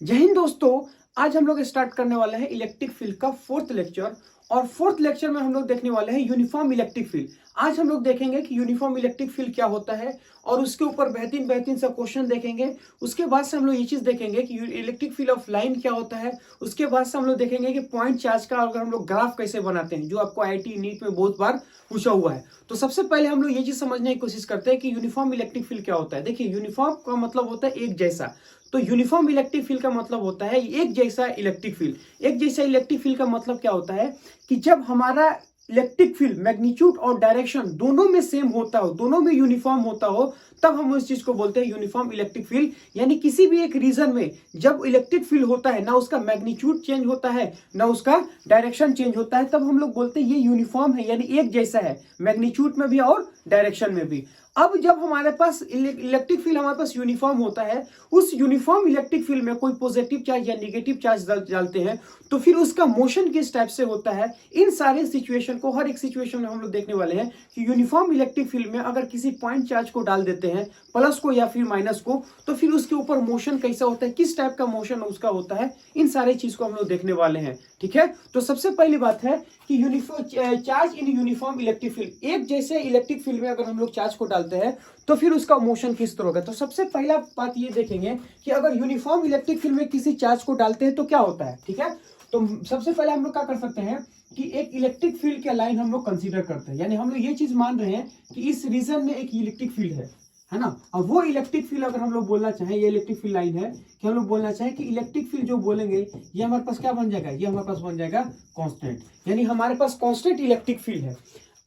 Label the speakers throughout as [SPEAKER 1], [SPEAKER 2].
[SPEAKER 1] जय हिंद दोस्तों। आज हम लोग स्टार्ट करने वाले हैं इलेक्ट्रिक फील्ड का फोर्थ लेक्चर। और फोर्थ लेक्चर में हम लोग देखने वाले हैं यूनिफॉर्म इलेक्ट्रिक फील्ड। आज हम लोग देखेंगे कि यूनिफॉर्म इलेक्ट्रिक फील्ड क्या होता है और उसके ऊपर बेहतरीन बेहतरीन सा क्वेश्चन देखेंगे। उसके बाद से हम लोग ये चीज देखेंगे कि इलेक्ट्रिक फील्ड ऑफ लाइन क्या होता है। उसके बाद से हम लोग देखेंगे कि पॉइंट चार्ज का अगर हम लोग ग्राफ कैसे बनाते हैं, जो आपको आईआईटी नीट में बहुत बार पूछा हुआ है। तो सबसे पहले हम लोग ये चीज समझने की कोशिश करते हैं कि यूनिफॉर्म इलेक्ट्रिक फील्ड क्या होता है। देखिए, यूनिफॉर्म का मतलब होता है एक जैसा। तो यूनिफॉर्म इलेक्ट्रिक फील्ड का मतलब होता है एक जैसा इलेक्ट्रिक फील्ड। एक जैसा इलेक्ट्रिक फील्ड का मतलब क्या होता है कि जब हमारा इलेक्ट्रिक फील्ड मैग्नीट्यूड और डायरेक्शन दोनों में सेम होता हो, दोनों में यूनिफॉर्म होता हो, तब हम उस चीज को बोलते हैं यूनिफॉर्म इलेक्ट्रिक फील्ड। यानी किसी भी एक रीजन में जब इलेक्ट्रिक फील्ड होता है, ना उसका मैग्नीट्यूड चेंज होता है ना उसका डायरेक्शन चेंज होता है, तब हम लोग बोलते हैं ये यूनिफॉर्म है, यानी एक जैसा है मैग्नीट्यूड में भी और डायरेक्शन में भी। अब जब हमारे पास इलेक्ट्रिक फील्ड हमारे पास यूनिफॉर्म होता है, उस यूनिफॉर्म इलेक्ट्रिक फील्ड में कोई पॉजिटिव चार्ज या नेगेटिव चार्ज डालते हैं, तो फिर उसका मोशन किस टाइप से होता है। इन सारे सिचुएशन को, हर एक सिचुएशन में हम लोग देखने वाले हैं कि यूनिफॉर्म इलेक्ट्रिक फील्ड में अगर किसी पॉइंट चार्ज को डाल देते हैं, प्लस को या फिर माइनस को, तो फिर उसके ऊपर मोशन कैसा होता है, किस टाइप का मोशन उसका होता है। इन सारे चीज को हम लोग देखने वाले हैं। ठीक है, तो सबसे पहली बात है कि uniform charge in uniform electric field, एक जैसे इलेक्ट्रिक फील्ड में अगर हम लोग चार्ज को डालते हैं तो फिर उसका मोशन किस तरह होगा। तो सबसे पहला बात ये देखेंगे कि अगर यूनिफॉर्म इलेक्ट्रिक फील्ड में किसी चार्ज को डालते हैं तो क्या होता है। ठीक है, तो सबसे पहले हम लोग क्या कर सकते हैं कि एक इलेक्ट्रिक फील्ड के लाइन हम लोग कंसीडर करते हैं। यानी हम लोग ये चीज मान रहे हैं कि इस रीजन में एक इलेक्ट्रिक फील्ड है ना। अब वो इलेक्ट्रिक फील्ड अगर हम लोग बोलना चाहें, ये इलेक्ट्रिक फील्ड लाइन है कि हम लोग बोलना चाहें कि इलेक्ट्रिक फील्ड जो बोलेंगे ये हमारे पास क्या बन जाएगा, ये हमारे पास बन जाएगा कांस्टेंट। यानी हमारे पास कांस्टेंट इलेक्ट्रिक फील्ड है।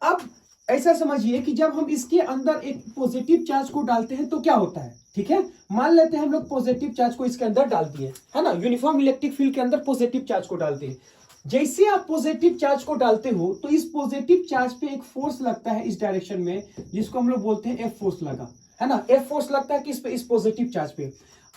[SPEAKER 1] अब ऐसा समझिए कि जब हम इसके अंदर एक पॉजिटिव चार्ज को डालते हैं तो क्या होता है। ठीक है, मान लेते हैं हम लोग पॉजिटिव चार्ज को इसके अंदर डाल दिए, है ना। यूनिफॉर्म इलेक्ट्रिक फील्ड के अंदर पॉजिटिव चार्ज को डालते हैं। जैसे आप पॉजिटिव चार्ज को डालते हो तो इस पॉजिटिव चार्ज पे एक फोर्स लगता है इस डायरेक्शन में, जिसको हम लोग बोलते हैं एफ फोर्स लगा, है ना। एफ फोर्स लगता है किस पे, इस पॉजिटिव चार्ज पे।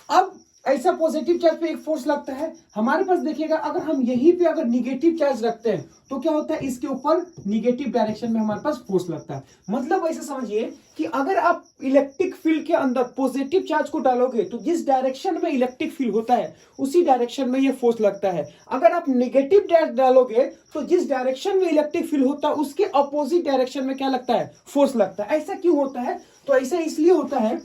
[SPEAKER 1] अब ऐसा पॉजिटिव चार्ज पे एक फोर्स लगता है हमारे पास। देखिएगा, अगर हम यहीं पे अगर निगेटिव चार्ज रखते हैं तो क्या होता है, इसके ऊपर निगेटिव डायरेक्शन में हमारे पास फोर्स लगता है। मतलब ऐसा समझिए कि अगर आप इलेक्ट्रिक फील्ड के अंदर पॉजिटिव चार्ज को डालोगे तो जिस डायरेक्शन में इलेक्ट्रिक फील्ड होता है उसी डायरेक्शन में ये फोर्स लगता है। अगर आप निगेटिव चार्ज डालोगे तो जिस डायरेक्शन में इलेक्ट्रिक फील्ड होता है उसके अपोजिट डायरेक्शन में क्या लगता है, फोर्स लगता है। ऐसा क्यों होता है, तो ऐसा इसलिए होता है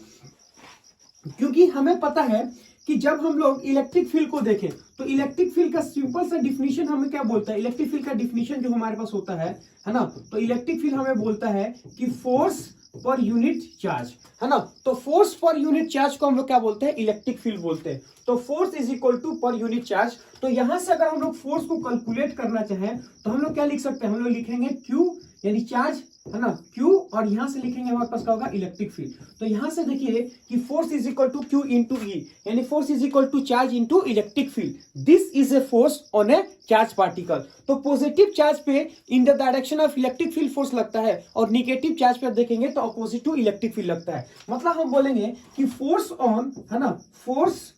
[SPEAKER 1] क्योंकि हमें पता है कि जब हम लोग इलेक्ट्रिक फील्ड को देखें तो इलेक्ट्रिक फील्ड का सिंपल सा डिफिनीशन हमें क्या बोलता है। इलेक्ट्रिक फील्ड का डिफिनीशन जो हमारे पास होता है ना, तो इलेक्ट्रिक फील्ड हमें बोलता है कि फोर्स पर यूनिट चार्ज, है ना। तो फोर्स पर यूनिट चार्ज को हम लोग क्या बोलते हैं, इलेक्ट्रिक फील्ड बोलते हैं। तो force is equal to per unit charge. तो यहां से अगर हम लोग फोर्स को कैलकुलेट करना चाहें तो हम लोग क्या लिख सकते हैं, हम लोग लिखेंगे क्यू यानी चार्ज, है ना, Q, और यहां से लिखेंगे हमारे पास क्या होगा, इलेक्ट्रिक फील्ड। तो यहां से देखिए कि force is equal to Q into E, यानी force is equal to charge into electric field. This is a force on a charge particle. तो पॉजिटिव चार्ज पे in the direction of electric field force लगता है और negative charge पे देखेंगे तो opposite to electric field लगता है। मतलब हम बोलेंगे कि फोर्स ऑन, है ना, force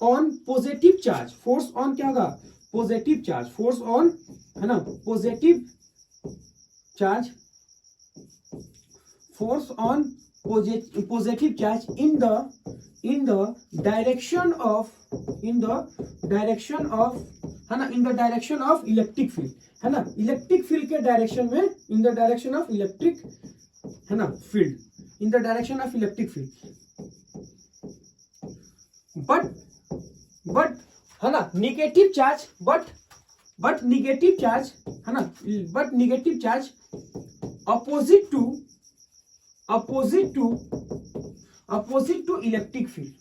[SPEAKER 1] on positive charge, force on क्या होगा, पॉजिटिव चार्ज, फोर्स ऑन, है ना, positive charge, force on positive charge in the direction of, है ना, इन the direction of electric field, है ना, इलेक्ट्रिक फील्ड के डायरेक्शन में, इन द डायरेक्शन ऑफ इलेक्ट्रिक, है ना, field, in the direction of electric field. But है ना, negative charge, but negative charge, है ना, but negative charge opposite to electric field,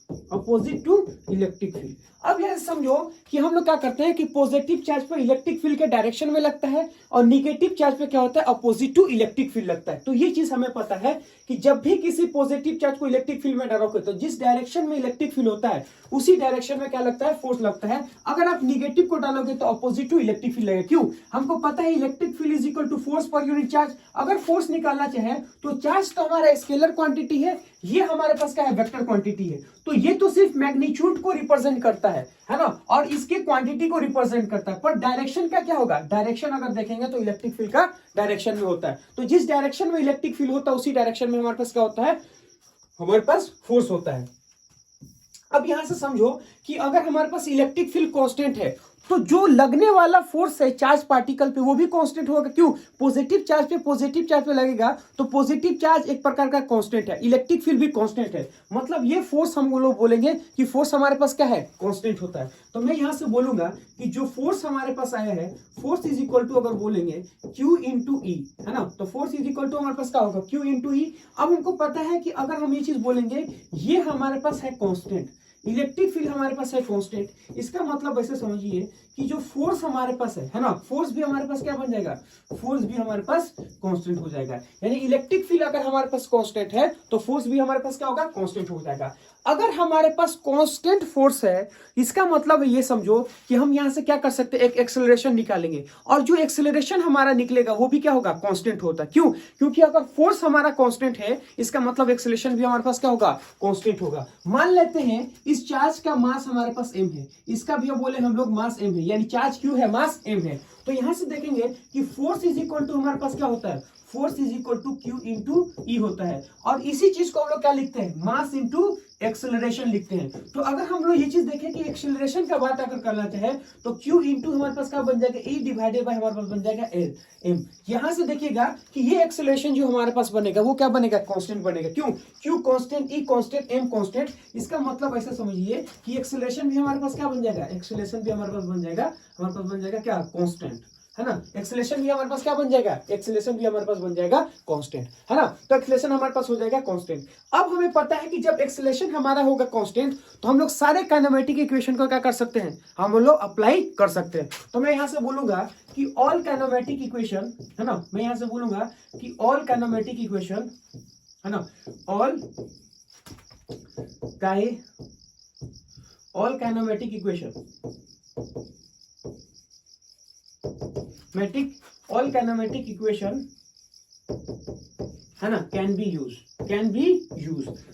[SPEAKER 1] अब यह समझो कि हम लोग क्या करते हैं कि पॉजिटिव चार्ज पर इलेक्ट्रिक फील्ड के डायरेक्शन में लगता है और निगेटिव चार्ज पे क्या होता है, अपोजिट टू इलेक्ट्रिक फील्ड लगता है। तो ये चीज हमें पता है कि जब भी किसी पॉजिटिव चार्ज को इलेक्ट्रिक फील्ड में डालोगे तो जिस डायरेक्शन में इलेक्ट्रिक फील्ड होता है उसी डायरेक्शन में क्या लगता है, फोर्स लगता है। अगर आप निगेटिव को डालोगे तो अपोजिट टू इलेक्ट्रिक फील्ड लगेगा। क्यों, हमको पता है electric field is equal to force per unit charge. अगर फोर्स निकालना चाहे तो चार्ज तो हमारा स्केलर क्वांटिटी है, ये हमारे पास क्या है, वेक्टर क्वांटिटी है। तो ये तो सिर्फ मैग्नीट्यूड को रिप्रेजेंट करता है ना, और इसके क्वांटिटी को रिप्रेजेंट करता है। पर डायरेक्शन का क्या होगा, डायरेक्शन अगर देखेंगे तो इलेक्ट्रिक फील्ड का डायरेक्शन में होता है। तो जिस डायरेक्शन में इलेक्ट्रिक फील्ड होता है उसी डायरेक्शन में हमारे पास क्या होता है, हमारे पास फोर्स होता है। अब यहां से समझो कि अगर हमारे पास इलेक्ट्रिक फील्ड कांस्टेंट है तो जो लगने वाला फोर्स है चार्ज पार्टिकल पे वो भी कांस्टेंट होगा। क्यों? पॉजिटिव चार्ज पे लगेगा तो पॉजिटिव चार्ज एक प्रकार का कांस्टेंट है, इलेक्ट्रिक फील्ड भी कांस्टेंट है। मतलब ये फोर्स हम लोग बोलेंगे कि फोर्स हमारे पास क्या है, कांस्टेंट होता है। तो मैं यहां से बोलूंगा कि जो फोर्स हमारे पास आया है, फोर्स इज इक्वल टू, अगर बोलेंगे Q इंटू ई, है ना, तो फोर्स इज इक्वल टू हमारे पास क्या होगा, Q इंटू ई। अब हमको पता है कि अगर हम ये चीज बोलेंगे ये हमारे पास है कांस्टेंट, इलेक्ट्रिक फील्ड हमारे पास है कांस्टेंट, इसका मतलब ऐसे समझिए कि जो फोर्स हमारे पास है ना, फोर्स भी हमारे पास क्या बन जाएगा, फोर्स भी हमारे पास कांस्टेंट हो जाएगा। यानी इलेक्ट्रिक फील्ड अगर हमारे पास कांस्टेंट है तो फोर्स भी हमारे पास क्या होगा, कांस्टेंट हो जाएगा। अगर हमारे पास कांस्टेंट फोर्स है, इसका मतलब ये समझो कि हम यहां से क्या कर सकते हैं, एक एक्सेलरेशन निकालेंगे, और जो एक्सेलरेशन हमारा निकलेगा वो भी क्या होगा, कांस्टेंट होता है। क्यों? क्योंकि अगर फोर्स हमारा कांस्टेंट है, इसका मतलब एक्सेलरेशन भी हमारे पास क्या होगा, कांस्टेंट होगा। मान लेते हैं इस चार्ज का मास हमारे पास m है, इसका भी बोले हम लोग मास m है, यानी चार्ज q है, मास m है। तो यहां से देखेंगे कि फोर्स इज इक्वल टू हमारे पास क्या होता है, force is equal to Q into E होता है। और इसी चीज को हम लोग क्या लिखते हैं, मास इंटू एक्सेलरेशन लिखते हैं। तो अगर हम लोग ये चीज देखें कि एक्सेलरेशन का बात अगर करना चाहे तो Q इंटू हमारे पास क्या बन जाएगा, E डिवाइडेड बाय हमारे पास बन जाएगा m। यहां से देखिएगा कि ये एक्सेलरेशन जो हमारे पास बनेगा वो क्या बनेगा, कांस्टेंट बनेगा। क्यों? Q constant, E constant, m constant. इसका मतलब ऐसा समझिए कि एक्सेलरेशन भी हमारे पास क्या बन जाएगा, एक्सेलरेशन भी हमारे पास बन जाएगा, हमारे पास बन जाएगा क्या, कांस्टेंट, है ना। एक्सेलरेशन भी हमारे पास क्या बन जाएगा, एक्सेलरेशन भी हमारे पास बन जाएगा कांस्टेंट, है ना। तो एक्सेलरेशन हमारे पास हो जाएगा कांस्टेंट। अब हमें पता है कि जब एक्सेलरेशन हमारा होगा कांस्टेंट तो हम लोग सारे काइनेमेटिक इक्वेशन को क्या कर सकते हैं, हम लोग अप्लाई कर सकते हैं। तो मैं यहां से बोलूंगा कि ऑल काइनेमेटिक इक्वेशन, है ना, मैं यहां से बोलूंगा कि ऑल काइनेमेटिक इक्वेशन, है ना, all kinematic equation, all kinematic equation, है ना, कैन बी यूज।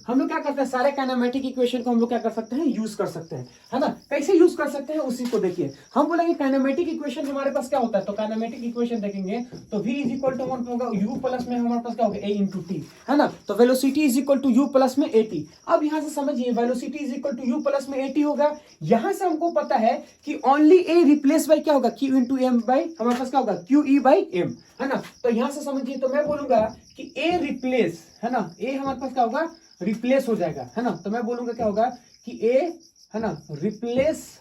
[SPEAKER 1] हम लोग क्या करते हैं, सारे काइनेमेटिक इक्वेशन को हम लोग क्या कर सकते हैं, यूज कर सकते हैं, है ना। कैसे यूज कर सकते हैं उसी को देखिए। हम बोलेंगे काइनेमेटिक इक्वेशन हमारे पास क्या होता है, तो काइनेमेटिक इक्वेशन देखेंगे तो v इज इक्वल टू होगा u प्लस में हमारे पास क्या होगा, a इंटू टी, है ना। तो velocity is equal to u plus में at। अब यहां से समझिए velocity is equal to u plus में at होगा। यहां से हमको पता है कि ओनली a रिप्लेस बाय क्या होगा, q इंटू m बाय हमारे पास क्या होगा, q e बाय m, है ना। तो यहां से समझिए, तो मैं बोलूंगा कि a रिप्लेस, है ना, a हमारे पास क्या होगा, रिप्लेस हो जाएगा, है ना। तो मैं बोलूंगा क्या होगा कि a, है ना, रिप्लेस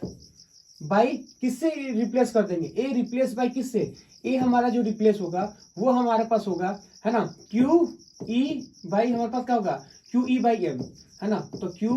[SPEAKER 1] बाय किससे रिप्लेस कर देंगे, a रिप्लेस बाय किससे, a हमारा जो रिप्लेस होगा वो हमारे पास होगा, है ना, q e बाय हमारे पास क्या होगा, q e बाय m, है ना। तो q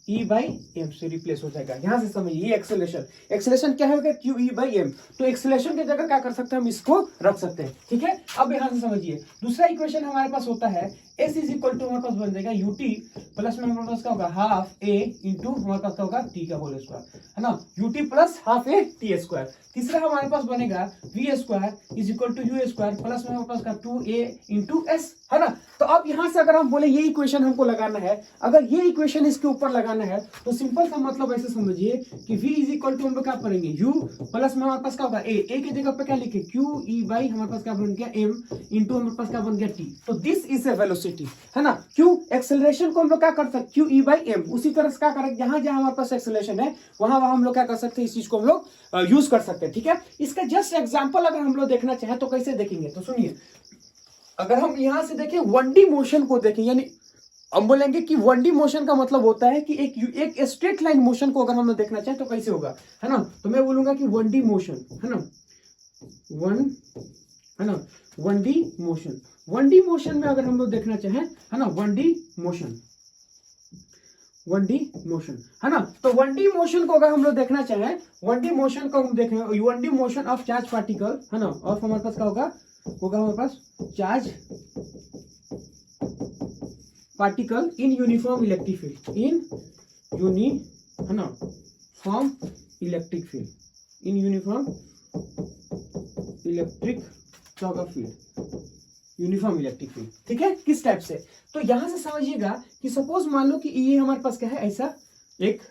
[SPEAKER 1] e बाई एम से रिप्लेस हो जाएगा। यहां से समझिए एक्सेलरेशन क्या होगा, क्यू ई बाई एम। तो एक्सेलरेशन की जगह क्या कर सकते हैं, हम इसको रख सकते हैं, ठीक है। अब यहां से समझिए दूसरा इक्वेशन हमारे पास होता है एस इज इक्वल टू हमारे पास बन जाएगा यूटी प्लस में हमारे पास क्या होगा, हाफ ए इंटू हमारे पास क्या होगा, टी का होल स्क्वायर, है ना, ut plus half a t square. तीसरा हमारे पास बनेगा v square is equal to u square plus में हमारे पास का 2a इंटू एस, है ना। तो अब यहां से अगर हम बोले ये इक्वेशन हमको लगाना है, अगर ये इक्वेशन इसके ऊपर लगाना है तो सिंपल सा मतलब ऐसे समझिए कि v इज इक्वल टू हम लोग क्या पढ़ेंगे, u प्लस में हमारे पास क्या होगा a की जगह पे क्या लिखे, q e बाई हमारे पास क्या बन गया m इंटू हमारे पास क्या बन गया t। तो दिस इज ए वेलोसिटी, है ना। क्यों, एक्सेलरेशन को हम लोग क्या कर सकते, q e बाई m। उसी तरह से क्या करेंगे, जहां जहां हमारे पास एक्सेलरेशन है वहां वहां हम लोग क्या कर सकते हैं, इस चीज को हम लोग यूज कर सकते हैं, ठीक है। इसका जस्ट एग्जांपल अगर हम लोग देखना चाहें तो कैसे देखेंगे, तो सुनिए, अगर हम यहां से देखें 1D मोशन को देखें, यानी हम बोलेंगे कि 1D मोशन का मतलब होता है कि एक स्ट्रेट लाइन मोशन को अगर हम लोग देखना चाहें तो कैसे होगा, है ना। तो मैं बोलूंगा कि 1D मोशन, है ना, 1D मोशन, 1D मोशन में अगर हम लोग देखना चाहें, है ना, 1D मोशन, है ना। तो 1D मोशन को अगर हम लोग देखना चाहें, 1D मोशन को हम देखें, 1D motion of charge particle, है ना, ऑफ हमारे पास क्या होगा हमारे पास charge particle in uniform electric field, है ना, form electric field, in uniform electric field, uniform electric field, ठीक है। किस टाइप से, तो यहां से समझिएगा कि सपोज मान लो कि ये हमारे पास क्या है, ऐसा एक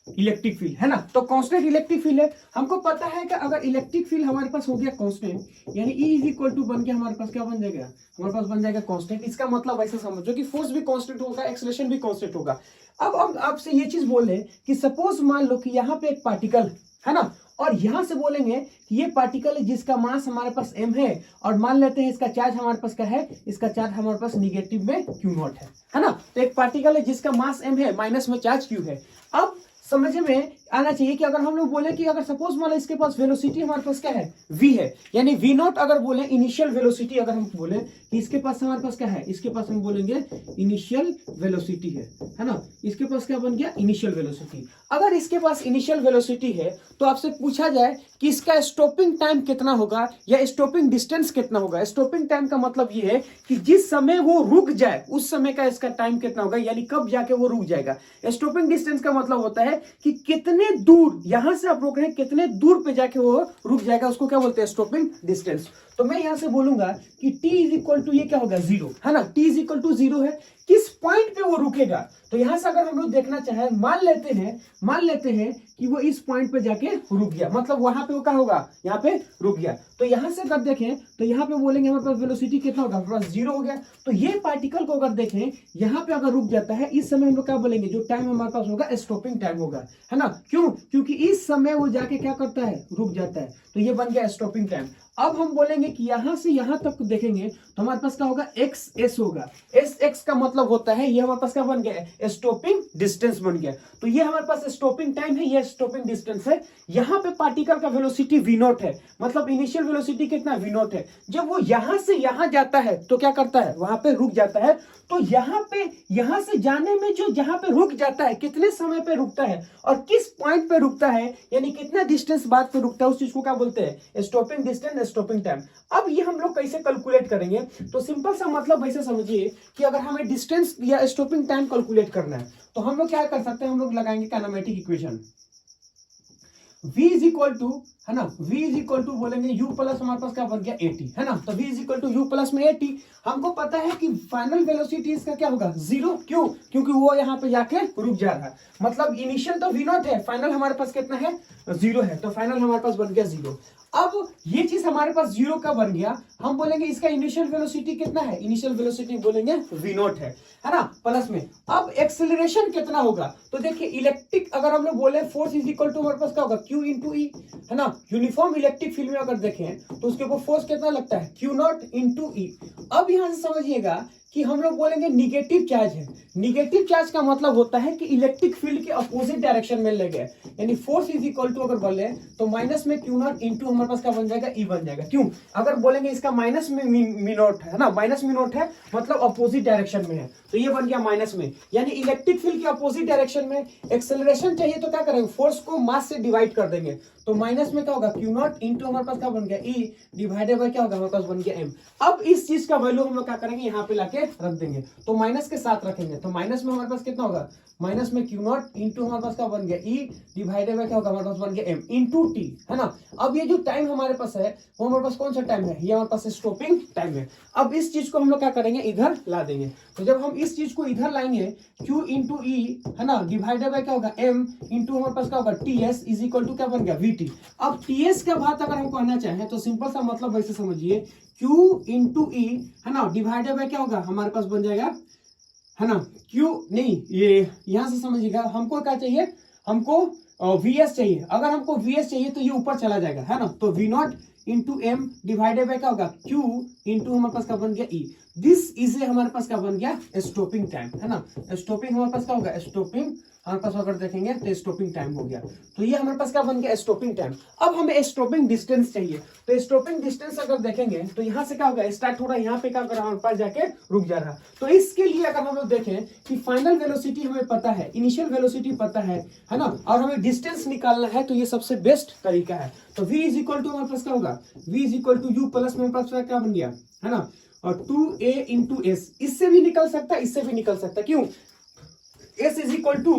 [SPEAKER 1] इलेक्ट्रिक फील्ड, है ना। तो कांस्टेंट इलेक्ट्रिक फील्ड है, हमको पता है कि अगर इलेक्ट्रिक फील्ड हमारे पास हो गया कांस्टेंट, यानी E इज इक्वल टू बन गया हमारे पास क्या बन जाएगा, हमारे पास बन जाएगा कांस्टेंट। इसका मतलब ऐसे समझो कि फोर्स भी कांस्टेंट होगा, एक्सेलरेशन भी कांस्टेंट होगा। अब हम आपसे ये चीज बोले कि सपोज मान लो कि यहाँ पे एक पार्टिकल है ना, और यहां से बोलेंगे कि ये पार्टिकल है जिसका मास हमारे पास m है, और मान लेते हैं इसका चार्ज हमारे पास क्या है, इसका चार्ज हमारे पास निगेटिव में q0 है ना। तो एक पार्टिकल है जिसका मास m है, माइनस में चार्ज q है। अब समझ में आना चाहिए कि अगर हम लोग बोले कि अगर सपोज मान लो इसके पास वेलोसिटी हमारे पास क्या है, v है, यानी v0 अगर बोले इनिशियल वेलोसिटी, अगर हम बोले कि इसके पास हमारे पास क्या है, इसके पास हम बोलेंगे इनिशियल वेलोसिटी है ना। इसके पास क्या बन गया, इनिशियल वेलोसिटी। अगर इसके पास इनिशियल वेलोसिटी है तो आपसे पूछा जाए कि इसका स्टॉपिंग टाइम कितना होगा या स्टॉपिंग डिस्टेंस कितना होगा। स्टॉपिंग टाइम का मतलब ये है कि जिस समय वो रुक जाए उस समय का इसका टाइम कितना होगा, यानी कब जाके वो रुक जाएगा। स्टॉपिंग डिस्टेंस का मतलब होता है कि कितने दूर, यहां से आप रोक रहे हैं कितने दूर पे जाके वो रुक जाएगा, उसको क्या बोलते हैं, स्टॉपिंग डिस्टेंस। तो मैं यहां से बोलूंगा कि t इज इक्वल टू ये क्या होगा, 0 है ना। t इज इक्वल टू 0 है, किस पॉइंट पे वो रुकेगा। तो यहां से अगर हम लोग देखना चाहे, मान लेते हैं कि वो इस पॉइंट पे जाके रुक गया, मतलब वहां पे वो क्या होगा, यहाँ पे रुक गया। तो यहां से अगर देखें तो यहाँ पे बोलेंगे हमारे पास वेलोसिटी कितना होगा, हमारे पास 0 हो गया। तो ये पार्टिकल को अगर देखें यहाँ पे अगर रुक जाता है, इस समय हम लोग क्या बोलेंगे, जो टाइम हमारे पास होगा स्टॉपिंग टाइम होगा, है ना। क्यों, क्योंकि इस समय वो जाके क्या करता है, रुक जाता है। तो ये बन गया स्टॉपिंग टाइम। अब हम बोलेंगे कि यहां से यहां तक देखेंगे तो हमारे पास क्या होगा, एक्स एस होगा। एस एक्स का मतलब होता है, ये हमारे पास क्या बन गया, स्टॉपिंग डिस्टेंस बन गया। तो ये हमारे पास स्टॉपिंग टाइम है, ये स्टॉपिंग डिस्टेंस है। यहाँ पे पार्टिकल का वेलोसिटी v0 है, मतलब इनिशियल वेलोसिटी कितना, v0 है। जब वो यहां से यहां जाता है तो क्या करता है, वहां पे रुक जाता है। तो यहां से जाने में जो जहां पे रुक जाता है, कितने समय पे रुकता है और किस पॉइंट पे रुकता है, यानी कितना डिस्टेंस बाद पे रुकता है, उस चीज को क्या बोलते हैं, स्टॉपिंग डिस्टेंस, स्टॉपिंग टाइम। अब ये हम लोग कैसे कैलकुलेट करेंगे, तो सिंपल सा मतलब ऐसे समझिए कि अगर हमें डिस्टेंस या स्टॉपिंग टाइम कैलकुलेट करना है तो हम लोग क्या कर सकते हैं, हम लोग लगाएंगे kinematic equation. v is equal to, है ना, v इज इक्वल टू बोलेंगे u प्लस हमारे पास क्या बन गया 80, है ना। तो v is equal to u plus में 80। हमको पता है कि फाइनल वेलोसिटी इसका क्या होगा, 0। क्यों, क्योंकि वो यहाँ पे जाके रुक जा रहा है, मतलब इनिशियल तो v0 है, फाइनल हमारे पास कितना है, 0 है। तो फाइनल हमारे पास बन गया 0। अब ये चीज हमारे पास 0 का बन गया, हम बोलेंगे इसका इनिशियल वेलोसिटी कितना है, इनिशियल वेलोसिटी बोलेंगे v0 है ना, प्लस में। अब एक्सेलरेशन कितना होगा, तो देखिए इलेक्ट्रिक अगर हम लोग बोले फोर्स इज इक्वल टू हमारे पास क्या होगा, q इंटू ई, है ना। यूनिफॉर्म इलेक्ट्रिक फील्ड में अगर देखें तो उसके ऊपर फोर्स कितना लगता है, q0 इंटू ई। अब यहां से समझिएगा कि हम लोग बोलेंगे निगेटिव चार्ज है। निगेटिव चार्ज का मतलब होता है कि इलेक्ट्रिक फील्ड के अपोजिट डायरेक्शन में ले गए, यानी फोर्स इज इक्वल टू अगर बोले तो माइनस में q0 इंटू हमारे पास क्या बन जाएगा, ई बन जाएगा। क्यों, अगर बोलेंगे इसका माइनस में मी0 है ना, माइनस मी0 है मतलब अपोजिट डायरेक्शन में है, तो ये बन गया माइनस में, यानी इलेक्ट्रिक फील्ड के अपोजिट डायरेक्शन में एक्सेलरेशन चाहिए तो क्या करेंगे, फोर्स को मास से डिवाइड कर देंगे। तो माइनस में क्या होगा, q0 इंटू हमारे पास क्या बन गया, ई डिवाइडेड बाय क्या होगा, हमारे पास बन गया m। अब इस चीज का वैल्यू हम लोग क्या करेंगे, यहाँ पे लाके रख देंगे, तो माइनस के साथ रखेंगे। तो माइनस में हमारे पास कितना होगा, माइनस में q0 इंटू हमारे पास क्या बन गया, ई डिवाइडेड बाय क्या होगा, हमारे पास बन गया m इंटू टी, है ना। अब ये जो टाइम हमारे पास है वो हमारे पास कौन सा टाइम है, ये हमारे पास स्टॉपिंग टाइम है। अब इस चीज को हम लोग क्या करेंगे, इधर ला देंगे। तो जब हम इस चीज को इधर लाएंगे, q इंटू ई, है ना, डिवाइडेड बाय क्या होगा, m इंटू हमारे पास क्या होगा, ts इज इक्वल टू क्या बन गया, vt। अब ts का बात अगर हम कहना चाहें तो सिंपल सा मतलब वैसे समझिए, q इंटू ई, है ना, डिवाइडेड बाय क्या होगा, हमारे पास बन जाएगा, है ना, q नहीं, ये यहां से समझिएगा, हमको क्या चाहिए, हमको vs चाहिए। अगर हमको vs चाहिए तो ये ऊपर चला जाएगा, है ना। तो v0 into M divided bye क्या होगा, q इंटू हमारे पास क्या बन गया, e। दिस इज हमारे पास क्या बन गया, स्टॉपिंग टाइम, है ना। स्टॉपिंग हमारे पास क्या होगा, स्टॉपिंग हमारे पास अगर देखेंगे तो स्टॉपिंग टाइम हो गया। तो ये हमारे पास क्या बन गया, स्टॉपिंग टाइम। अब हमें स्टॉपिंग डिस्टेंस चाहिए, तो स्टॉपिंग डिस्टेंस अगर देखेंगे तो यहाँ से क्या होगा, स्टार्ट हो रहा है, यहाँ पे क्या कर रहा है, हमारे पास जाके रुक जा रहा है। तो इसके लिए अगर हम लोग देखें कि फाइनल वेलोसिटी हमें पता है, इनिशियल वेलोसिटी पता है ना, और हमें डिस्टेंस निकालना है, तो ये सबसे बेस्ट तरीका है। तो v इज इक्वल टू हमारे पास क्या होगा, v is equal to u plus में हमारे पास क्या बन गया, है ना, और 2a इंटू एस। इससे भी निकल सकता है, इससे भी निकल सकता है। क्यों, s is equal to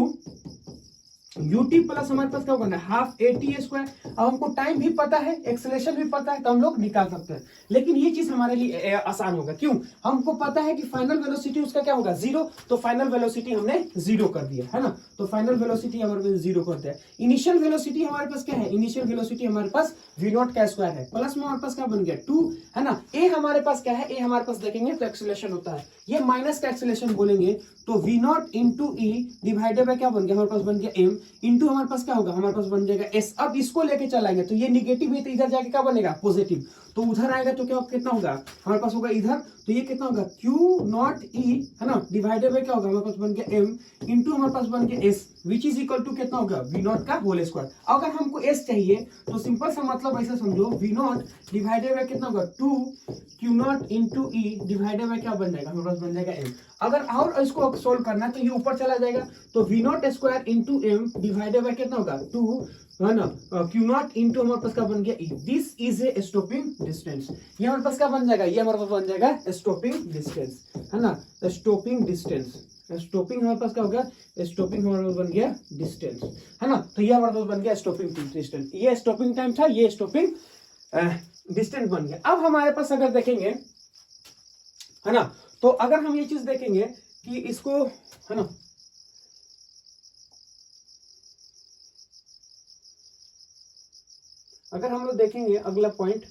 [SPEAKER 1] ut plus हमारे पास क्या होगा, हाफ ए टी स्क्वायर। अब हमको टाइम भी पता है, एक्सेलरेशन भी पता है, तो हम लोग निकाल सकते हैं। लेकिन ये चीज हमारे लिए आसान होगा, क्यों? हमको पता है कि फाइनल वेलोसिटी उसका क्या होगा, 0, तो फाइनल वेलोसिटी हमने 0 कर दिया है ना, तो फाइनल वेलोसिटी हमारे पास 0 कर दिया। इनिशियल वेलोसिटी हमारे पास क्या है, इनिशियल वेलोसिटी हमारे पास v नॉट का स्क्वायर है, प्लस में हमारे पास क्या बन गया 2 है ना। ए हमारे पास क्या है, ए हमारे पास देखेंगे तो एक्सेलरेशन होता है, ये माइनस का एक्सेलरेशन बोलेंगे तो v not into E divided by क्या बन गया, हमारे पास बन गया m इंटू हमारे पास क्या होगा, हमारे पास बन जाएगा s। अब इसको लेके चलाएंगे तो ये निगेटिव है, तो इधर जाके क्या बनेगा, पॉजिटिव, तो उधर आएगा तो क्या कितना होगा हमारे पास होगा इधर, तो ये कितना होगा q नॉट e है ना, डिवाइडेड बाय क्या होगा, हमारे पास बन गया m इंटू हमारे पास बन गया s, which is equal to कितना होगा, v नॉट का होल स्क्वायर। अगर हमको s चाहिए तो सिंपल सा मतलब ऐसा समझो, v नॉट डिवाइडेड बाय कितना होगा 2 q not into e divided by क्या बन जाएगा, हमारे पास बन जाएगा m। अगर और इसको सोल्व करना है तो ये ऊपर चला जाएगा, तो v not square into m divided by कितना होगा 2 है ना, क्यू नॉट इंटू हमारे पास क्या बन गया, this is A stopping distance. ये हमारे पास क्या बन जाएगा, ये हमारे पास बन जाएगा स्टॉपिंग डिस्टेंस है ना, स्टॉपिंग डिस्टेंस। स्टॉपिंग हमारे पास क्या हो गया, स्टॉपिंग हमारे पास बन गया डिस्टेंस है ना, तो ये हमारे पास बन गया स्टॉपिंग डिस्टेंस। ये स्टॉपिंग टाइम था, ये स्टॉपिंग डिस्टेंस बन गया। अब हमारे पास अगर देखेंगे है ना, तो अगर हम ये चीज देखेंगे कि इसको है ना, अगर हम लोग देखेंगे अगला पॉइंट,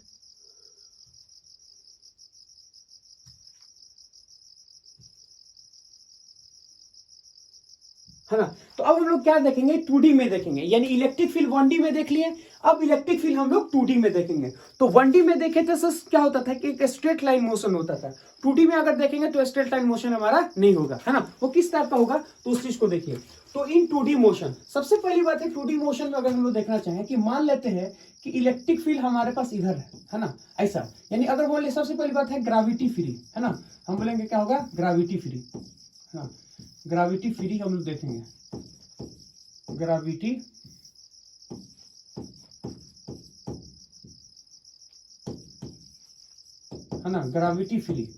[SPEAKER 1] है ना, तो अब हम लोग क्या देखेंगे, 2D में देखेंगे, यानी इलेक्ट्रिक फील्ड 1D में देख लिए, अब इलेक्ट्रिक फील्ड हम लोग 2D में देखेंगे। तो 1D में देखे तो सर क्या होता था कि एक स्ट्रेट लाइन मोशन होता था, 2D में अगर देखेंगे तो स्ट्रेट लाइन मोशन हमारा नहीं होगा है ना, वो किस टाइप का होगा, तो उस चीज को देखिए। तो इन 2D मोशन, सबसे पहली बात है 2D मोशन में अगर हम लोग देखना चाहें कि मान लेते हैं कि इलेक्ट्रिक फील्ड हमारे पास इधर है ना, ऐसा, यानी अगर बोले सबसे पहली बात है ग्रेविटी फ्री है ना, हम बोलेंगे क्या होगा, ग्रेविटी फ्री है ना, ग्रेविटी फ्री हम लोग देखेंगे, ग्रेविटी है ना, ग्रेविटी फ्री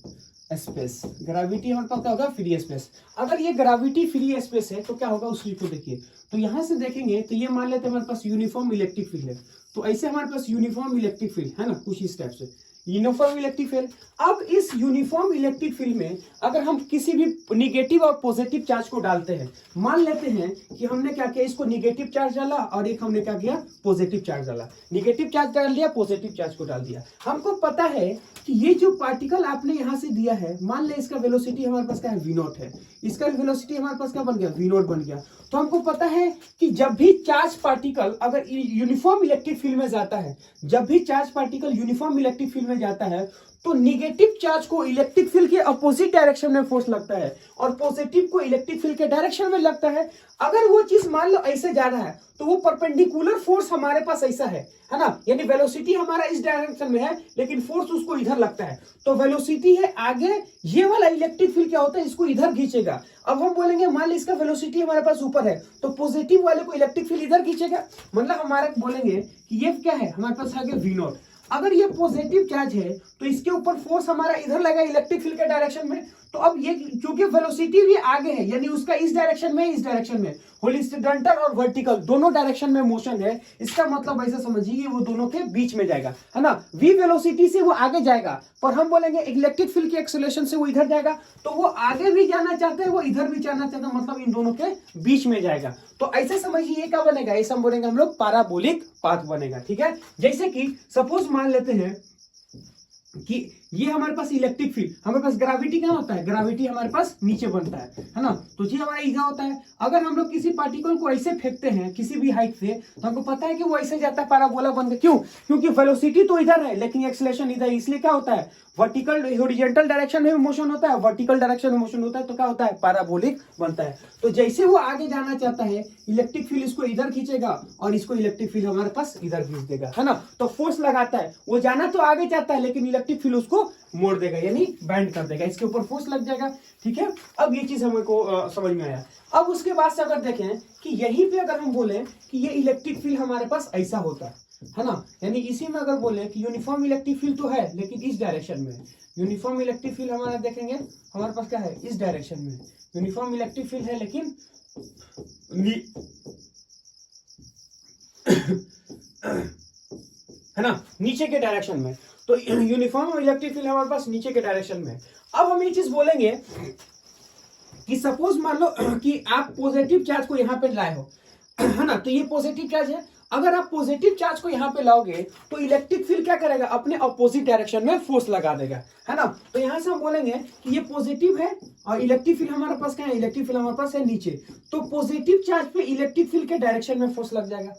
[SPEAKER 1] स्पेस, ग्रेविटी हमारे पास क्या होगा, फ्री स्पेस। अगर ये ग्रेविटी फ्री स्पेस है तो क्या होगा उस चीज को देखिए, तो यहां से देखेंगे तो ये मान लेते हैं हमारे पास यूनिफॉर्म इलेक्ट्रिक फील्ड है, तो ऐसे हमारे पास यूनिफॉर्म इलेक्ट्रिक फील्ड है ना, कुछ इस टाइप से यूनिफॉर्म इलेक्ट्रिक फील्ड। अब इस यूनिफॉर्म इलेक्ट्रिक फील्ड में अगर हम किसी भी निगेटिव और पॉजिटिव चार्ज को डालते हैं, मान लेते हैं कि हमने क्या किया, इसको निगेटिव चार्ज डाला और एक हमने क्या किया, पॉजिटिव चार्ज डाला, निगेटिव चार्ज डाल दिया, पॉजिटिव चार्ज को डाल दिया। हमको पता है कि ये जो पार्टिकल आपने यहां से दिया है, मान ले इसका वेलोसिटी हमारे पास क्या है, v नॉट है, इसका वेलोसिटी हमारे पास क्या बन गया, v नॉट बन गया। तो हमको पता है कि जब भी चार्ज पार्टिकल अगर यूनिफॉर्म इलेक्ट्रिक फील्ड में जाता है, जब भी charge particle uniform electric field में जाता है तो निगेटिव चार्ज को इलेक्ट्रिक फील्ड के अपोजिट डायरेक्शन में फोर्स लगता है और पॉजिटिव को इलेक्ट्रिक फील्ड के डायरेक्शन में लगता है। अगर वो चीज मान लो ऐसे जा रहा है तो वो परपेंडिकुलर फोर्स हमारे पास ऐसा है ना, यानी वेलोसिटी हमारा इस डायरेक्शन में है लेकिन फोर्स उसको इधर लगता है, तो वेलोसिटी है आगे, ये वाला इलेक्ट्रिक फील्ड क्या होता है, इसको इधर खींचेगा। अब हम बोलेंगे मान ली इसका वेलोसिटी हमारे पास ऊपर है तो पॉजिटिव वाले को इलेक्ट्रिक फील्ड इधर खींचेगा, मतलब हमारे बोलेंगे कि ये क्या है, हमारे पास है v नॉट। अगर ये पॉजिटिव चार्ज है तो इसके ऊपर फोर्स हमारा इधर लगा इलेक्ट्रिक फील्ड के डायरेक्शन में, तो अब ये क्योंकि वेलोसिटी भी आगे है यानी उसका इस डायरेक्शन में, इस डायरेक्शन में हॉरिजॉन्टल और वर्टिकल दोनों डायरेक्शन में मोशन है, इसका मतलब ऐसा समझिए वो दोनों के बीच में जाएगा है ना, v वेलोसिटी से वो आगे जाएगा पर हम बोलेंगे इलेक्ट्रिक फील्ड के एक्सेलरेशन से वो इधर जाएगा, तो वो आगे भी जाना चाहते हैं, वो इधर भी जाना चाहते हैं, मतलब इन दोनों के बीच में जाएगा। तो ऐसे समझिए ये क्या बनेगा, ऐसा हम बोलेंगे हम लोग पैराबोलिक पाथ बनेगा। ठीक है, जैसे कि सपोज मान लेते हैं कि ये हमारे पास इलेक्ट्रिक फील्ड, हमारे पास ग्रेविटी क्या होता है, ग्रेविटी हमारे पास नीचे बनता है ना, तो ये हमारा ईगा होता है। अगर हम लोग किसी पार्टिकल को ऐसे फेंकते हैं किसी भी हाइट से तो हमको पता है कि वो ऐसे जाता है, पैराबोला बन के, क्यों, क्योंकि वेलोसिटी तो इधर है लेकिन एक्सेलरेशन इधर, इसलिए क्या होता है वर्टिकल हॉरिजॉन्टल डायरेक्शन में मोशन होता है, वर्टिकल डायरेक्शन में मोशन होता है, तो क्या होता है पैराबोलिक बनता है। तो जैसे वो आगे जाना चाहता है इलेक्ट्रिक फील्ड इसको इधर खींचेगा और इसको इलेक्ट्रिक फील्ड हमारे पास इधर खींच देगा है ना, तो फोर्स लगाता है, वो जाना तो आगे चाहता है लेकिन इलेक्ट्रिक फील्ड उसको मोड़ देगा यानी बैंड कर देगा, इसके ऊपर फोर्स लग जाएगा। ठीक है, अब ये चीज हमको समझ में आया। अब उसके बाद से अगर देखें कि यहीं पे अगर हम बोले कि ये इलेक्ट्रिक फील्ड हमारे पास ऐसा होता है ना, यानी इसी में अगर बोले कि यूनिफॉर्म इलेक्ट्रिक फील्ड तो है लेकिन इस डायरेक्शन में, यूनिफॉर्म इलेक्ट्रिक फील्ड हमारा देखेंगे हमारे पास क्या है, इस डायरेक्शन में यूनिफॉर्म इलेक्ट्रिक फील्ड है लेकिन है ना, नीचे के डायरेक्शन में। तो यूनिफॉर्म इलेक्ट्रिक फील्ड हमारे पास नीचे के डायरेक्शन में। अब हम ये चीज बोलेंगे कि सपोज मान लो कि आप पॉजिटिव चार्ज को यहां पे लाए हो, है ना, तो ये पॉजिटिव चार्ज है। अगर आप पॉजिटिव चार्ज को यहां पे लाओगे तो इलेक्ट्रिक फील्ड क्या करेगा, अपने अपोजिट डायरेक्शन में फोर्स लगा देगा, है ना। तो यहां से हम बोलेंगे कि ये पॉजिटिव है और इलेक्ट्रिक फील्ड हमारे पास क्या है, इलेक्ट्रिक फील्ड हमारे पास है नीचे। तो पॉजिटिव चार्ज पे इलेक्ट्रिक फील्ड के डायरेक्शन में फोर्स लग जाएगा,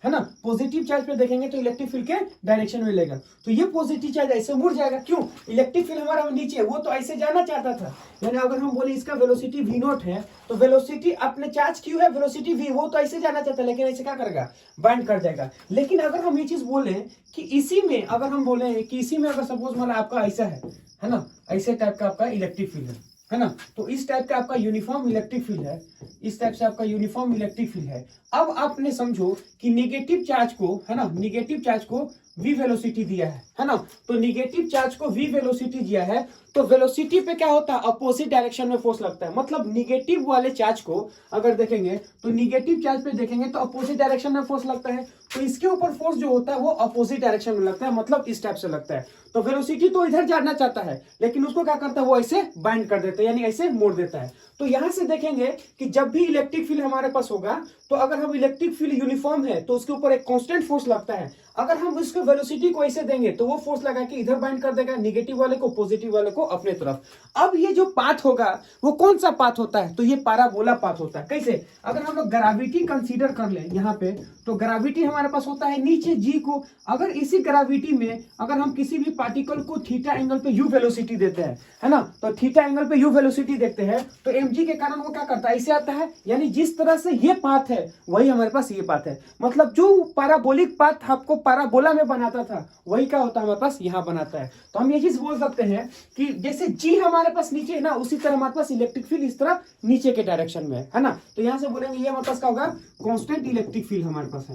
[SPEAKER 1] है ना। पॉजिटिव चार्ज पे देखेंगे तो इलेक्ट्रिक फील्ड के डायरेक्शन में लेगा, तो ये पॉजिटिव चार्ज ऐसे मुड़ जाएगा। क्यों, इलेक्ट्रिक फील्ड हमारा नीचे, वो तो ऐसे जाना चाहता था। यानी अगर हम बोले इसका वेलोसिटी v नॉट है, तो वेलोसिटी अपने चार्ज क्यों है, वेलोसिटी v, वो तो ऐसे जाना चाहता है, लेकिन ऐसे क्या करेगा, बाइंड कर जाएगा। लेकिन अगर हम ये चीज बोले कि इसी में, अगर हम बोले कि इसी में अगर सपोज मान आपका ऐसा है ना, ऐसे टाइप का आपका इलेक्ट्रिक फील्ड है ना, तो इस टाइप का आपका यूनिफॉर्म इलेक्ट्रिक फील्ड है, इस टाइप से आपका यूनिफॉर्म इलेक्ट्रिक फील्ड है। अब आपने समझो कि नेगेटिव चार्ज को, है ना, नेगेटिव चार्ज को v वेलोसिटी दिया है ना, तो नेगेटिव चार्ज को v वेलोसिटी दिया है, तो वेलोसिटी पे क्या होता है, अपोजिट डायरेक्शन में फोर्स लगता है। मतलब निगेटिव वाले चार्ज को अगर देखेंगे तो निगेटिव चार्ज पे देखेंगे तो अपोजिट डायरेक्शन में फोर्स लगता है, तो इसके ऊपर फोर्स जो होता है वो अपोजिट डायरेक्शन में लगता है, मतलब इस टाइप से लगता है। तो वेलोसिटी तो इधर जाना चाहता है, लेकिन उसको क्या करता है, वो ऐसे बाइंड कर देता है, यानी ऐसे मोड़ देता है। तो यहां से देखेंगे कि जब भी इलेक्ट्रिक फील्ड हमारे पास होगा, तो अगर हम इलेक्ट्रिक फील्ड यूनिफॉर्म है तो उसके ऊपर एक कांस्टेंट फोर्स लगता है। अगर हम उसको वेलोसिटी को ऐसे देंगे तो वो फोर्स लगा के इधर बाइंड कर देगा, निगेटिव वाले को, पॉजिटिव वाले को अपने तरफ। अब ये जो पाथ होगा वो कौन सा पाथ होता है, तो ये पैराबोला पाथ होता है। कैसे, अगर हम लोग ग्रेविटी कंसीडर कर ले यहाँ पे, तो ग्रेविटी हमारे पास होता है नीचे जी को। अगर इसी ग्रेविटी में अगर हम किसी भी पार्टिकल को थीटा एंगल पे यू वेलोसिटी देते हैं, है ना, तो थीटा एंगल पे यू वेलोसिटी देखते हैं, तो mg के कारण वो क्या करता है, ऐसे आता है। यानी जिस तरह से ये पाथ है वही हमारे पास ये पाथ है। मतलब जो पैराबोलिक पाथ आपको पैराबोला में बनाता था, वही क्या होता है हमारे पास यहाँ बनाता है। तो हम ये चीज बोल सकते हैं कि जैसे जी हमारे पास नीचे है ना, उसी तरह हमारे पास इलेक्ट्रिक फील्ड इस तरह नीचे के डायरेक्शन में है ना। तो यहां से बोलेंगे ये हमारे पास क्या होगा, कांस्टेंट इलेक्ट्रिक फील्ड हमारे पास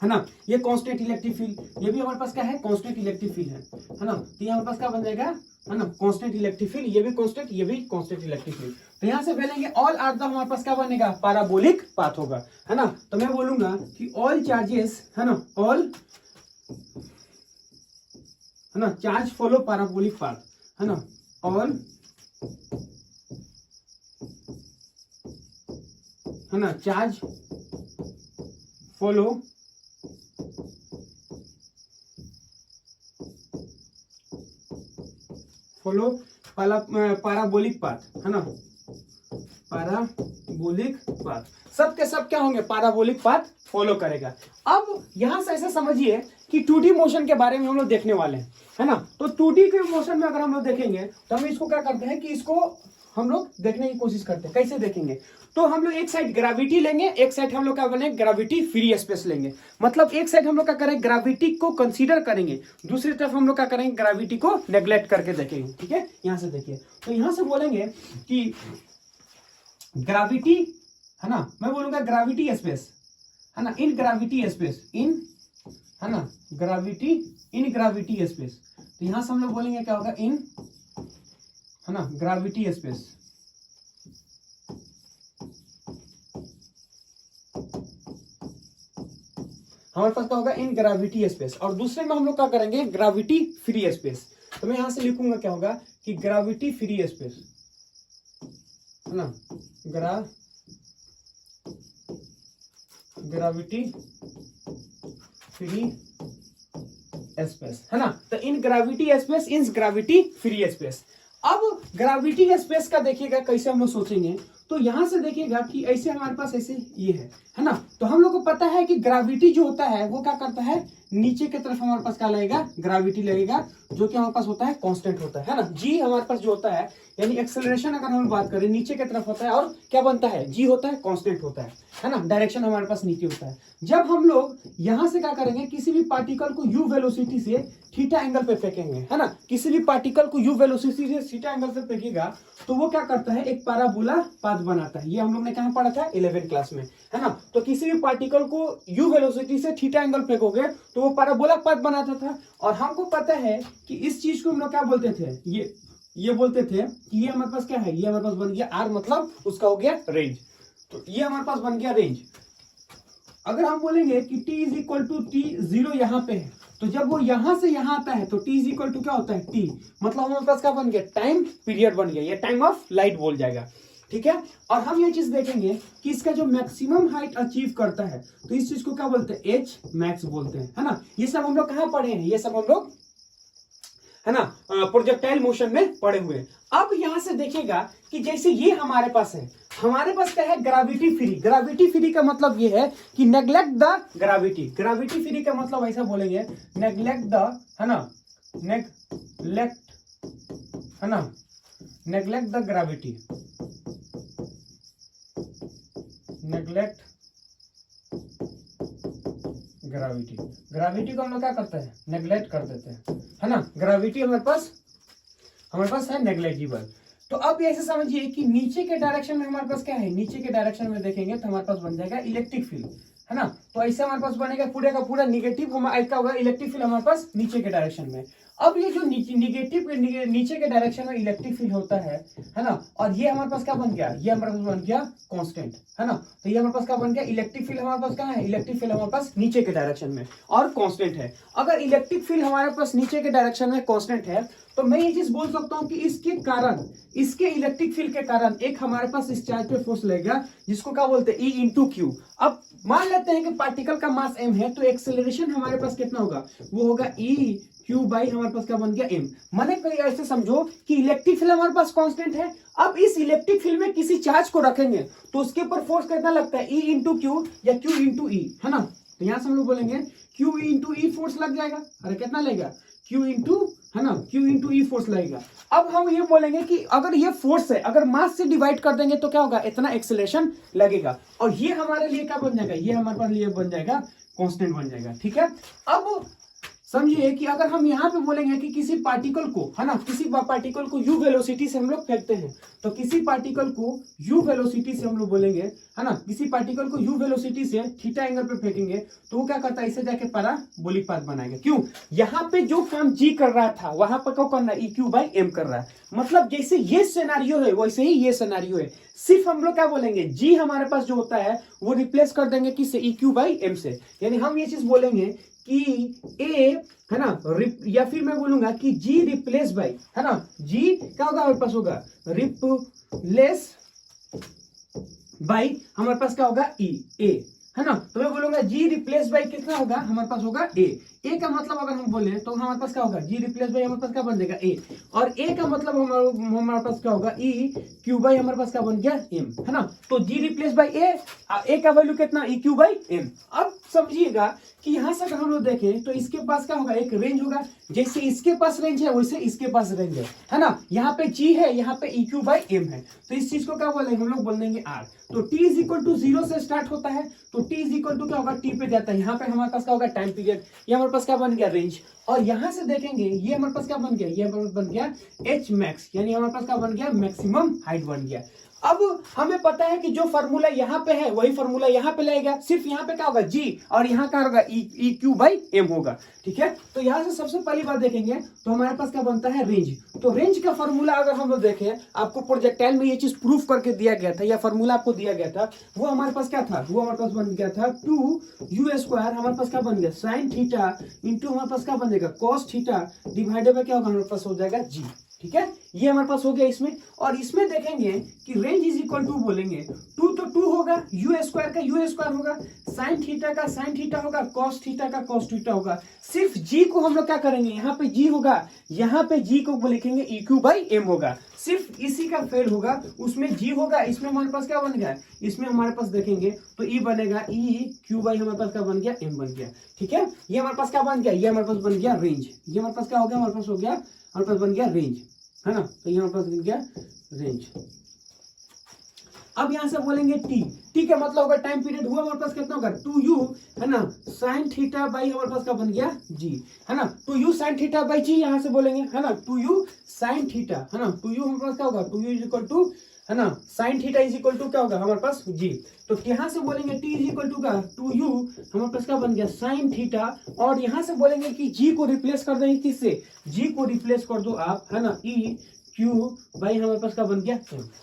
[SPEAKER 1] है ना। ये कांस्टेंट इलेक्ट्रिक फील्ड, ये भी हमारे पास क्या है, कांस्टेंट इलेक्ट्रिक फील्ड है ना। तो ये हमारे पास क्या बन जाएगा, है ना, कांस्टेंट इलेक्ट्रिक फील्ड, ये भी कांस्टेंट, ये भी कांस्टेंट इलेक्ट्रिक फील्ड। तो यहां से बोलेंगे ऑल आर द, हमारे पास क्या बनेगा, पैराबोलिक पाथ होगा, है ना। तो मैं बोलूंगा कि ऑल चार्जेस, है ना, ऑल, है ना, चार्ज फॉलो पैराबोलिक पाथ, है ना, ऑल, है ना, चार्ज फॉलो पैराबोलिक पाथ, है ना, पैराबोलिक पाथ, सब के सब क्या होंगे, पैराबोलिक पाथ फॉलो करेगा। अब यहां से ऐसा समझिए कि 2D मोशन के बारे में हम लोग देखने वाले हैं, है ना। तो 2D के मोशन में अगर हम लोग देखेंगे तो हम इसको क्या करते हैं कि इसको हम लोग देखने की कोशिश करते हैं। कैसे देखेंगे, तो हम लोग एक साइड ग्रेविटी लेंगे, एक साइड हम लोग क्या बनेंगे, ग्रेविटी फ्री स्पेस लेंगे। मतलब एक साइड हम लोग क्या करेंगे, ग्रेविटी को कंसीडर करेंगे, दूसरी तरफ हम लोग क्या करेंगे, ग्रेविटी को नेग्लेक्ट करके देखेंगे। ठीक है, यहां से देखिए, तो यहां से बोलेंगे कि ग्रेविटी, है ना, मैं बोलूंगा ग्रेविटी स्पेस, है ना, इन ग्रेविटी स्पेस, इन, है ना, ग्रेविटी, इन ग्रेविटी स्पेस। तो यहां से हम लोग बोलेंगे क्या होगा, इन, है ना, ग्रेविटी स्पेस। हमारे पास क्या होगा, इन ग्रेविटी स्पेस, और दूसरे में हम लोग क्या करेंगे, ग्रेविटी फ्री स्पेस। तो मैं यहां से लिखूंगा क्या होगा कि ग्रेविटी फ्री स्पेस, है ना, ग्रेविटी फ्री स्पेस, है ना। तो इन ग्रेविटी स्पेस, इन ग्रेविटी फ्री स्पेस। अब ग्रेविटी स्पेस का देखिएगा कैसे हम लोग सोचेंगे, तो यहां से देखिएगा कि ऐसे हमारे पास ऐसे ये है ना। तो हम लोग को पता है कि ग्रेविटी जो होता है वो क्या करता है, नीचे की तरफ हमारे पास क्या लगेगा, ग्रेविटी लगेगा, जो कि हमारे पास होता है कांस्टेंट होता है ना। जी हमारे पास जो होता है, यानी एक्सेलरेशन अगर हम बात करें नीचे की तरफ होता है, और क्या बनता है, जी होता है, कांस्टेंट होता है ना, डायरेक्शन हमारे पास नीचे होता है। जब हम लोग यहां से क्या करेंगे, किसी भी पार्टिकल को यू वेलोसिटी से थीटा एंगल पे फेंकेंगे, है ना, किसी भी पार्टिकल को यू वेलोसिटी से थीटा एंगल से फेंकेगा, तो वो क्या करता है, एक पैराबोला पाथ बनाता है। ये हम लोग ने कहां पढ़ा था, 11th क्लास में, है ना। तो किसी भी पार्टिकल को यू वेलोसिटी से थीटा एंगल फेंकोगे तो वो पैराबोला पाथ बनाता था। और हमको पता है कि इस चीज को हम लोग क्या बोलते थे, ये बोलते थे कि ये हमारे पास क्या है, ये हमारे पास बन गया आर, मतलब उसका हो गया रेंज। तो ये हमारे पास बन गया रेंज। अगर हम बोलेंगे कि t is equal to t, zero यहाँ पे है, तो जब वो यहां से यहां आता है तो t इज इक्वल टू क्या होता है t, मतलब हमारे पास क्या बन गया, टाइम पीरियड बन गया, ये टाइम ऑफ लाइट बोल जाएगा, ठीक है। और हम ये चीज देखेंगे कि इसका जो मैक्सिमम हाइट अचीव करता है तो इस चीज को क्या बोलते हैं, एच मैक्स बोलते हैं, है ना। ये सब हम लोग कहाँ पढ़े हैं, ये सब हम लोग, है ना, प्रोजेक्टाइल मोशन में पढ़े हुए। अब यहां से देखेगा कि जैसे ये हमारे पास है, हमारे पास क्या है, ग्रेविटी फ्री। ग्रेविटी फ्री का मतलब ये है कि neglect the gravity. Gravity free का मतलब ऐसा बोलेंगे, नेग्लेक्ट द, है ना, नेग्लेक्ट, है ना, neglect the gravity, neglect gravity. Gravity को हम लोग क्या करते हैं, नेग्लेक्ट कर देते हैं, है ना। ग्रेविटी हमारे पास है नेग्लेजिबल। तो अब ऐसे समझिए कि नीचे के डायरेक्शन में हमारे पास क्या है, नीचे के डायरेक्शन में देखेंगे तो हमारे पास बन जाएगा इलेक्ट्रिक फील्ड, है ना। तो ऐसे हमारे पास बनेगा पूरे का पूरा निगेटिव हमारा होगा इलेक्ट्रिक फील्ड हमारे पास नीचे के डायरेक्शन में। अब ये जो नीचे के डायरेक्शन में इलेक्ट्रिक फील्ड होता है ना, और ये हमारे पास क्या बन गया, ये हमारे पास बन गया कांस्टेंट, है ना। तो ये हमारे पास क्या बन गया, इलेक्ट्रिक फील्ड हमारे पास कहाँ है, इलेक्ट्रिक फील्ड हमारे पास नीचे के डायरेक्शन में और कांस्टेंट है। अगर इलेक्ट्रिक फील्ड हमारे पास नीचे के डायरेक्शन में कांस्टेंट है तो मैं ये चीज बोल सकता हूं कि इसके कारण, इसके इलेक्ट्रिक फील्ड के कारण एक हमारे पास इस चार्ज पे फोर्स लगेगा जिसको क्या बोलते हैं, E इंटू क्यू। अब मान लेते हैं कि पार्टिकल का मास m है, तो एक्सेलरेशन हमारे पास कितना होगा, वो होगा E क्यू बाई हमारे पास क्या बन गया m। माने कहीं ऐसे समझो कि इलेक्ट्रिक फील्ड हमारे पास कांस्टेंट है, अब इस इलेक्ट्रिक फील्ड में किसी चार्ज को रखेंगे तो उसके ऊपर फोर्स कितना लगता है, E इंटू क्यू या Q इंटू E, है ना। तो यहां से हम लोग बोलेंगे Q इंटू E फोर्स लग जाएगा। अरे कितना लगेगा, Q इंटू, है ना, Q इंटू E फोर्स लगेगा। अब हम ये बोलेंगे कि अगर ये फोर्स है, अगर मास से डिवाइड कर देंगे तो क्या होगा, इतना एक्सेलरेशन लगेगा, और ये हमारे लिए क्या बन जाएगा, ये हमारे पास लिए बन जाएगा कांस्टेंट बन जाएगा, ठीक है। अब समझिए कि अगर हम यहाँ पे बोलेंगे कि किसी पार्टिकल को, है ना, किसी पार्टिकल को u वेलोसिटी से हम लोग फेंकते हैं, तो किसी पार्टिकल को u वेलोसिटी से हम लोग बोलेंगे, है ना, किसी पार्टिकल को u वेलोसिटी से थीटा एंगल पे फेंकेंगे तो वो क्या करता है, इसे जाके पैराबोलिक पाथ बनाएगा। क्यों, यहाँ पे जो काम g कर रहा था वहां पर क्या करना है, E क्यू बाई m कर रहा है। मतलब जैसे ये सिनेरियो है वैसे ही ये सिनेरियो है, सिर्फ हम लोग क्या बोलेंगे, g हमारे पास जो होता है वो रिप्लेस कर देंगे किससे, E क्यू बाई m से। यानी हम ये चीज बोलेंगे कि a, है ना, या फिर मैं बोलूंगा कि g रिप्लेस बाई, है ना, g क्या होगा हमारे पास होगा, रिप्लेस बाई हमारे पास क्या होगा, e a, है ना। तो मैं बोलूंगा g रिप्लेस बाई कितना होगा, हमारे पास होगा a। a का मतलब अगर हम बोले तो हमारे पास क्या होगा, g रिप्लेस बाई हमारे पास क्या बन जाएगा a, और a का मतलब हमारे पास क्या होगा, E क्यू बाई हमारे पास क्या बन गया m, है ना। तो g रिप्लेस बाई a का वैल्यू कितना, E क्यू बाई m। अब समझिएगा कि यहां से अगर हम लोग देखें तो इसके पास क्या होगा, एक रेंज होगा, जैसे इसके पास रेंज है वैसे इसके पास रेंज है ना। यहाँ पे g है, यहाँ पे E क्यू बाई m है, तो इस चीज को क्या बोलेंगे, हम लोग बोल देंगे r। तो t इज इक्वल टू 0 से स्टार्ट होता है, तो t इज इक्वल टू क्या होगा, t पे जाता है, यहाँ पे हमारे पास क्या होगा, टाइम पीरियड, ये हमारे पास क्या बन गया, रेंज। और यहां से देखेंगे ये हमारे पास क्या बन गया, ये हमारे पास बन गया h मैक्स, यानी हमारे पास क्या बन गया, मैक्सिमम हाइट बन गया। अब हमें पता है कि जो फार्मूला यहाँ पे है वही फार्मूला यहाँ पे लगेगा, सिर्फ यहाँ पे क्या होगा, g, और यहाँ क्या होगा, E क्यू बाई m होगा, ठीक है। तो यहाँ से सबसे पहली बात देखेंगे तो हमारे पास क्या बनता है, रेंज। तो रेंज का फार्मूला अगर हम लोग देखें, आपको प्रोजेक्टाइल में ये चीज प्रूफ करके दिया गया था, या फार्मूला आपको दिया गया था, वो हमारे पास क्या था, वो हमारे पास बन गया था 2u² हमारे पास क्या बन गया, साइन थीटा इंटू हमारे पास क्या बन जाएगा, कॉस थीटा डिवाइडेड बाय क्या होगा, हमारे पास हो जाएगा g, ठीक है। ये हमारे पास हो गया इसमें। और इसमें देखेंगे कि रेंज इज इक्वल टू बोलेंगे 2 तो 2 होगा, u² का u² होगा, साइन थीटा का साइन थीटा होगा, कॉस थीटा का कॉस थीटा होगा। सिर्फ g को हम लोग क्या करेंगे, यहाँ पे g होगा, यहाँ पे g को लिखेंगे E क्यू बाई m होगा, सिर्फ इसी का फेल होगा, उसमें g होगा, इसमें हमारे पास क्या बन गया, इसमें हमारे पास देखेंगे तो E बनेगा E क्यू बाई हमारे पास क्या बन गया, m बन गया, ठीक है। ये हमारे पास क्या बन गया, ये हमारे पास बन गया रेंज, ये हमारे पास क्या हो गया, हमारे पास हो गया, हमारे पास बन गया रेंज, है ना। तो यहाँ पर बन गया रेंज। अब यहां से बोलेंगे t का मतलब होगा टाइम पीरियड, हुआ हमारे पास कितना होगा 2u, है ना, साइन थीटा बाई हमारे पास क्या बन गया g, है ना। 2u sine theta by g यहां से बोलेंगे, है ना, 2u साइन थीटा, है ना, 2u हमारे पास क्या होगा, 2u इज इक्वल टू, है ना, sine theta is equal to क्या होगा हमारे पास g। तो यहां से बोलेंगे t इज इक्वल टू का 2u हमारे पास क्या बन गया, साइन थीटा, और यहां से बोलेंगे कि g को रिप्लेस कर देंगे किससे, g को रिप्लेस कर दो आप, है ना, E क्यू बाई हमारे पास क्या बन गया,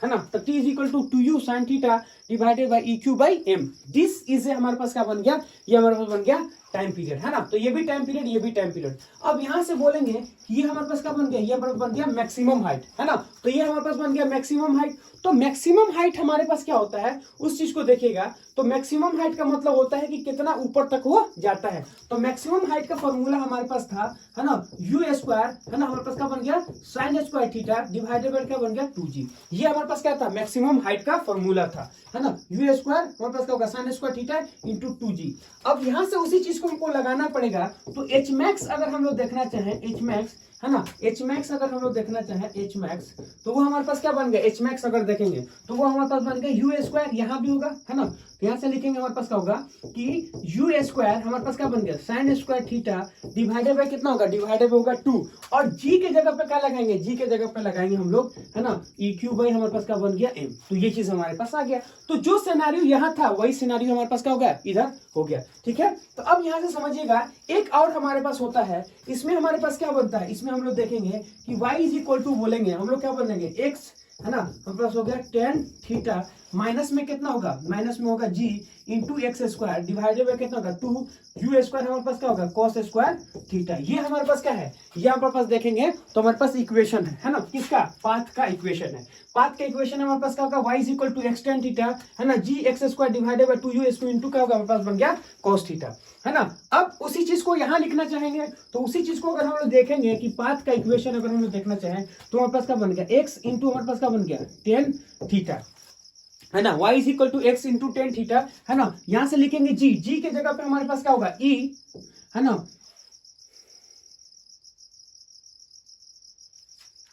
[SPEAKER 1] है ना। तो t is equal to 2u sine theta divided by E Q by M. This is हमारे पास क्या बन गया, ये हमारे पास बन गया टाइम पीरियड, है ना। तो ये भी टाइम पीरियड, ये भी टाइम पीरियड। अब यहां से बोलेंगे कि ये हमारे पास क्या बन गया, ये हमारे पास बन गया मैक्सिमम हाइट, है ना। तो ये हमारे पास बन गया मैक्सिमम हाइट। तो मैक्सिमम हाइट हमारे पास क्या होता है, उस चीज को देखिएगा। तो मैक्सिमम हाइट का मतलब होता है कि कितना ऊपर तक वो जाता है। तो मैक्सिमम हाइट का फॉर्मूला हमारे पास था, है ना, यू स्क्वायर, है ना, हमारे पास क्या बन गया sine square theta divided by क्या बन गया 2g। ये हमारे पास क्या था, मैक्सिमम हाइट का फॉर्मूला था, है ना। यू स्क्वायर हमारे पास क्या होगा sine square theta into 2g। अब यहां से उसी चीज को हमको लगाना पड़ेगा। तो एच मैक्स अगर हम लोग देखना चाहें, एच मैक्स, है ना, एच मैक्स अगर हम लोग देखना चाहें एच मैक्स, तो वो हमारे पास क्या बन गया, एच मैक्स अगर देखेंगे तो वो हमारे पास बन गया यू स्क्वायर, यहाँ भी होगा, है ना। तो यहाँ से लिखेंगे हमारे पास क्या होगा कि यू स्क्वायर हमारे पास क्या बन गया sine square theta divided by कितना होगा, डिवाइडेड बाय होगा 2। और जी के जगह पे क्या लगाएंगे, जी के जगह पे लगाएंगे हम लोग, है ना, ई क्यू बाई हमारे पास क्या बन गया एम। तो ये चीज हमारे पास आ गया। तो जो सिनेरियो यहाँ था वही सिनेरियो हमारे पास क्या हो गया, इधर हो गया, ठीक है। तो अब यहाँ से समझिएगा एक और हमारे पास होता है, इसमें हमारे पास क्या बनता है, इसमें हम लोग देखेंगे कि y इज इक्वल टू बोलेंगे हम लोग क्या बनेंगे x, है ना, हमारे पास हो गया tan थीटा माइनस में कितना होगा, माइनस में होगा g into x square divided bye कितना होगा 2 यू स्क्वायर हमारे पास क्या होगा cos स्क्वायर थीटा। ये हमारे पास क्या है, ये हमारे पास देखेंगे तो हमारे पास इक्वेशन है ना, किसका, पाथ का इक्वेशन है। पाथ का इक्वेशन हमारे पास क्या होगा y is equal to x tan theta, है ना, g x square divided by 2 u into क्या होगा हमारे पास बन गया cos थीटा, है ना। अब उसी चीज को यहां लिखना चाहेंगे तो उसी चीज को अगर हम लोग देखेंगे कि पाथ का इक्वेशन अगर हम लोग देखना चाहें तो हमारे पास क्या बन गया x इंटू हमारे पास क्या बन गया tan थीटा, है ना, y is equal to x into tan theta, है ना। यहां से लिखेंगे g, g के जगह पे हमारे पास क्या होगा e, है ना,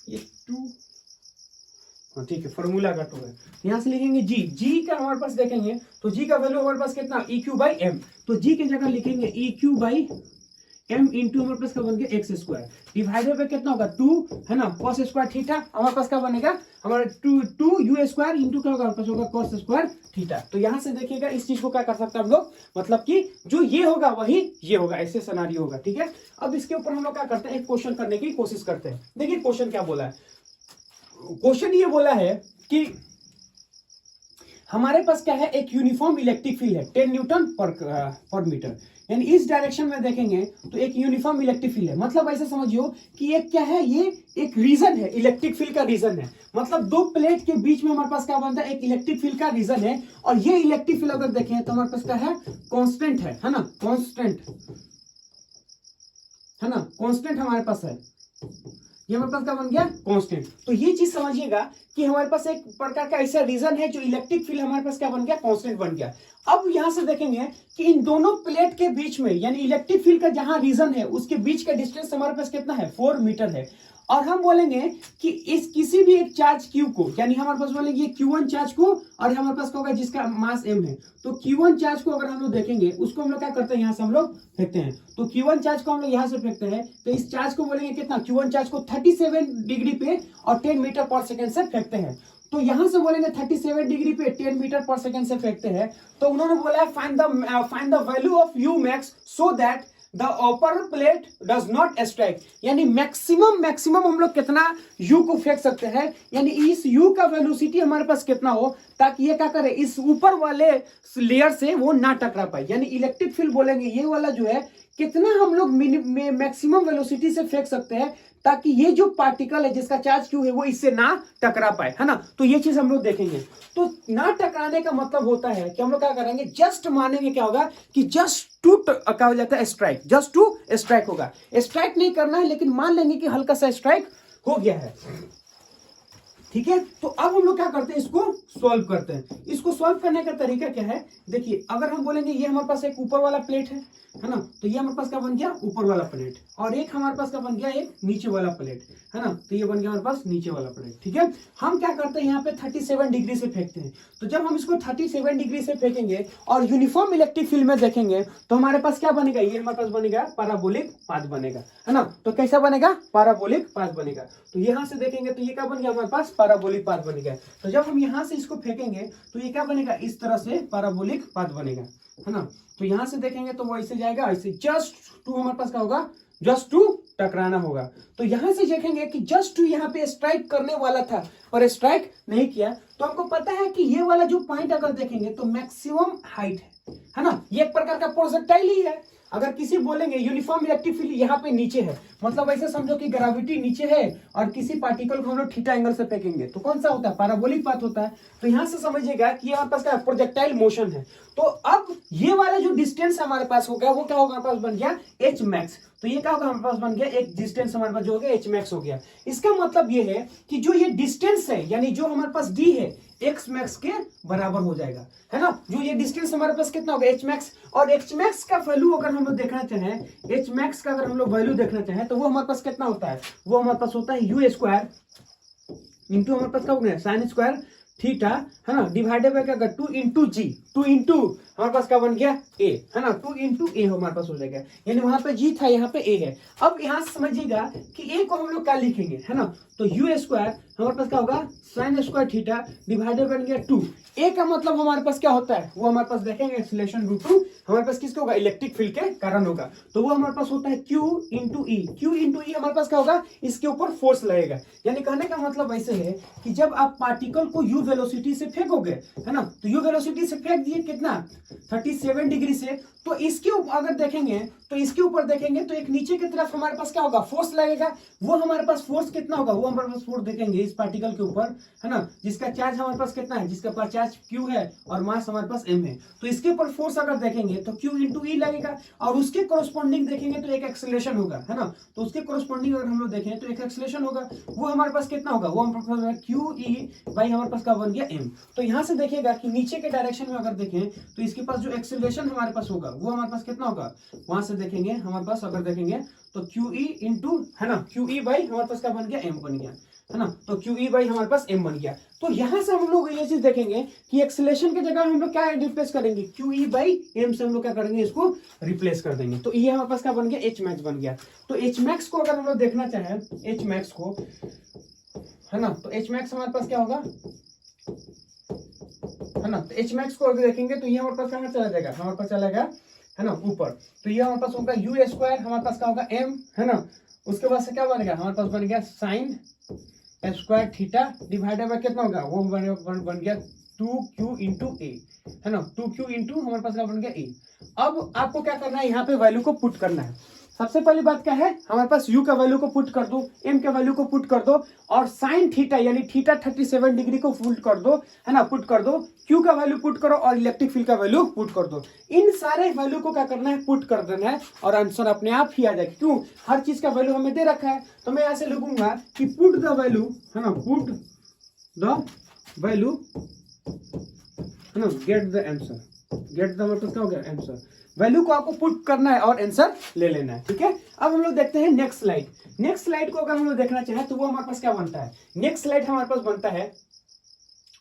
[SPEAKER 1] ये 2, ठीक है, फॉर्मूला का 2 है। यहां से लिखेंगे g, g का हमारे पास देखेंगे तो g का वैल्यू हमारे पास कितना e क्यू बाई एम। तो g की जगह लिखेंगे e Q by M into हमारे पास क्या बन गया एक्स स्क्वायर डिवाइडेड बाय कितना होगा 2, है ना, cos स्क्वायर थीटा हमारे पास क्या बनेगा हमारा 2 यू स्क्वायर इंटू क्या होगा हमारे पास होगा cos स्क्वायर थीटा। तो यहां से देखिएगा इस चीज को क्या कर सकते हैं हम लोग, मतलब कि जो ये होगा वही ये होगा, ऐसे सिनेरियो होगा, ठीक है। अब इसके ऊपर हम लोग क्या करते हैं, एक क्वेश्चन करने की कोशिश करते हैं। देखिए क्वेश्चन क्या बोला है, क्वेश्चन ये बोला है कि हमारे पास क्या है, एक यूनिफॉर्म इलेक्ट्रिक फील्ड है 10 न्यूटन पर मीटर, यानी इस डायरेक्शन में देखेंगे तो एक यूनिफॉर्म इलेक्ट्रिक फील्ड है। मतलब ऐसे समझियो कि एक क्या है, ये एक रीजन है, इलेक्ट्रिक फील्ड का रीजन है। मतलब दो प्लेट के बीच में हमारे पास क्या बनता है, एक इलेक्ट्रिक फील्ड का रीजन है। और ये इलेक्ट्रिक फील्ड अगर देखें तो हमारे पास क्या है, कांस्टेंट है ना, कांस्टेंट, है ना, कांस्टेंट हमारे पास है, ये हमारे पास क्या बन गया कांस्टेंट। तो ये चीज समझिएगा कि हमारे पास एक प्रकार का ऐसा रीजन है जो इलेक्ट्रिक फील्ड हमारे पास क्या बन गया, कांस्टेंट बन गया। अब यहां से देखेंगे कि इन दोनों प्लेट के बीच में यानी इलेक्ट्रिक फील्ड का जहां रीजन है उसके बीच का डिस्टेंस हमारे पास कितना है 4 मीटर है। और हम बोलेंगे कि इस किसी भी एक चार्ज क्यू को, यानी हमारे पास बोलेंगे Q1 चार्ज को और हमारे पास क्या होगा जिसका मास m है, तो Q1 चार्ज को अगर हम लोग देखेंगे उसको हम लोग क्या करते हैं, यहाँ से हम लोग फेंकते हैं। तो Q1 चार्ज को हम लोग यहाँ से फेंकते हैं तो इस चार्ज को बोलेंगे कितना, Q1 चार्ज को 37 डिग्री पे और 10 मीटर पर सेकेंड से फेंकते हैं। तो यहां से बोलेंगे 37 डिग्री पे 10 मीटर पर सेकेंड से फेंकते हैं। तो उन्होंने बोला है find the value of you max so that the upper plate does not strike, यानी मैक्सिमम हम लोग कितना u को फेंक सकते हैं, यानी इस u का वेलोसिटी हमारे पास कितना हो ताकि ये क्या करे, इस ऊपर वाले लेयर से वो ना टकरा पाए। यानी इलेक्ट्रिक फील्ड बोलेंगे ये वाला जो है कितना हम लोग मैक्सिमम वेलोसिटी से फेंक सकते हैं ताकि ये जो पार्टिकल है जिसका चार्ज क्यू है वो इससे ना टकरा पाए, है ना। तो ये चीज हम लोग देखेंगे। तो ना टकराने का मतलब होता है कि हम लोग क्या करेंगे, जस्ट मानेंगे क्या होगा कि जस्ट टू क्या हो जाता है स्ट्राइक, जस्ट टू स्ट्राइक होगा। स्ट्राइक नहीं करना है लेकिन मान लेंगे कि हल्का सा स्ट्राइक हो गया है, ठीक है। तो अब हम लोग क्या करते हैं, इसको सॉल्व करते हैं। इसको सॉल्व करने का तरीका क्या है, देखिए अगर हम बोलेंगे ये हमारे पास एक ऊपर वाला प्लेट है ना, तो ये हमारे पास क्या बन गया ऊपर वाला प्लेट, और एक हमारे पास क्या बन गया एक नीचे वाला प्लेट, है ना। तो ये बन गया हमारे पास नीचे वाला प्लेट, ठीक है। हम क्या करते हैं यहाँ पे 37 डिग्री से फेंकते हैं। तो जब हम इसको 37 डिग्री से फेंकेंगे और यूनिफॉर्म इलेक्ट्रिक फील्ड में देखेंगे तो हमारे पास क्या बनेगा, ये हमारे पास बनेगा पैराबोलिक पाथ बनेगा, है ना। तो कैसा बनेगा, पैराबोलिक पाथ बनेगा। तो यहाँ से देखेंगे तो ये क्या बन गया हमारे पास पैराबोलिक पाथ बनेगा। तो जब हम यहाँ से इसको फेंकेंगे तो ये क्या बनेगा, इस तरह से पैराबोलिक पाथ बनेगा, है ना। तो यहां से देखेंगे तो वो ऐसे जाएगा, ऐसे जस्ट टू हमारे पास क्या होगा, जस्ट टू टकराना होगा। तो यहां से देखेंगे कि जस्ट टू यहाँ पे स्ट्राइक करने वाला था पर स्ट्राइक नहीं किया, तो हमको पता है कि ये वाला जो पॉइंट अगर देखेंगे तो मैक्सिमम हाइट है ना, ये एक प्रकार का प्रोजेक्टाइल ही है। अगर किसी बोलेंगे यूनिफॉर्म इलेक्ट्रिक फील्ड यहाँ पे नीचे है, मतलब ऐसे समझो कि ग्रेविटी नीचे है और किसी पार्टिकल को हम लोग थीटा एंगल से फेंकेंगे तो कौन सा होता है, पैराबोलिक पाथ होता है। तो यहां से समझिएगा कि हमारे पास क्या प्रोजेक्टाइल मोशन है। तो अब ये वाला जो डिस्टेंस हमारे पास हो गया वो क्या होगा, हमारे पास बन गया एच मैक्स। तो ये क्या होगा, हमारे पास बन गया एक डिस्टेंस हमारे पास जो हो गया एच मैक्स हो गया। इसका मतलब ये है कि जो ये डिस्टेंस है यानी जो हमारे पास डी है एक्स मैक्स के बराबर हो जाएगा, है ना। जो ये डिस्टेंस हमारे पास कितना होगा एच मैक्स, और एच मैक्स का वैल्यू अगर हम लोग देखना चाहें, एच मैक्स का अगर हम लोग वैल्यू देखना चाहें तो वो हमारे पास कितना होता है, वो हमारे पास होता है यू स्क्वायर इंटू हमारे पास क्या हो गया साइन स्क्वायर थीटा, है ना, डिवाइडेड बाय क्या होगा 2 इंटू जी, 2 इंटू हमारे पास क्या बन गया ए, है ना, 2 इंटू ए हमारे पास हो जाएगा, यानी वहां पे जी था यहाँ पे ए है। अब यहाँ से समझिएगा कि ए को हम लोग क्या लिखेंगे, है ना, तो यू स्क्वायर हमारे पास क्या होगा साइन स्क्वायर थीटा डिवाइडेड बन गया 2। ए का मतलब हमारे पास क्या होता है, वो हमारे पास देखेंगे एक्सीलरेशन √2 हमारे पास किसका होगा, इलेक्ट्रिक फील्ड के कारण होगा। तो वो हमारे पास होता है Q इंटू ई, Q इंटू ई हमारे पास क्या होगा, इसके ऊपर फोर्स लगेगा। यानी कहने का मतलब ऐसे है कि जब आप पार्टिकल को u वेलोसिटी से फेंकोगे, है ना, तो u वेलोसिटी से फेंक दिए कितना 37 डिग्री से, तो इसके ऊपर अगर देखेंगे तो इसके ऊपर देखेंगे तो एक नीचे की तरफ हमारे पास क्या होगा फोर्स लगेगा। वो हमारे पास फोर्स कितना होगा, वो हमारे पास फोर्स देखेंगे इस पार्टिकल के ऊपर, है ना, जिसका चार्ज हमारे पास कितना है, जिसका पास चार्ज Q है और मास हमारे पास M है। तो इसके ऊपर फोर्स अगर देखेंगे तो Q इंटू ई लगेगा और उसके कोरोस्पोंडिंग देखेंगे तो एक एक्सेलरेशन होगा, है ना, तो उसके कोरोस्पोंडिंग अगर हम लोग देखें तो एक एक्सेलरेशन होगा, वो हमारे पास कितना होगा, वो हमारे पास Q ई बाई हमारे पास क्या बन गया M। तो यहाँ से देखिएगा कि नीचे के डायरेक्शन में अगर देखें तो इसके पास जो एक्सेलरेशन हमारे पास होगा वो हमारे पास कितना होगा, वहां से देखेंगे हमारे पास अगर देखेंगे तो क्यू ई इंटू, है ना, क्यू ई बाई हमारे पास क्या बन गया एम बन गया, है ना, तो क्यू ई बाई हमारे पास एम बन गया। तो यहां से हम लोग ये चीज देखेंगे कि एक्सेलरेशन की जगह हम लोग क्या रिप्लेस करेंगे, क्यू ई बाई एम से हम लोग क्या करेंगे, इसको रिप्लेस कर देंगे। तो ये हमारे पास क्या बन गया एच मैक्स बन गया। तो एच मैक्स को अगर हम लोग देखना चाहें एच मैक्स को, है ना, तो एच मैक्स हमारे पास क्या होगा, है ना, तो एच मैक्स को अगर देखेंगे तो ये हमारे पास कहाँ चला जाएगा, हमारे पास चलेगा, है ना, ऊपर। तो ये हमारे पास होगा यू स्क्वायर हमारे पास क्या होगा एम, है ना, उसके बाद से क्या बनेगा हमारे पास बन गया sine square theta divided by कितना होगा, वो बन गया 2Q इंटू ए, है ना, 2Q इंटू हमारे पास क्या बन गया ए। अब आपको क्या करना है, यहाँ पे वैल्यू को पुट करना है। सबसे पहली बात क्या है, हमारे पास u का वैल्यू को पुट कर दो, m का वैल्यू को पुट कर दो और साइन थीटा यानी थीटा 37 डिग्री को पुट कर दो, है ना, पुट कर दो, q का वैल्यू पुट करो और इलेक्ट्रिक फील्ड का वैल्यू पुट कर दो। इन सारे वैल्यू को क्या करना है, पुट कर देना है और आंसर अपने आप ही आ जाएगा। क्यों, हर चीज का वैल्यू हमें दे रखा है। तो मैं ऐसे लिखूंगा कि पुट द वैल्यू, है ना, पुट द वैल्यू, है ना, get the answer, get the मतलब क्या हो गया आंसर, वैल्यू को आपको पुट करना है और आंसर ले लेना है, ठीक है। अब हम लोग देखते हैं नेक्स्ट स्लाइड। नेक्स्ट स्लाइड को अगर हम लोग देखना चाहें तो वो हमारे पास क्या बनता है, नेक्स्ट स्लाइड हमारे पास बनता है,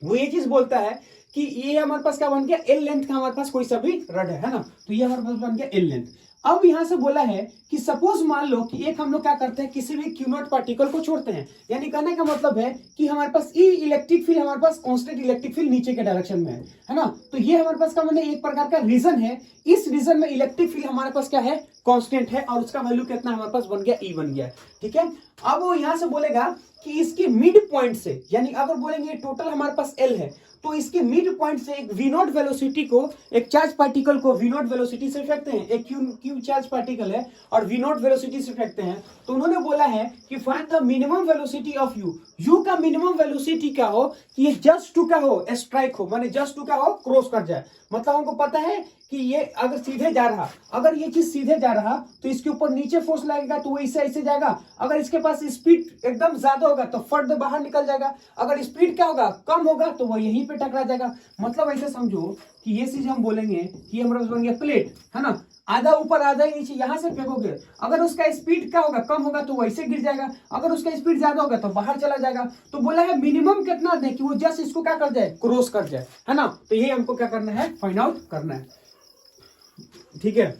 [SPEAKER 1] वो ये चीज बोलता है कि ये हमारे पास क्या बन गया एल लेंथ का हमारे पास कोई सा भी रड है ना, तो ये हमारे पास बन गया एल लेंथ। अब यहां से बोला है कि सपोज मान लो कि एक हम लोग क्या करते हैं, किसी भी क्यू नॉट पार्टिकल को छोड़ते हैं, यानी कहने का मतलब है कि हमारे पास ई इलेक्ट्रिक फील्ड हमारे पास कांस्टेंट इलेक्ट्रिक फील्ड नीचे के डायरेक्शन में है ना, तो ये हमारे पास का मैंने एक प्रकार का रीजन है। इस रीजन में इलेक्ट्रिक फील्ड हमारे पास क्या है, कांस्टेंट है और उसका वैल्यू कितना हमारे पास बन गया ई बन गया, ठीक है। अब वो यहां से बोलेगा कि इसके मिड पॉइंट से, यानी अगर बोलेंगे टोटल हमारे पास एल है तो इसके मिड पॉइंट से एक वी नॉट वेलोसिटी को, एक चार्ज पार्टिकल को वी नॉट वेलोसिटी से फेंकते हैं, एक क्यू चार्ज पार्टिकल है और वी नॉट वेलोसिटी से फेंकते हैं। तो उन्होंने बोला है कि find the minimum velocity of you, you का मिनिमम वेलोसिटी क्या हो कि ये जस्ट टू क्या हो, स्ट्राइक हो, माने जस्ट टू क्या हो, क्रॉस कर जाए। मतलब हमको पता है कि ये अगर सीधे जा रहा, अगर ये चीज सीधे जा रहा तो इसके ऊपर नीचे फोर्स लगेगा तो वो इससे ऐसे जाएगा। अगर इसके पास स्पीड एकदम ज्यादा होगा तो फट बाहर निकल जाएगा, अगर स्पीड क्या होगा कम होगा तो वो यहीं पे टकरा जाएगा। मतलब ऐसे समझो कि ये चीज हम बोलेंगे कि हमारे पास बन गया प्लेट, है ना, आधा ऊपर आधा ही नीचे, यहां से फेंकोगे, अगर उसका स्पीड क्या होगा कम होगा तो वैसे गिर जाएगा, अगर उसका स्पीड ज्यादा होगा तो बाहर चला जाएगा। तो बोला है मिनिमम कितना दे कि वो जस्ट इसको क्या कर जाए, क्रॉस कर जाए, है ना। तो ये हमको क्या करना है, फाइंड आउट करना है, ठीक है।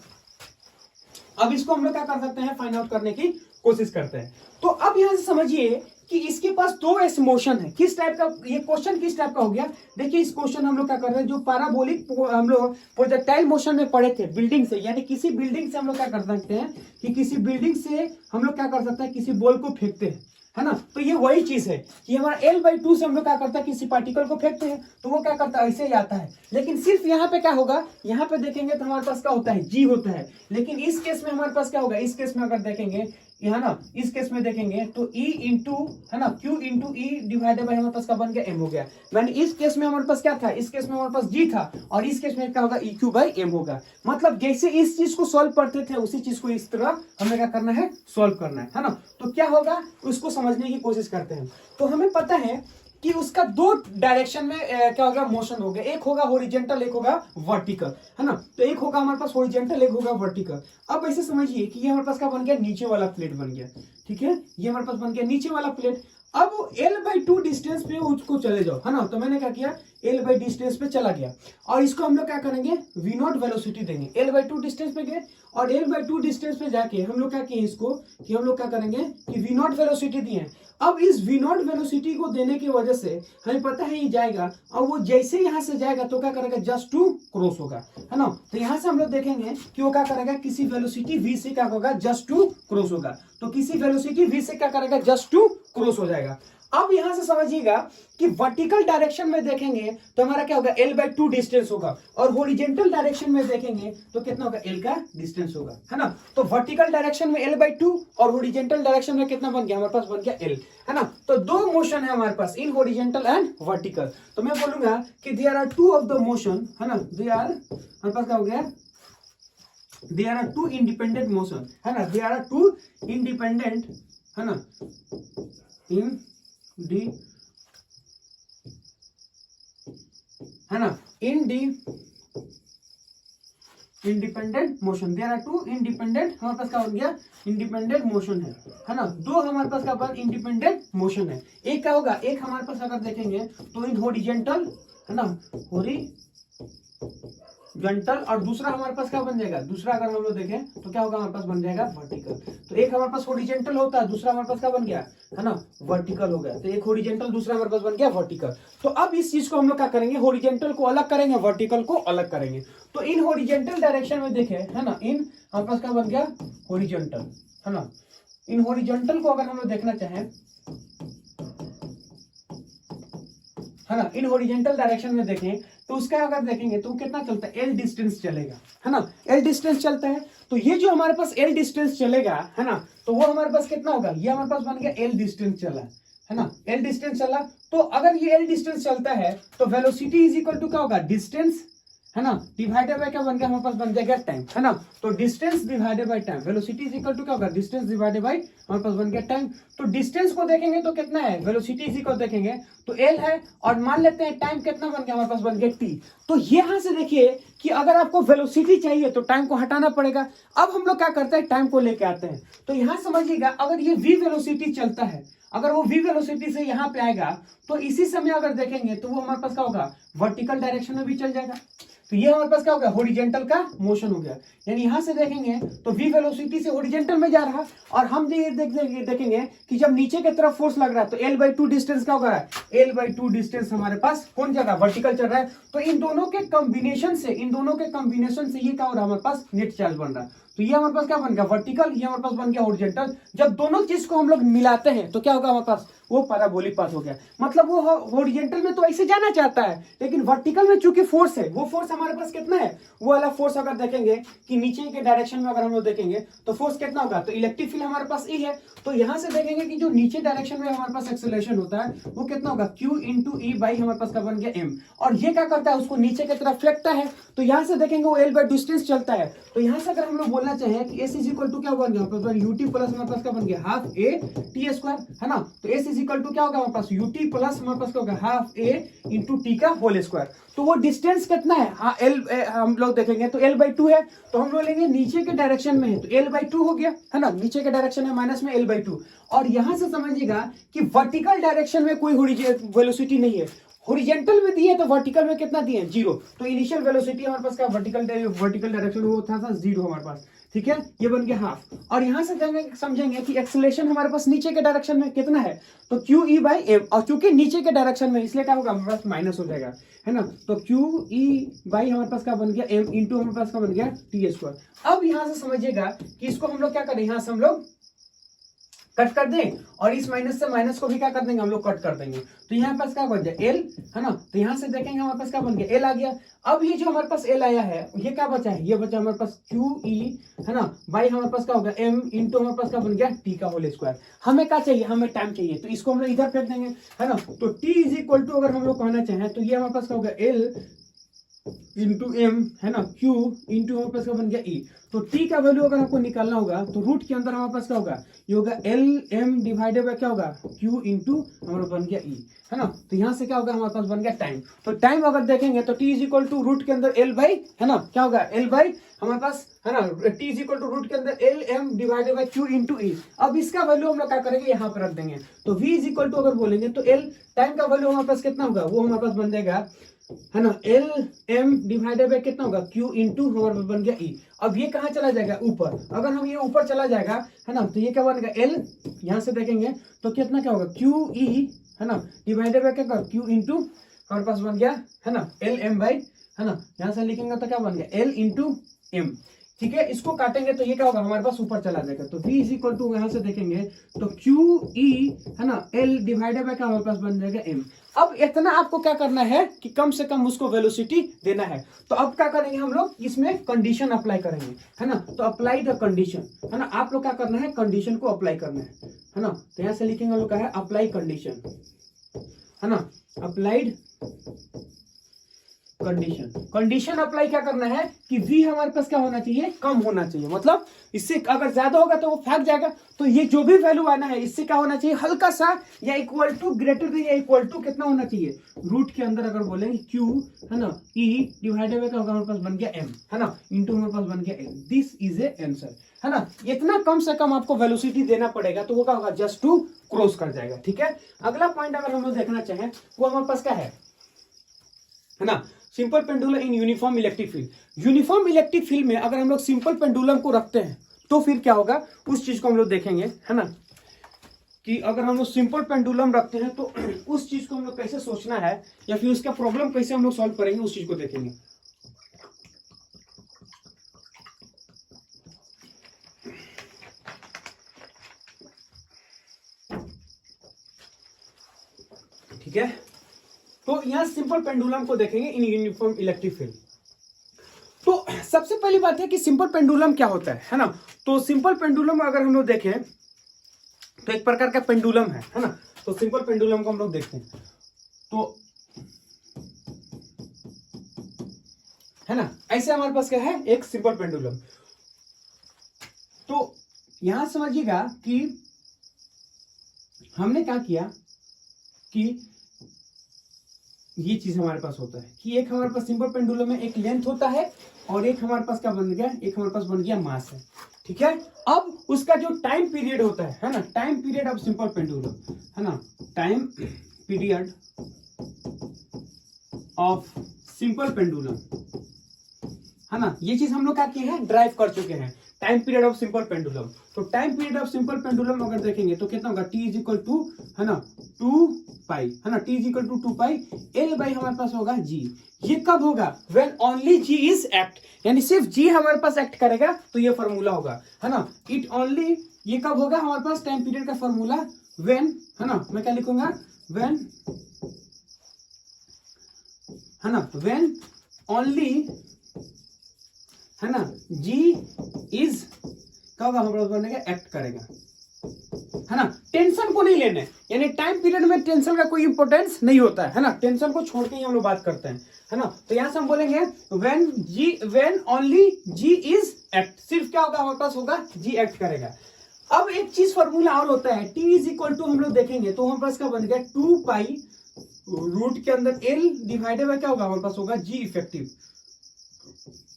[SPEAKER 1] अब इसको हम लोग क्या कर सकते हैं, फाइंड आउट करने की कोशिश करते हैं। तो अब यहां से समझिए कि इसके पास दो एस मोशन है। किस टाइप का ये क्वेश्चन किस टाइप का हो गया? देखिए इस क्वेश्चन हम लोग क्या कर रहे हैं, जो पैराबोलिक हम लोग प्रोजेक्टाइल मोशन में पढ़े थे बिल्डिंग से, यानी किसी बिल्डिंग से हम लोग क्या कर सकते हैं कि किसी बिल्डिंग से हम लोग क्या कर सकते हैं, किसी बॉल को फेंकते हैं, है ना। तो ये वही चीज है कि हमारा L/2 से हम लोग क्या करता है, किसी पार्टिकल को फेंकते हैं तो वो क्या करता है, ऐसे ही आता है। लेकिन सिर्फ यहाँ पे क्या होगा, यहाँ पे देखेंगे तो हमारे पास क्या होता है, G होता है। लेकिन इस केस में हमारे पास क्या होगा, इस केस में अगर देखेंगे यहाँ ना, इस केस में देखेंगे तो E इंटू, है ना, Q into E divided by हमारे पास क्या बन गया, M हो गया। मैंने इस केस में हमारे पास क्या था, इस केस में हमारे पास G था, और इस केस में क्या होगा, EQ बाई M होगा। मतलब जैसे इस चीज को सॉल्व करते थे उसी चीज को इस तरह हमें क्या करना है, सॉल्व करना है ना। तो क्या होगा उसको समझने की कोशिश करते हैं। तो हमें पता है कि उसका दो डायरेक्शन में क्या होगा, मोशन हो गया। एक होगा हॉरिजॉन्टल, एक होगा वर्टिकल, है ना। तो एक होगा हमारे पास हॉरिजॉन्टल, एक होगा वर्टिकल। अब ऐसे समझिए कि ये हमारे पास क्या बन गया, नीचे वाला प्लेट बन गया, ठीक है। ये हमारे पास बन गया नीचे वाला प्लेट। अब L/2 डिस्टेंस पे उसको चले जाओ, है ना। तो मैंने क्या किया, L/2 डिस्टेंस पे चला गया, और इसको हम लोग क्या करेंगे, V0 वेलोसिटी देंगे। L/2 डिस्टेंस पे गए, और L/2 डिस्टेंस पे जाके हम लोग क्या किए इसको, कि हम लोग क्या करेंगे कि V0 वेलोसिटी दिए। अब इस V0 वेलोसिटी को देने की वजह से हमें पता है ये जाएगा, और वो जैसे यहां से जाएगा तो क्या करेगा, जस्ट टू क्रॉस होगा, है ना। तो यहां से हम लोग देखेंगे कि वो क्या करेगा, किसी वेलोसिटी V से क्या होगा, जस्ट टू क्रॉस होगा। तो किसी वेलोसिटी V से क्या करेगा, जस्ट टू क्रॉस हो जाएगा। अब यहां से समझिएगा कि वर्टिकल डायरेक्शन में देखेंगे तो हमारा क्या होगा, L/2 डिस्टेंस होगा, और हॉरिजॉन्टल डायरेक्शन में देखेंगे तो कितना होगा, L का डिस्टेंस होगा, है ना। तो वर्टिकल डायरेक्शन में L/2 और हॉरिजॉन्टल डायरेक्शन में कितना बन गया, हमारे पास बन गया L, है ना। तो दो मोशन है हमारे पास, इन हॉरिजॉन्टल एंड वर्टिकल। तो मैं बोलूंगा कि there are two of the motion, है ना, दे आर, हमारे पास क्या हो गया, there are two independent motion, है ना, देयर आर टू इंडिपेंडेंट, है ना, independent motion, there are two independent, हमारे पास क्या बन गया, इंडिपेंडेंट मोशन है ना। दो हमारे पास क्या बन, इंडिपेंडेंट मोशन है। एक क्या होगा, एक हमारे पास अगर देखेंगे तो इन हॉरिजॉन्टल, है ना, हॉरिजॉन्टल, और दूसरा हमारे पास क्या बन जाएगा, दूसरा अगर हम लोग देखें तो क्या होगा, हमारे पास बन जाएगा वर्टिकल। तो एक हमारे पास हॉरिजॉन्टल होता है, दूसरा हमारे पास क्या बन गया, है ना, वर्टिकल हो गया। तो एक हॉरिजॉन्टल, दूसरा हमारे पास बन गया वर्टिकल। तो अब इस चीज को हम लोग क्या करेंगे, हॉरिजॉन्टल को अलग करेंगे, वर्टिकल को अलग करेंगे। तो इन हॉरिजॉन्टल डायरेक्शन में देखें, है ना, इन हमारे पास क्या बन गया, हॉरिजॉन्टल, है ना। इन हॉरिजॉन्टल को अगर हम लोग देखना चाहें, है ना, इन हॉरिजॉन्टल डायरेक्शन में देखें तो उसका अगर देखेंगे तो कितना चलता है, L डिस्टेंस चलेगा, है ना, L डिस्टेंस चलता है। तो ये जो हमारे पास L डिस्टेंस चलेगा, है ना, तो वो हमारे पास कितना होगा, ये हमारे पास बन गया L डिस्टेंस चला, है ना, L डिस्टेंस चला। तो अगर ये L डिस्टेंस चलता है तो वेलोसिटी इज इक्वल टू क्या होगा, डिस्टेंस, है ना, डिवाइडेड बाय क्या बन गया, हमारे पास बन जाएगा टाइम, है ना। तो distance divided by time, velocity is equal to क्या होगा, डिस्टेंस डिवाइडेड बाय हमारे पास बन गया टाइम। तो डिस्टेंस को देखेंगे तो कितना है, वेलोसिटी इज इक्वल देखेंगे तो L है, और मान लेते हैं टाइम कितना बन गया, हमारे पास बन गया T। तो यहां से देखिए कि अगर आपको वेलोसिटी चाहिए तो टाइम को हटाना पड़ेगा। अब हम लोग क्या करते हैं, टाइम को लेके आते हैं। तो यहां समझिएगा, अगर ये V वेलोसिटी चलता है, अगर वो V वेलोसिटी से यहाँ पे आएगा तो इसी समय अगर देखेंगे तो वो हमारे पास क्या होगा, वर्टिकल डायरेक्शन में भी चल जाएगा। तो ये हमारे पास क्या हो गया, हॉरिजॉन्टल का मोशन हो गया। यानी यहां से देखेंगे तो V वेलोसिटी से हॉरिजॉन्टल में जा रहा, और हम ये देखेंगे कि जब नीचे की तरफ फोर्स लग रहा है तो L/2 डिस्टेंस क्या होगा, L/2 डिस्टेंस हमारे पास कौन चल रहा है, वर्टिकल चल रहा है। तो इन दोनों के कॉम्बिनेशन से ये क्या हो रहा है, हमारे पास नेट चार्ज बन रहा है। तो ये हमारे पास क्या बन गया, वर्टिकल, ये हमारे पास बन गया हॉरिजॉन्टल। जब दोनों चीज को हम लोग मिलाते हैं तो क्या होगा, हमारे पास वो पैराबोलिक पाथ हो गया। मतलब वो हॉरिजॉन्टल में तो ऐसे जाना चाहता है, लेकिन वर्टिकल में चूंकि फोर्स है, वो फोर्स हमारे पास कितना है, वो वाला फोर्स अगर देखेंगे कि नीचे के डायरेक्शन में अगर हम लोग देखेंगे तो फोर्स कितना होगा, तो इलेक्ट्रिक फील्ड हमारे पास E है। तो यहां से देखेंगे कि जो नीचे डायरेक्शन में हमारे पास एक्सेलरेशन होता है वो कितना होगा, Q इंटू E बाई हमारे पास का बन गया M। और ये क्या करता है, उसको नीचे की तरफ फेंकता है। तो यहां से देखेंगे वो L बाई डिस्टेंस चलता है। तो यहां से अगर हम लोग बोलना चाहें कि S इज इक्वल टू क्या बन गया, UT प्लस हमारे पास क्या बन गया, हाफ A T स्क्वायर, है ना। तो S इज इक्वल टू क्या होगा, हमारे पास UT प्लस हमारे पास क्या होगा, हाफ A इंटू T का होल स्क्वायर। तो वो डिस्टेंस कितना है, हाँ हम लोग देखेंगे तो L/2 है। तो हम लोग लेंगे नीचे के डायरेक्शन में है तो L/2 हो गया, है ना, नीचे के डायरेक्शन में माइनस में L/2। और यहां से समझिएगा कि वर्टिकल डायरेक्शन में कोई वेलोसिटी नहीं है, हॉरिजॉन्टल में दिए तो वर्टिकल में कितना दिए 0। तो इनिशियल वेलोसिटी हमारे पास क्या वर्टिकल डायरेक्शन वो था 0 हमारे पास, ठीक है, ये बन गया हाफ। और यहां से समझेंगे कि एक्सेलरेशन हमारे पास नीचे के डायरेक्शन में कितना है, तो क्यू ई बाई एम, और चूंकि नीचे के डायरेक्शन में इसलिए क्या होगा हमारे पास माइनस हो जाएगा, है ना। तो क्यू ई बाई हमारे पास क्या बन गया एम इंटू हमारे पास क्या बन गया टी स्क्वायर। अब यहां से समझिएगा कि इसको हम लोग क्या करें, यहां से हम लोग कट कर दें और इस माइनस से माइनस को भी क्या कर देंगे हम लोग कट कर देंगे। तो यहाँ पास क्या बन जाए एल, है ना। तो यहाँ से देखेंगे हमारे पास क्या बन गया एल आ गया। अब ये जो हमारे पास एल आया है ये क्या बचा है, ये बचा हमारे पास क्यू ई, है ना, बाई हमारे पास क्या होगा एम इंटू हमारे पास क्या बन गया टी का होल स्क्वायर। हमें क्या चाहिए, हमें टाइम चाहिए, तो इसको हम लोग इधर फेंक देंगे, है ना। तो टी इज इक्वल टू अगर हम लोग कहना चाहें तो ये हमारे पास क्या होगा एल इंटू एम, है ना, क्यू इंटू हमारे पास क्या बन गया ई। तो टी का वैल्यू अगर आपको निकालना होगा तो रूट के अंदर हमारे पास क्या होगा, ये होगा एल एम डिवाइडेड बाय क्या होगा क्यू इंटू हमारा बन गया ई, है ना। तो यहाँ से क्या होगा हमारे पास बन गया टाइम। तो टाइम अगर देखेंगे तो T is equal to root के अंदर एल बाई, है ना, क्या होगा एल बाई हमारे पास, है ना, T is equal to root के अंदर L M divided by Q into E. अब इसका वैल्यू हम लोग क्या करेंगे यहाँ पर रख देंगे। तो वी इज इक्वल टू अगर बोलेंगे तो एल टाइम का वैल्यू हमारे पास कितना होगा, वो हमारे पास बन जाएगा, है ना, एल एम डिवाइडेड बाय कितना होगा क्यू इंटू हमारा बन गया ई। अब ये कहाँ चला जाएगा ऊपर, अगर हम ये ऊपर चला जाएगा, है ना, तो ये क्या बनेगा एल, यहाँ से देखेंगे तो कितना क्या होगा क्यू ई, है ना, डिवाइडेड बाय क्या क्यू इंटू हमारे पास बन गया, है ना, एल एम बाई, है ना, यहाँ से लिखेंगे तो क्या बन गया एल इंटू एम, ठीक है। इसको काटेंगे तो ये क्या होगा हमारे पास ऊपर चला जाएगा। तो v इज इक्वल टू यहाँ से देखेंगे तो क्यू ई, है ना, एल डिवाइडेड बाय क्या हमारे पास बन जाएगा एम। अब इतना आपको क्या करना है कि कम से कम उसको वेलोसिटी देना है। तो अब क्या करेंगे हम लोग इसमें कंडीशन अप्लाई करेंगे, है ना। तो अप्लाई द कंडीशन, है ना, आप लोग क्या करना है कंडीशन को अप्लाई करना है ना। तो यहाँ से लिखेंगे हम लोग क्या है अप्लाई कंडीशन, है ना, अप्लाइड कंडीशन। कंडीशन अप्लाई क्या करना है कि v हमारे पास क्या होना चाहिए कम होना चाहिए, मतलब इससे अगर ज्यादा होगा तो वो फेंक जाएगा। तो ये जो भी वैल्यू आना है इससे क्या होना चाहिए हल्का सा या इक्वल टू ग्रेटर देन या इक्वल टू कितना होना चाहिए रूट के अंदर अगर बोलेंगे q, है ना, e डिवाइडेड बाय क्या होगा हमारे पास बन गया m, है ना, इंटू हमारे पास बन गया m। This is A answer, है ना। इतना कम से कम आपको वेलोसिटी देना पड़ेगा तो वो क्या होगा जस्ट टू क्रॉस कर जाएगा, ठीक है। अगला पॉइंट अगर हम लोग देखना चाहें वो हमारे पास क्या है ना, simple pendulum in uniform electric field. Uniform electric field में अगर हम लोग सिंपल पेंडुलम को रखते हैं तो फिर क्या होगा उस चीज को हम लोग देखेंगे, है ना, कि अगर हम लोग सिंपल पेंडुलम रखते हैं तो उस चीज को हम लोग कैसे सोचना है या फिर उसका प्रॉब्लम कैसे हम लोग सॉल्व करेंगे उस चीज को देखेंगे। ठीक है, तो यहां सिंपल पेंडुलम को देखेंगे इन यूनिफॉर्म इलेक्ट्रिक फील्ड। तो सबसे पहली बात है कि सिंपल पेंडुलम क्या होता है ना। तो सिंपल पेंडुलम अगर हम लोग देखें तो एक प्रकार का पेंडुलम है ना। तो सिंपल पेंडुलम को हम लोग देखते हैं तो, है ना, ऐसे हमारे पास क्या है एक सिंपल पेंडुलम। तो यहां समझिएगा कि हमने क्या किया कि ये चीज हमारे पास होता है कि एक हमारे पास सिंपल पेंडुलम में एक लेंथ होता है और एक हमारे पास क्या बन गया एक हमारे पास बन गया मास है, ठीक है। अब उसका जो टाइम पीरियड होता है ना, time period of simple pendulum, है ना, time period of simple pendulum, है ना, ये चीज हम लोग क्या किए हैं ड्राइव कर चुके हैं time period of simple pendulum. तो time period of simple pendulum अगर देखेंगे तो कितना होगा t इज इक्वल टू, है ना, 2 पाई, है ना, t is equal to 2 pi l by हमारे पास होगा g। ये कब होगा when only g is act, यानी सिर्फ g हमारे पास एक्ट करेगा तो ये फॉर्मूला होगा, है ना। इट ओनली, ये कब होगा हमारे पास टाइम पीरियड का फॉर्मूला व्हेन, है ना, मैं क्या लिखूंगा व्हेन, है ना, व्हेन ओनली, है ना, g इज कब हमारे पास बनेगा एक्ट करेगा, है ना। टेंशन को नहीं लेने, यानी टाइम पीरियड में टेंशन का कोई इंपॉर्टेंस नहीं होता है ना, टेंशन को छोड़ के ही हम लोग बात करते हैं, है ना। तो यहां से हम बोलेंगे when only g is act, सिर्फ क्या होगा हमारे पास होगा g एक्ट करेगा। अब एक चीज फॉर्मूला और होता है t इज इक्वल टू, हम लोग देखेंगे तो हमारे पास क्या बन गया 2 पाई रूट के अंदर l डिवाइडेड बाय क्या होगा हमारे पास होगा g effective,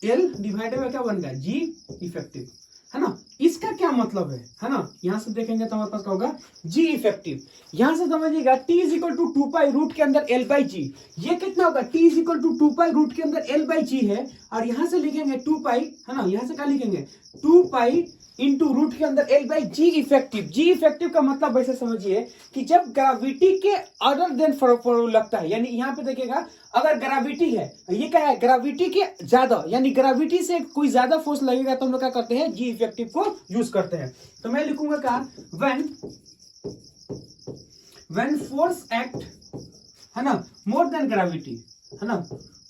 [SPEAKER 1] l divided by क्या बन गया g इफेक्टिव, है ना। इसका क्या मतलब है ना, यहां से देखेंगे तो हमारे पास क्या होगा, जी इफेक्टिव। यहां से समझिएगा T is equal to 2 pi root के अंदर L बाई जी, ये कितना होगा, T is equal to 2 pi root के अंदर L बाई जी है, और यहां से लिखेंगे 2 पाई, है ना, यहां से क्या लिखेंगे 2 पाई इंटू रूट के अंदर L by G effective. G effective का मतलब वैसे समझिए कि जब ग्रेविटी के अदर देन लगता है, यानी यहां पे देखिएगा अगर ग्रेविटी है, ये क्या है, ग्रेविटी के ज्यादा, यानी ग्रेविटी से कोई ज्यादा फोर्स लगेगा तो हम लोग क्या करते हैं, जी इफेक्टिव को यूज करते हैं। तो मैं लिखूंगा क्या, व्हेन फोर्स एक्ट, है ना, मोर देन ग्रेविटी, है ना,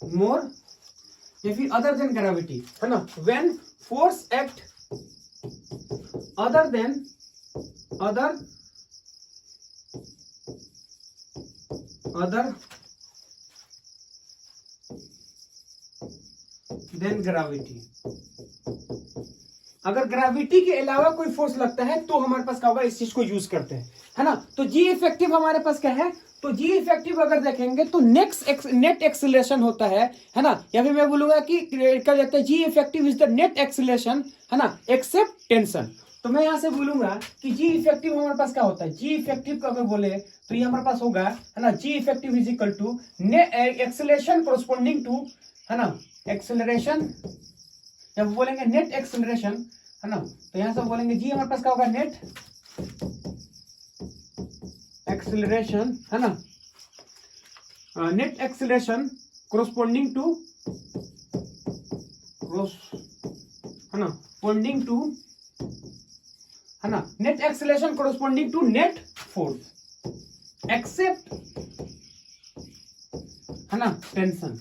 [SPEAKER 1] मोर या फिर अदर देन ग्रेविटी, है ना, when force act other than gravity, अगर ग्रेविटी के अलावा कोई फोर्स लगता है तो हमारे पास क्या होगा, इस चीज को यूज करते हैं, है ना। तो जी इफेक्टिव हमारे पास क्या है, तो जी इफेक्टिव अगर देखेंगे तो नेट एक्सेलरेशन होता है ना, या फिर मैं बोलूंगा कि क्या कहते हैं, G effective is the net acceleration, है ना, एक्सेप्ट टेंशन। तो मैं यहां से बोलूंगा कि जी इफेक्टिव हमारे पास क्या होता है, जी इफेक्टिव का अगर बोले तो ये हमारे पास होगा, है ना, G effective is equal to acceleration corresponding to, है ना, एक्सेलरेशन, जब बोलेंगे नेट एक्सेलरेशन, है ना, तो यहां से बोलेंगे जी हमारे पास क्या होगा, नेट एक्सेलरेशन, है ना, नेट एक्सेलरेशन कोरस्पोंडिंग टू, है ना, कोरस्पोंडिंग टू, है ना, net acceleration corresponding to net force except, है ना, टेंशन।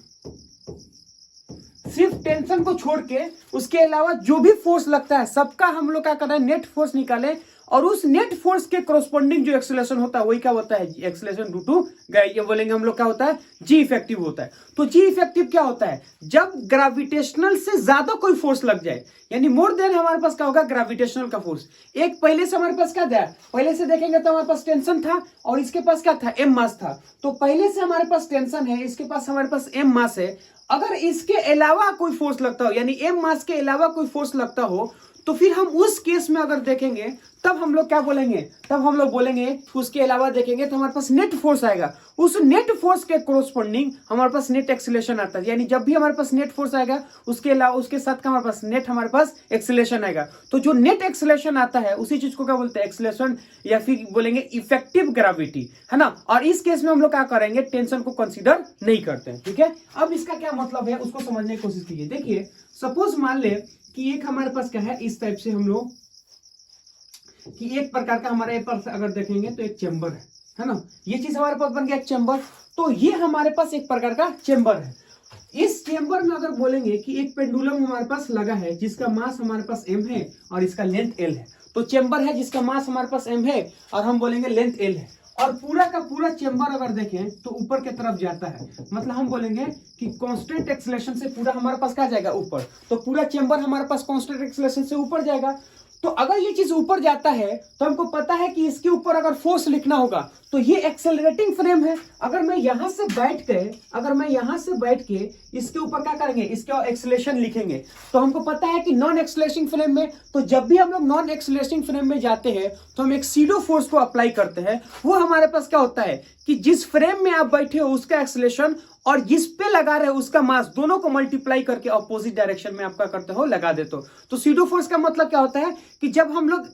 [SPEAKER 1] सिर्फ टेंशन को छोड़ के उसके अलावा जो भी फोर्स लगता है सबका हम लोग क्या कर रहे हैं, नेट फोर्स निकाले, और उस नेट फोर्स के कोरस्पोंडिंग जो एक्सेलरेशन होता है वही क्या होता है, एक्सेलरेशन ड्यू टू, ये बोलेंगे हम लोग क्या होता है, जी इफेक्टिव होता है। तो जी इफेक्टिव क्या होता है, जब ग्रेविटेशनल से ज्यादा कोई फोर्स लग जाए, यानी मोर देन हमारे पास क्या होगा, ग्रेविटेशनल का फोर्स। एक पहले से हमारे पास क्या था, पहले से देखेंगे तो हमारे पास टेंशन था और इसके पास क्या था, एम मास था। तो पहले से हमारे पास टेंशन है, इसके पास हमारे पास एम मास है, अगर इसके अलावा कोई फोर्स लगता हो, यानी एम मास के अलावा कोई फोर्स लगता हो, तो फिर हम उस केस में अगर देखेंगे तब हम लोग क्या बोलेंगे, तब हम लोग बोलेंगे उसके अलावा देखेंगे तो हमारे पास नेट फोर्स आएगा, उस नेट फोर्स के कोरस्पोंडिंग हमारे पास नेट एक्सेलरेशन आता है। यानी जब भी हमारे पास नेट फोर्स आएगा उसके अलावा उसके साथ का हमारे पास नेट, हमारे पास एक्सेलरेशन आएगा। तो जो नेट एक्सेलरेशन आता है उसी चीज को क्या बोलते हैं, एक्सेलरेशन, या फिर बोलेंगे इफेक्टिव ग्रेविटी, है ना। और इस केस में हम लोग क्या करेंगे, टेंशन को कंसीडर नहीं करते हैं, ठीक है। अब इसका क्या मतलब है उसको समझने की कोशिश कीजिए। देखिए सपोज मान ले कि एक हमारे पास क्या है, इस टाइप से हम लोग कि एक प्रकार का हमारे पास अगर देखेंगे तो एक चेंबर है ना, ये चीज हमारे पास बन गया एक चेंबर। तो ये हमारे पास एक प्रकार का चेंबर है। इस चेंबर में अगर बोलेंगे कि एक पेंडुलम हमारे पास लगा है जिसका मास हमारे पास m है और इसका लेंथ l है। तो चेंबर है जिसका मास हमारे पास m है और हम बोलेंगे लेंथ l है, और पूरा का पूरा चेंबर अगर देखें तो ऊपर की तरफ जाता है, मतलब हम बोलेंगे कि कांस्टेंट एक्सेलरेशन से पूरा हमारे पास क्या जाएगा, ऊपर। तो पूरा चेंबर हमारे पास कांस्टेंट एक्सेलरेशन से ऊपर जाएगा। तो अगर ये चीज ऊपर जाता है तो हमको पता है कि इसके ऊपर अगर फोर्स लिखना होगा तो ये एक्सेलरेटिंग फ्रेम है। अगर मैं यहां से बैठ के इसके ऊपर क्या करेंगे, इसका एक्सेलरेशन लिखेंगे, तो हमको पता है कि नॉन एक्सेलरेटिंग फ्रेम में, तो जब भी हम लोग नॉन एक्सेलरेटिंग फ्रेम में जाते हैं तो हम एक सीडो फोर्स को अप्लाई करते हैं। वो हमारे पास क्या होता है कि जिस फ्रेम में आप बैठे हो उसका एक्सेलरेशन और जिस पे लगा रहे हो उसका मास, दोनों को मल्टीप्लाई करके अपोजिट डायरेक्शन में आपका करते हो, लगा देते हो। तो सीडो फोर्स का मतलब क्या होता है कि जब हम लोग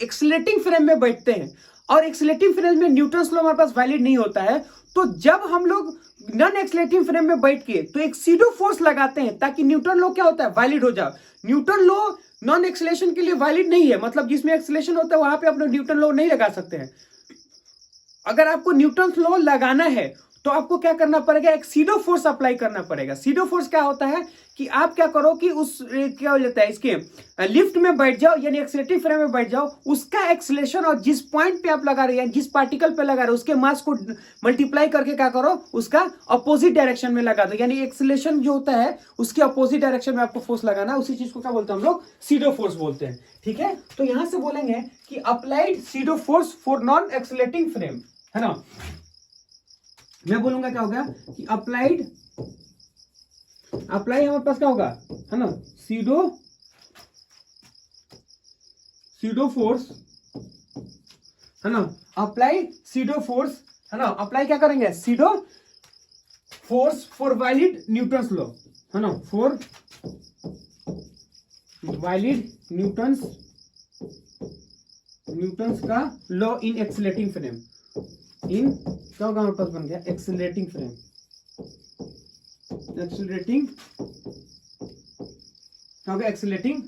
[SPEAKER 1] एक्सेलरेटिंग फ्रेम में बैठते हैं और एक्सेलरेटिंग फ्रेम में न्यूटन्स लॉ हमारे पास वैलिड नहीं होता है, तो जब हम लोग नॉन एक्सेलरेटिंग फ्रेम में बैठ के तो एक सीडो फोर्स लगाते हैं ताकि न्यूटन लॉ क्या होता है, वैलिड हो जाए। न्यूटन लॉ नॉन एक्सेलरेशन के लिए वैलिड नहीं है, मतलब जिसमें एक्सेलरेशन होता है वहां पे आप न्यूटन लॉ नहीं लगा सकते हैं। अगर आपको न्यूटन लॉ लगाना है तो आपको क्या करना पड़ेगा, एक सीडो फोर्स अप्लाई करना पड़ेगा। सीडो फोर्स क्या होता है कि आप क्या करो कि उस क्या हो जाता है, इसके लिफ्ट में बैठ जाओ, यानी एक्सेलरेटिंग फ्रेम में बैठ जाओ, उसका एक्सेलरेशन और जिस पॉइंट पे आप लगा रहे हैं, जिस पार्टिकल पे लगा रहे हो उसके मास को मल्टीप्लाई करके क्या करो, उसका अपोजिट डायरेक्शन में लगा दो। यानी एक्सेलरेशन जो होता है उसके अपोजिट डायरेक्शन में आपको फोर्स लगाना, उसी चीज को क्या बोलते हैं हम लोग, सीडो फोर्स बोलते हैं, ठीक है। तो यहां से बोलेंगे कि applied SIDO force for non accelerating frame, है ना। मैं बोलूंगा क्या होगा कि अप्लाई हमारे पास क्या होगा, है ना, सीडो सीडो फोर्स, है ना, अप्लाई सीडो फोर्स, है ना, अप्लाई क्या करेंगे, SIDO force for valid Newton's law, है ना, फॉर वैलिड न्यूटन्स का लॉ इन एक्सीलरेटिंग फ्रेम, इन क्या होगा हमारे पास बन गया एक्सीलरेटिंग फ्रेम, एक्सीलरेटिंग क्या होगा एक्सीलरेटिंग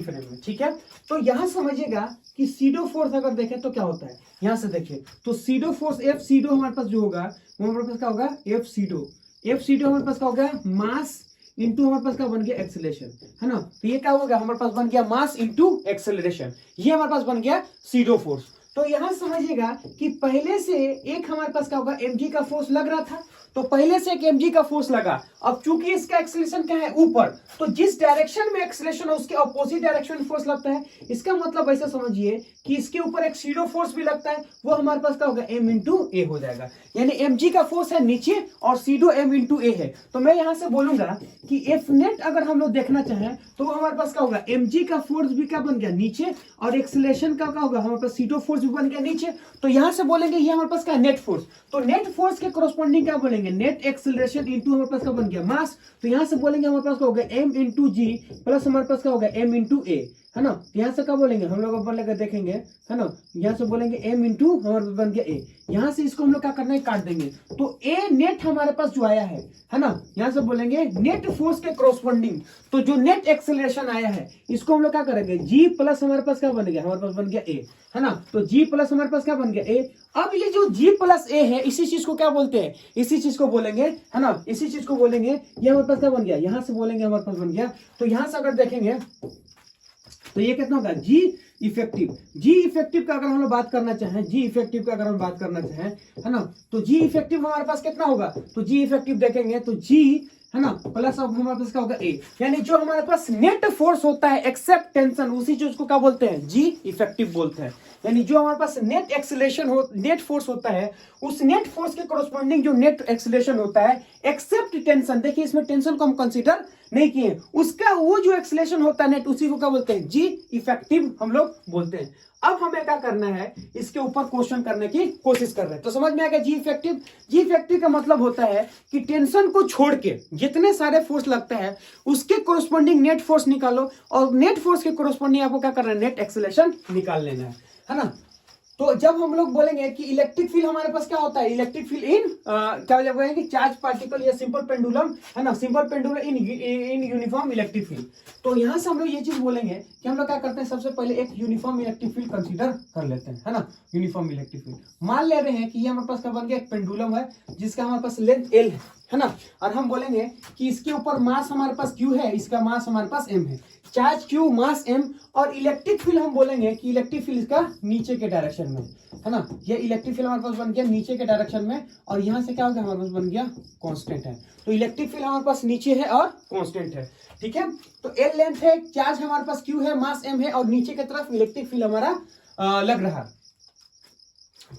[SPEAKER 1] फ्रेम में, ठीक है। तो यहां समझिएगा कि सीडो फोर्स अगर देखें तो क्या होता है, यहां से देखिए तो सीडो फोर्स एफ सीडो हमारे पास जो होगा वो हमारे पास क्या होगा एफ सीडो हमारे पास क्या होगा मास इंटू हमारे पास क्या बन गया एक्सेलरेशन, है ना। तो ये क्या होगा हमारे पास बन गया मास इंटू एक्सेलरेशन, ये हमारे पास बन गया सीडो फोर्स। तो यहां समझिएगा कि पहले से एक हमारे पास क्या होगा mg का फोर्स लग रहा था, तो पहले से एक mg का फोर्स लगा। अब चूंकि इसका एक्सेलरेशन क्या है ऊपर, तो जिस डायरेक्शन में एक्सेलरेशन है उसके अपोजिट डायरेक्शन में फोर्स लगता है। इसका मतलब ऐसा समझिए कि इसके ऊपर एक सीडो फोर्स भी लगता है, वो हमारे पास क्या होगा m इंटू ए हो जाएगा। यानी mg का फोर्स है नीचे और सीडो m इंटू ए है। तो मैं यहां से बोलूंगा कि एफ नेट अगर हम लोग देखना चाहें तो वो हमारे पास क्या होगा mg का फोर्स भी क्या बन गया नीचे और एक्सेलरेशन का क्या होगा हमारे पास सीडो फोर्स भी बन गया नीचे। तो यहां से बोलेंगे ये हमारे पास क्या नेट फोर्स, तो नेट फोर्स के कोरोस्पोंडिंग क्या बोलेंगे नेट एक्सेलरेशन इंटू हमारे पास क्या बन गया मास। तो यहां से बोलेंगे हमारे पास क्या होगा m इंटू जी प्लस हमारे पास क्या होगा m इंटू ए, है ना। यहाँ से क्या बोलेंगे हम लोग बोलेंगे देखेंगे, है ना, यहाँ से बोलेंगे m इंटू हमारे पास बन गया a, यहाँ से इसको हम लोग क्या करना है काट देंगे। तो a नेट हमारे पास जो आया है ना, यहाँ से बोलेंगे नेट फोर्स के कोरोस्पोंडिंग, तो जो नेट एक्सेलरेशन आया है इसको हम लोग क्या करेंगे g प्लस हमारे पास क्या बन गया हमारे पास बन गया a, है ना। तो g प्लस हमारे पास क्या बन गया a। अब ये जो g प्लस a है इसी चीज को क्या बोलते हैं, इसी चीज को बोलेंगे, है ना, इसी चीज को बोलेंगे। ये हमारे पास क्या बन गया, यहां से बोलेंगे हमारे पास बन गया। तो यहां से अगर देखेंगे तो ये कितना होगा जी इफेक्टिव का अगर हम लोग बात करना चाहें, जी इफेक्टिव का अगर हम बात करना चाहें, है ना, तो जी इफेक्टिव हमारे पास कितना होगा, तो जी इफेक्टिव देखेंगे तो जी, है ना, प्लस अब हमारे पास क्या होगा ए, यानी जो हमारे पास नेट फोर्स होता है एक्सेप्ट टेंशन उसी चीज को क्या बोलते हैं जी इफेक्टिव बोलते हैं। यानी जो हमारे पास नेट एक्सेलरेशन हो नेट फोर्स होता है उस नेट फोर्स के कोरोस्पोंडिंग जो नेट एक्सेलरेशन होता है एक्सेप्ट टेंशन, देखिए इसमें टेंशन को हम कंसीडर नहीं किए, उसका वो जो एक्सेलरेशन होता है नेट उसी को क्या बोलते हैं जी इफेक्टिव हम लोग बोलते हैं। अब हमें क्या करना है इसके ऊपर क्वेश्चन करने की कोशिश कर रहे हैं। तो समझ में आ गया जी इफेक्टिव का मतलब होता है कि टेंशन को छोड़ के जितने सारे फोर्स लगते हैं उसके कोरोस्पोंडिंग नेट फोर्स निकालो और नेट फोर्स के कोरोस्पोंडिंग आपको क्या करना है नेट एक्सेलरेशन निकाल लेना है ना। तो जब हम लोग बोलेंगे कि इलेक्ट्रिक फील्ड हमारे पास क्या होता है, इलेक्ट्रिक फील्ड इन क्या बोलेंगे चार्ज पार्टिकल या सिंपल पेंडुलम, है ना, simple pendulum in uniform electric field. तो यहां से हम लोग ये चीज बोलेंगे कि हम लोग क्या करते हैं सबसे पहले एक यूनिफॉर्म इलेक्ट्रिक फील्ड कंसीडर कर लेते हैं, है ना। यूनिफॉर्म इलेक्ट्रिक फील्ड मान ले रहे हैं कि ये हमारे पास क्या बन गया एक पेंडुलम है जिसका हमारे पास लेंथ एल है ना, और हम बोलेंगे कि इसके ऊपर मास हमारे पास क्यू है, इसका मास हमारे पास एम है, चार्ज क्यू मास एम, और इलेक्ट्रिक फील्ड हम बोलेंगे कि इलेक्ट्रिक फील्ड इसका नीचे के डायरेक्शन में, है ना। ये इलेक्ट्रिक फील्ड हमारे पास बन गया नीचे के डायरेक्शन में और यहां से क्या हो गया हमारे पास बन गया कांस्टेंट है। तो इलेक्ट्रिक फील्ड हमारे पास नीचे है और कांस्टेंट है, ठीक है। तो एल लेंथ है, चार्ज हमारे पास क्यू है, मास एम है और नीचे की तरफ इलेक्ट्रिक फील्ड हमारा लग रहा है।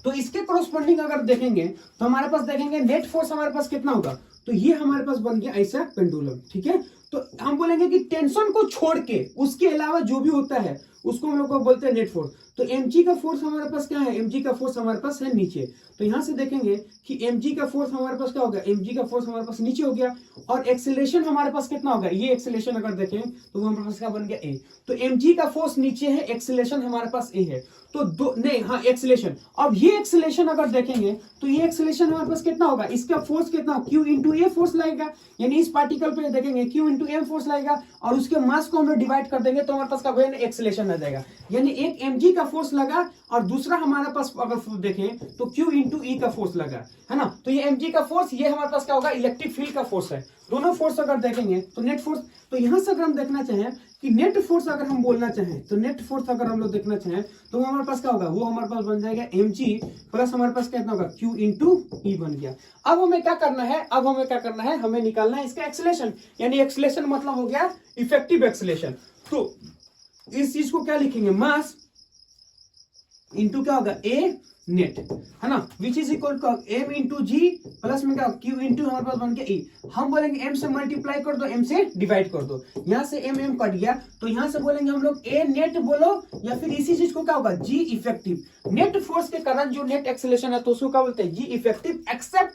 [SPEAKER 1] तो इसके कोरोस्पोंडिंग अगर देखेंगे तो हमारे पास देखेंगे नेट फोर्स हमारे पास कितना होगा, तो ये हमारे पास बन गया ऐसा पेंडुलम, ठीक है। तो हम बोलेंगे कि टेंशन को छोड़ के उसके अलावा जो भी होता है उसको हम लोग को बोलते हैं नेट फोर्स। तो mg का फोर्स हमारे पास क्या है, mg का फोर्स हमारे पास है नीचे। तो यहां से देखेंगे कि mg का फोर्स हमारे पास क्या होगा, mg का फोर्स हमारे पास नीचे हो गया और एक्सेलरेशन हमारे पास कितना होगा, ये एक्सेलरेशन अगर देखें तो वो हमारे पास क्या बन गया a। तो mg का फोर्स नीचे है, एक्सेलरेशन हमारे पास a है, तो दो नहीं हाँ एक्सेलरेशन। अब ये एक्सेलरेशन अगर देखेंगे तो ये एक्सेलरेशन हमारे पास कितना होगा, इसका फोर्स कितना q इंटू ए फोर्स लगेगा, यानी इस पार्टिकल पे देखेंगे q इंटू एम फोर्स लगेगा और उसके मास को हम लोग डिवाइड कर देंगे तो हमारे पास का एक्सेलरेशन आ जाएगा। यानी एक mg का फोर्स लगा और दूसरा हमारे पास अगर देखें तो q इंटू ई का फोर्स लगा, है ना। तो ये mg का फोर्स ये हमारे पास क्या होगा इलेक्ट्रिक फील्ड का फोर्स है। दोनों फोर्स अगर देखेंगे तो नेट फोर्स, तो यहां से अगर हम देखना चाहें कि नेट फोर्स अगर हम बोलना चाहें तो नेट फोर्स अगर हम लोग देखना चाहें तो हमारे पास क्या होगा, वो हमारे पास बन जाएगा mg प्लस हमारे पास कितना होगा q इंटू ई बन गया। अब हमें क्या करना है, हमें निकालना है इसका एक्सेलरेशन, यानी एक्सेलरेशन मतलब हो गया इफेक्टिव एक्सेलरेशन। तो इस चीज को क्या लिखेंगे मास इंटू क्या होगा a नेट, है ना, which is equal to m into G plus में क्या q इंटू हमारे पास बन गया e। हम बोलेंगे m से मल्टीप्लाई कर दो, m से डिवाइड कर दो, यहाँ से m कट गया, तो यहाँ से बोलेंगे हम लोग a नेट बोलो, या फिर इसी चीज को क्या होगा g इफेक्टिव। नेट फोर्स के कारण जो नेट एक्सेलरेशन है तो उसको क्या बोलते हैं, g इफेक्टिव एक्सेप्ट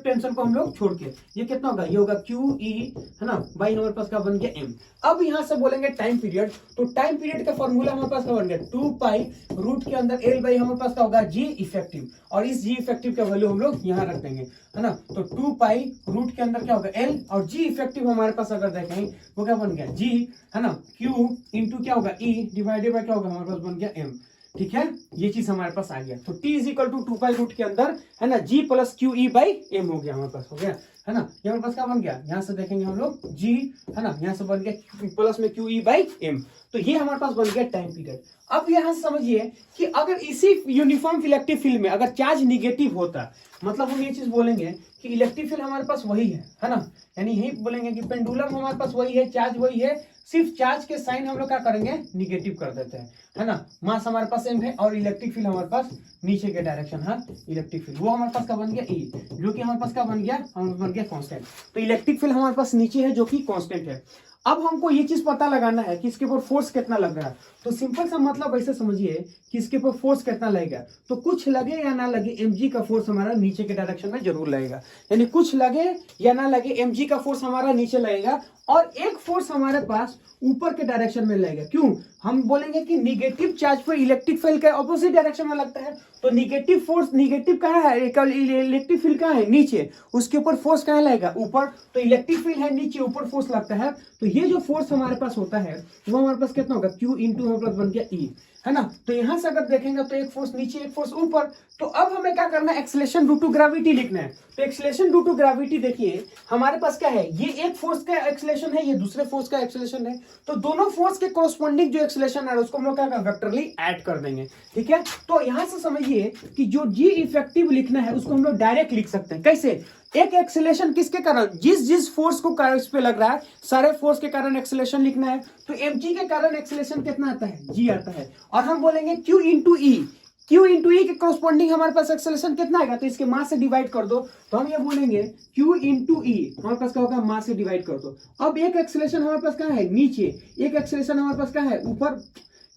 [SPEAKER 1] टेंशन को हम लोग छोड़ के, ये कितना होगा, ये होगा QE, है ना, बाई हमारे पास क्या बन गया m। अब यहाँ से बोलेंगे टाइम पीरियड, तो टाइम पीरियड का फॉर्मूला हमारे पास क्या बन गया, 2 पाई रूट के अंदर L बाई हमारे पास क्या होगा G इफेक्टिव, और इस G इफेक्टिव का वैल्यू हम लोग यहाँ रख देंगे, है ना। तो 2 पाई रूट के अंदर क्या होगा L, और G इफेक्टिव हमारे पास अगर देखें वो क्या बन गया G, है ना, Q इंटू क्या होगा E डिवाइडेड बाय क्या होगा हमारे पास बन गया M। ठीक है, ये चीज हमारे पास आ गया। तो T is equal to 2 pi root के अंदर, है ना, G plus QE by M हो गया हमारे पास, हो गया, है ना। ये हमारे पास क्या बन गया, यहाँ से देखेंगे हम लोग G, है ना, यहाँ से बन गया प्लस में QE बाई M। तो ये हमारे पास बन गया टाइम पीरियड। अब यहाँ से समझिए कि अगर इसी यूनिफॉर्म इलेक्ट्रिक फील्ड में अगर चार्ज निगेटिव होता, मतलब हम ये चीज बोलेंगे कि इलेक्ट्रिक फील्ड हमारे पास वही है ना, यानी यही बोलेंगे कि पेंडुलम हमारे पास वही है, चार्ज वही है, सिर्फ चार्ज के साइन हम लोग क्या करेंगे, निगेटिव कर देते हैं, है ना। मास हमारे पास m है और इलेक्ट्रिक फील्ड हमारे पास नीचे के डायरेक्शन है, इलेक्ट्रिक फील्ड वो हमारे पास क्या बन गया E, जो कि हमारे पास क्या बन गया, हमारे बन गया कांस्टेंट। तो इलेक्ट्रिक फील्ड हमारे पास नीचे है जो कि कांस्टेंट है। अब हमको ये चीज पता लगाना है कि इसके ऊपर फोर्स कितना लग रहा है, तो सिंपल सा मतलब ऐसे समझिए कि इसके ऊपर फोर्स कितना लगेगा, तो कुछ लगे या ना लगे mg का फोर्स हमारा नीचे के डायरेक्शन में जरूर लगेगा, यानी कुछ लगे या ना लगे mg का फोर्स हमारा नीचे लगेगा, और एक फोर्स हमारे पास ऊपर के डायरेक्शन में लगेगा। क्यों, हम बोलेंगे कि निगेटिव चार्ज पर इलेक्ट्रिक फील्ड का ऑपोजिट डायरेक्शन में लगता है, तो निगेटिव फोर्स, निगेटिव कहाँ है, इलेक्ट्रिक फील्ड कहाँ है, नीचे, उसके ऊपर फोर्स कहाँ लगेगा, ऊपर, तो इलेक्ट्रिक फील्ड है नीचे, ऊपर फोर्स लगता है, तो ये जो फोर्स हमारे पास होता है वो हमारे पास कितना होगा, Q इंटू हमारे पास बन गया E, है ना। तो यहां से अगर देखेंगे तो एक फोर्स नीचे एक फोर्स ऊपर, तो अब हमें क्या करना है, एक्सेलरेशन ड्यू टू ग्रेविटी लिखना है। तो एक्सेलरेशन ड्यू टू ग्रेविटी देखिए हमारे पास क्या है, ये एक फोर्स का एक्सेलरेशन है, ये दूसरे फोर्स का एक्सेलरेशन है, तो दोनों फोर्स के कोरस्पोंडिंग जो एक्सेलरेशन है उसको हम लोग क्या वेक्टरली ऐड कर देंगे। ठीक है, तो यहां से समझिए कि जो G इफेक्टिव लिखना है उसको हम लोग डायरेक्ट लिख सकते हैं। कैसे, एक एक्सेलरेशन किसके कारण, जिस फोर्स को इस पे लग रहा है, सारे फोर्स के कारण एक्सेलरेशन लिखना है, तो mg के कारण एक्सेलरेशन कितना आता है, g आता है, और हम बोलेंगे q इंटू ई, Q इंटू ई के कोरस्पोंडिंग हमारे पास एक्सेलरेशन कितना आएगा, तो इसके मास से डिवाइड कर दो, तो हम ये बोलेंगे Q इंटू ई हमारे पास क्या होगा, मास से डिवाइड कर दो। अब एक एक्सेलरेशन हमारे पास क्या है, नीचे, एक एक्सेलरेशन हमारे पास क्या है, ऊपर,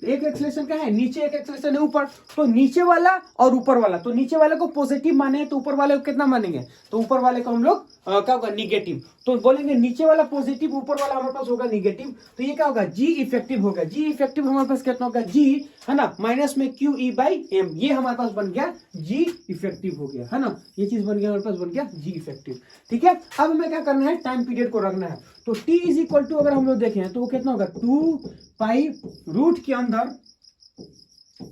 [SPEAKER 1] एक एक्सेलरेशन क्या है नीचे, एक एक्सेलरेशन है ऊपर, तो नीचे वाला और ऊपर वाला, तो नीचे वाले को पॉजिटिव माने तो ऊपर वाले को कितना मानेंगे, तो ऊपर वाले को हम लोग क्या होगा, निगेटिव, तो बोलेंगे नीचे वाला पॉजिटिव, ऊपर वाला हमारे पास होगा निगेटिव, तो ये क्या होगा, जी इफेक्टिव होगा। जी इफेक्टिव हमारे पास कितना होगा, जी, है ना, माइनस में QE बाई M, ये हमारे पास बन गया जी इफेक्टिव हो गया, है ना, ये चीज बन गया हमारे पास बन गया जी इफेक्टिव। ठीक है, अब हमें क्या करना है, टाइम पीरियड को रखना है, तो T इज इक्वल टू अगर हम लोग देखें तो वो कितना होगा, 2 पाई रूट के अंदर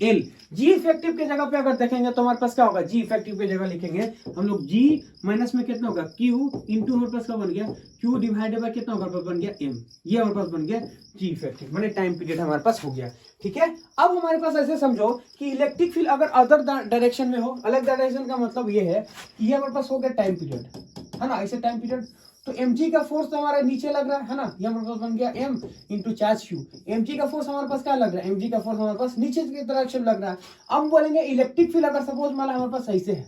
[SPEAKER 1] L। जी इफेक्टिव के जगह पे अगर देखेंगे तो हमारे पास क्या होगा, जी इफेक्टिव के जगह लिखेंगे हम लोग G माइनस में कितना होगा, Q इंटू हमारे पास क्या बन गया, Q डिवाइडेड बाय कितना होगा, बन गया M, ये हमारे पास बन गया जी इफेक्टिव, माने टाइम पीरियड हमारे पास हो गया। ठीक है, अब हमारे पास ऐसे समझो कि इलेक्ट्रिक फील्ड अगर अदर डायरेक्शन में हो, अलग डायरेक्शन का मतलब ये है कि ये हमारे पास हो गया टाइम पीरियड, है ना, ऐसे टाइम पीरियड, तो mg का फोर्स तो हमारा नीचे लग रहा है ना, ये हमारे पास बन गया m into charge q। mg का फोर्स हमारे पास क्या लग रहा है, mg का फोर्स हमारे पास नीचे की डायरेक्शन लग रहा है। अब बोलेंगे इलेक्ट्रिक फील्ड अगर सपोज मान हमारे पास ऐसे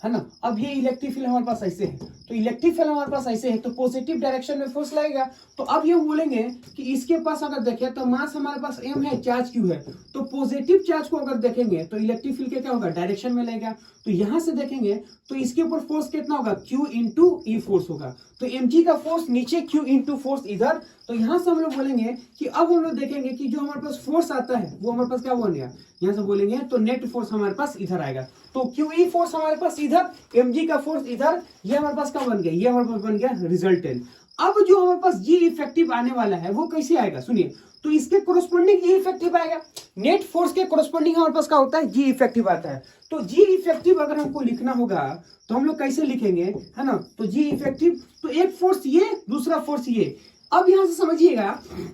[SPEAKER 1] है ना, अब ये इलेक्ट्रिक फील्ड हमारे पास ऐसे है, तो इलेक्ट्रिक फील्ड हमारे पास ऐसे है तो पॉजिटिव डायरेक्शन में फोर्स लगेगा। तो अब ये बोलेंगे कि इसके पास अगर देखें तो मास हमारे पास m है, चार्ज q है, तो पॉजिटिव चार्ज को अगर देखेंगे तो इलेक्ट्रिक फील्ड के क्या होगा, डायरेक्शन में लगेगा। तो यहां से देखेंगे तो इसके ऊपर फोर्स कितना होगा, q इंटू ई फोर्स होगा, तो mg का फोर्स नीचे, q इंटू फोर्स इधर। तो यहां से हम लोग बोलेंगे कि अब हम लोग देखेंगे कि जो हमारे पास फोर्स आता है वो हमारे पास क्या बन गया, यहां से बोलेंगे तो नेट फोर्स हमारे पास इधर आएगा, तो QE फोर्स हमारे पास इधर, mg का फोर्स इधर, ये हमारे पास क्या बन गया, ये हमारे पास बन गया रिजल्टेंट। अब जो हमारे पास जी इफेक्टिव आने वाला है वो कैसे आएगा, सुनिए, तो इसके कोरस्पोंडिंग जी इफेक्टिव आएगा, नेट फोर्स के कोरस्पोंडिंग हमारे पास क्या होता है, जी इफेक्टिव आता है। तो जी इफेक्टिव अगर हमको लिखना होगा तो हम लोग कैसे लिखेंगे, है ना, तो जी इफेक्टिव, तो एक फोर्स ये, दूसरा फोर्स ये। अब यहां से समझिएगा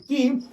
[SPEAKER 1] कि